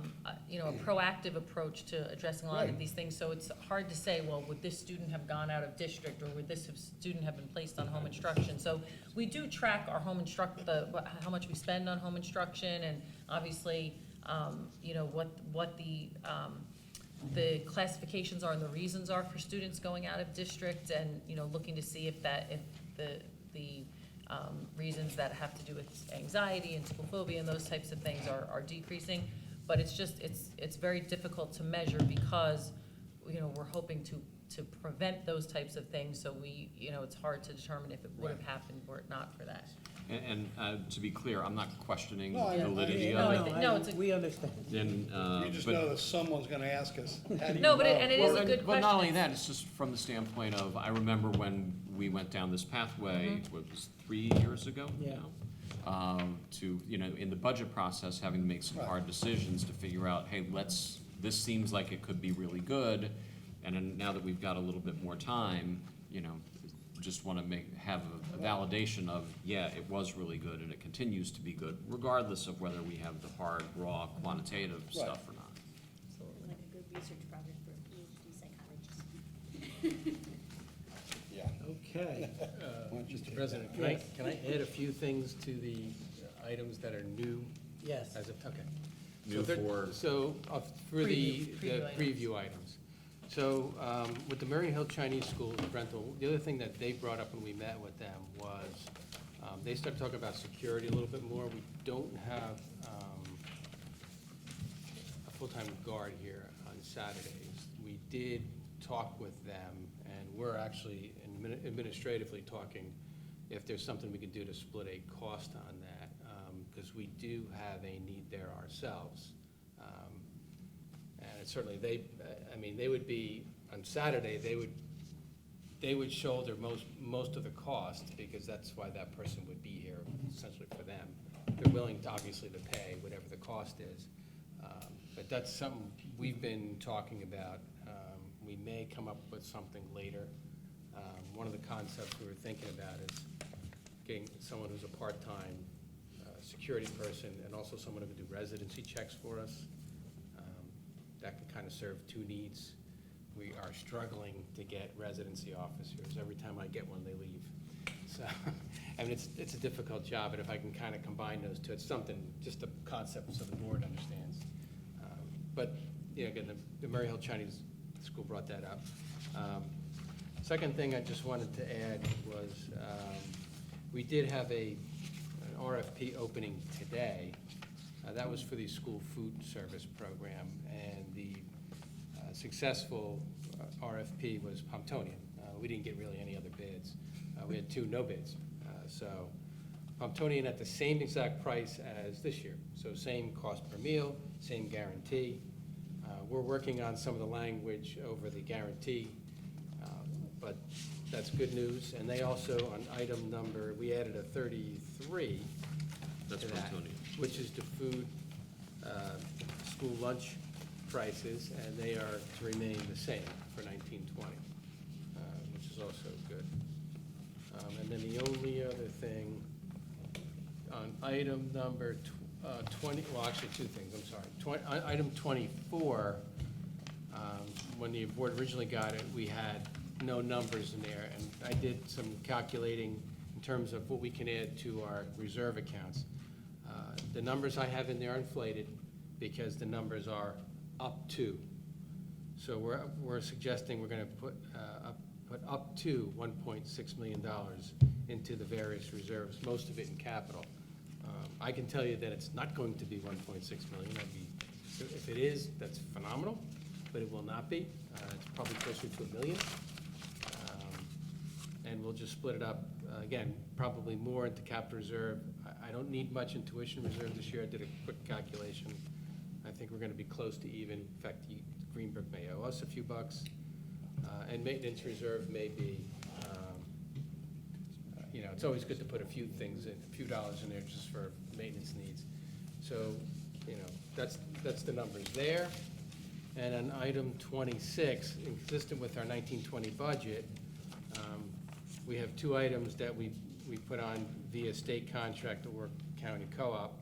proactive approach to addressing a lot of these things. So it's hard to say, well, would this student have gone out of district, or would this student have been placed on home instruction? So we do track our home how much we spend on home instruction, and obviously, what the classifications are and the reasons are for students going out of district, and looking to see if the reasons that have to do with anxiety and school phobia and those types of things are decreasing. But it's just, it's very difficult to measure because, you know, we're hoping to prevent those types of things, so we, you know, it's hard to determine if it would have happened were it not for that. And to be clear, I'm not questioning No, I- the validity No, of it. no, it's a- We understand. And, You just but- know that someone's gonna ask us, how do you No, but know? and it is a Well, good But not only question. that, it's just from the standpoint of, I remember when we went down this pathway, what was 3 years ago Yeah. now? To, you know, in the budget process, having to make some hard decisions to figure out, hey, this seems like it could be really good, and then now that we've got a little bit more time, you know, just want to have a validation of, yeah, it was really good and it continues to be good, regardless of whether we have the hard, raw, quantitative stuff or not. Like a good research project for a PhD psychologist. Yeah. Okay. Mr. President, Yes. can I add a few things to the items that are new? Yes. As of, okay. New for- So, for the Preview preview items. So, with the Murray Hill Chinese School rental, the other thing that they brought up when we met with them was, they started talking about security a little bit more. We don't have, a full-time guard here on Saturdays. We did talk with them, and we're actually administratively talking if there's something we can do to split a cost on that, because we do have a need there ourselves. And certainly they would be, on Saturday, they would shoulder most of the cost, because that's why that person would be here, essentially for them. They're willing to, obviously, to pay whatever the cost is. But that's something we've been talking about. We may come up with something later. One of the concepts we were thinking about is getting someone who's a part-time security person, and also someone who can do residency checks for us. That can kind of serve two needs. We are struggling to get residency officers. Every time I get one, they leave. So, I mean, it's a difficult job, but if I can kind of combine those two, it's something, just a concept so the board understands. But, you know, again, the Murray Hill Chinese School brought that up. Second thing I just wanted to add was, we did have an RFP opening today. That was for the school food service program, and the successful RFP was Pomptonian. We didn't get really any other bids. We had two no bids. So Pomptonian at the same exact price as this year. So same cost per meal, same guarantee. We're working on some of the language over the guarantee, but that's good news. And they also, on item number, we added a 33 That's to that, Pomptonian. which is the food, school lunch prices, and they are to remain the same for 1920, which is also good. And then the only other thing, on item number 20, well, actually two things, I'm sorry. Item 24, when the board originally got it, we had no numbers in there, and I did some calculating in terms of what we can add to our reserve accounts. The numbers I have in there are inflated because the numbers are up to. So we're suggesting we're gonna put up to $1.6 million into the various reserves, most of it in capital. I can tell you that it's not going to be 1.6 million. If it is, that's phenomenal, but it will not be. It's probably closer to $1 million. And we'll just split it up, again, probably more into capital reserve. I don't need much in tuition reserve this year. I did a quick calculation. I think we're gonna be close to even. In fact, Greenbrook may owe us a few bucks. And maintenance reserve may be, you know, it's always good to put a few things in, a few dollars in there just for maintenance needs. So, you know, that's the numbers there. And on item 26, consistent with our 1920 budget, we have two items that we put on via state contract to Work County Co-op.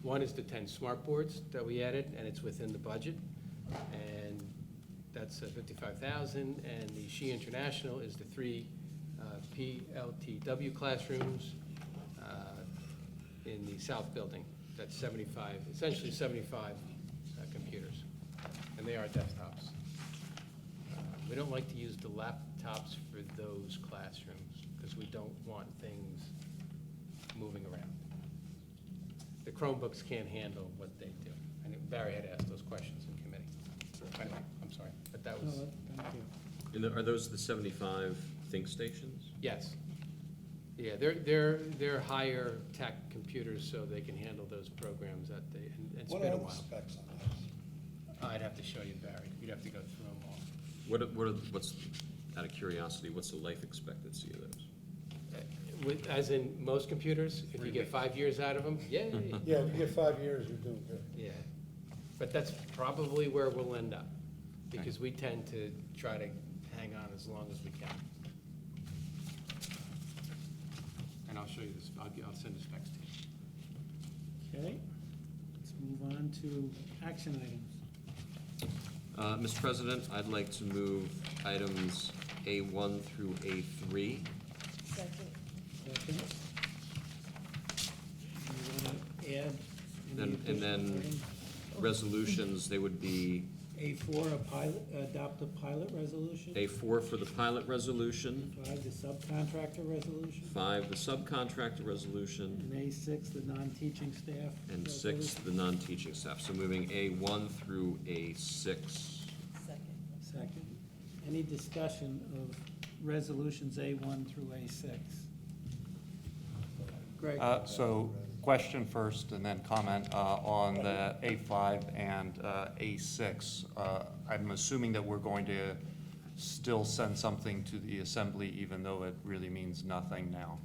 One is the 10 smart boards that we added, and it's within the budget. And that's $55,000, and the She International is the 3 PLTW classrooms in the south building. That's 75, essentially 75 computers, and they are desktops. We don't like to use the laptops for those classrooms because we don't want things moving around. The Chromebooks can't handle what they do. And Barry had asked those questions in committee. Anyway, I'm sorry, but that was, Thank you. And are those the 75 think stations? yes. Yeah, they're higher tech computers, so they can handle those programs that they, and it's What been a are the while. specs on those? I'd have to show you, Barry. You'd have to go through them all. What's, out of curiosity, what's the life expectancy of those? As in most computers, if you get 5 years out of them, yay. Yeah, if you get 5 years, you're doing good. Yeah, but that's probably where we'll end up, because we tend to try to hang on as long as we can. And I'll show you this, I'll send the specs to you. Okay, let's move on to action items. Mr. President, I'd like to move items A1 through A3. Second. You want to add any And additional then items? resolutions, they would be A4, adopt a pilot resolution. A4 for the pilot resolution, 5, the subcontractor resolution. 5, the subcontractor resolution, And A6, the non-teaching staff. and 6, resolution. the non-teaching staff. So moving A1 through A6. Second. Any discussion of resolutions A1 through A6? Greg? So, question first and then comment on the A5 and A6. I'm assuming that we're going to still send something to the Assembly even though it really means nothing now?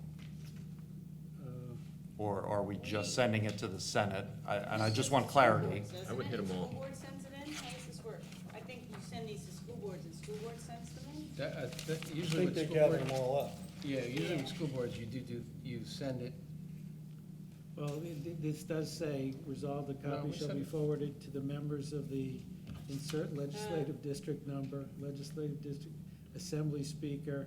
Or are we just sending it to the Senate? And I just want clarity. I would hit them all. School board sends it in, how does this work? I think you send these to school boards and school board sends them in? That I usually think with they school gather board. them all up. Yeah, usually with school boards, you send it. Well, this does say, resolve the No, copy we shall said be it. forwarded to the members of the insert legislative district number, legislative district, assembly speaker.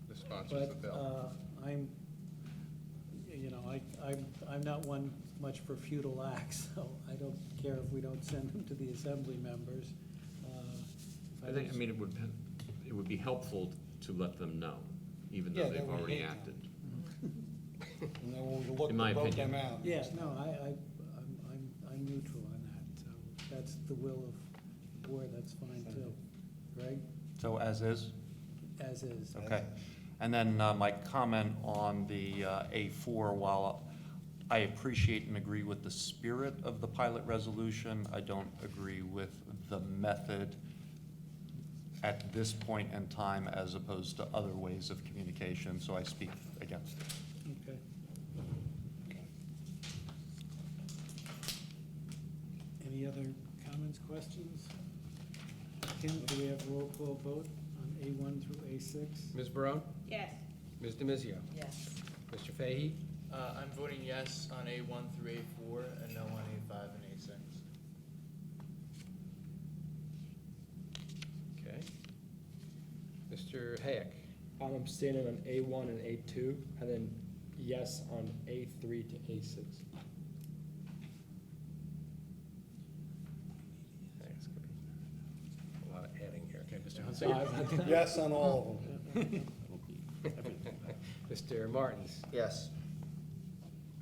The sponsors of the bill. I'm, I'm not one much for futile acts, so I don't care if we don't send them to the assembly members. I think, it would be helpful to let them know, even Yeah, though that they've would already hate acted. And then we'll look In my to vote opinion. them out. Yes, no, I'm neutral on that, so that's the will of the board, that's fine too. Greg, So as is? as is. Okay. And then my comment on the A4, while I appreciate and agree with the spirit of the pilot resolution, I don't agree with the method at this point in time as opposed to other ways of communication, so I speak against it. Okay. Any other comments, questions? Kim, do we have a roll call vote on A1 through A6? Ms. Barone? Yes. Ms. Demizio? Yes. Mr. Fahey? I'm voting yes on A1 through A4 and no on A5 and A6. Okay. Mr. Hayek? I'm abstaining on A1 and A2, and then yes on A3 to A6. Thanks. A lot of adding here. Okay, Mr. Hunsinger? Yes on all of them. Mr. Martins? Yes.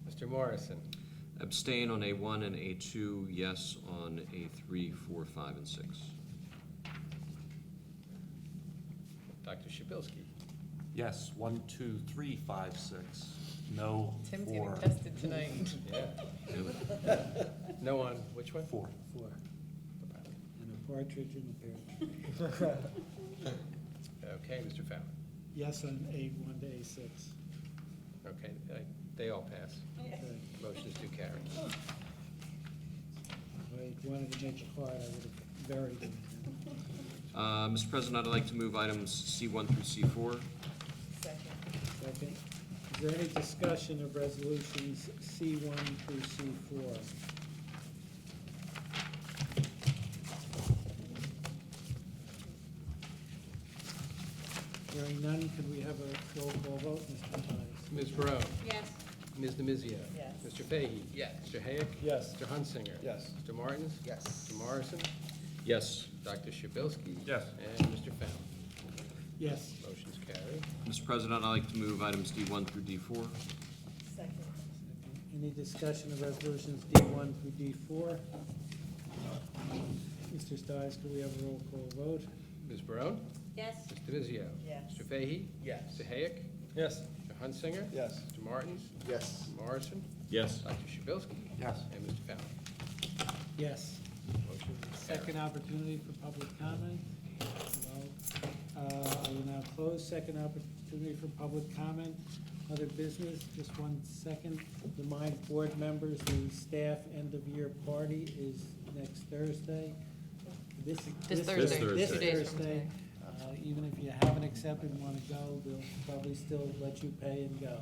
Mr. Morrison? Abstain on A1 and A2, yes on A3, 4, 5, and 6. Dr. Shabilsky? Yes, 1, 2, 3, 5, 6. No, Tim's 4. getting tested tonight. Yeah. No on, which one? 4. 4. And a partridge in a pear tree. Okay, Mr. Fallon? Yes on A1 to A6. Okay, they all pass. Okay. Motions do carry. If I wanted to make it hard, I would have varied it. Mr. President, I'd like to move items C1 through C4. Second. Is there any discussion of resolutions C1 through C4? Hearing none, can we have a roll call vote, Mr. Tice? Ms. Barone? Yes. Ms. Demizio? Yes. Mr. Fahey? Yes. Mr. Hayek? Yes. Mr. Hunsinger? Yes. Mr. Martins? Yes. Mr. Morrison? Yes. Dr. Shabilsky? Yes. And Mr. Fallon? Yes. Motions carry. Mr. President, I'd like to move items D1 through D4. Any discussion of resolutions D1 through D4? Mr. Stiles, could we have a roll call vote? Ms. Barone? Yes. Mr. Vizio? Yes. Mr. Fahey? Yes. Mr. Hayek? Yes. Mr. Hunsinger? Yes. Mr. Martins? Yes. Mr. Morrison? Yes. Dr. Shabilsky? Yes. And Mr. Fowler? Yes. Motion is Second carried. opportunity for public comment. No. I will now close second opportunity for public comment. Other business, just 1 second. Remind board members, the staff end-of-year party is next Thursday. This This Thursday, This 2 days from Thursday. today. Even if you haven't accepted and want to go, they'll probably still let you pay and go.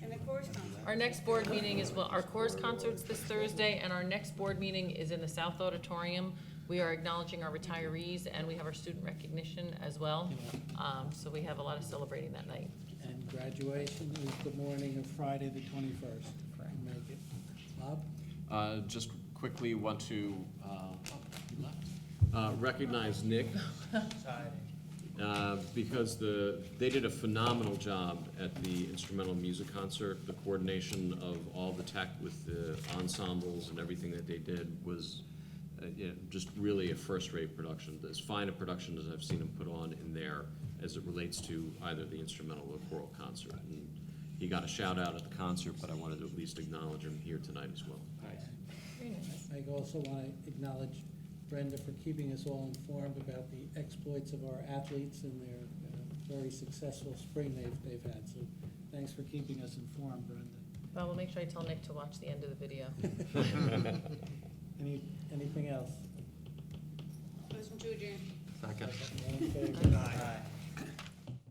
And the course concert. Our next board meeting is, well, our chorus concert's this Thursday, and our next board meeting is in the South Auditorium. We are acknowledging our retirees, and we have our student recognition as well. So we have a lot of celebrating that night. And graduation is the morning of Friday, the 21st. Make it. Bob? Just quickly want to recognize Nick because they did a phenomenal job at the instrumental music concert. The coordination of all the tech with the ensembles and everything that they did was just really a first-rate production, as fine a production as I've seen them put on in there as it relates to either the instrumental or choral concert. And he got a shout-out at the concert, but I wanted to at least acknowledge him here tonight as well. Very nice. I also want to acknowledge Brenda for keeping us all informed about the exploits of our athletes and their very successful spring they've had. So thanks for keeping us informed, Brenda. Well, we'll make sure I tell Nick to watch the end of the video. Anything else? Motion to adjourn. Second. All in favor?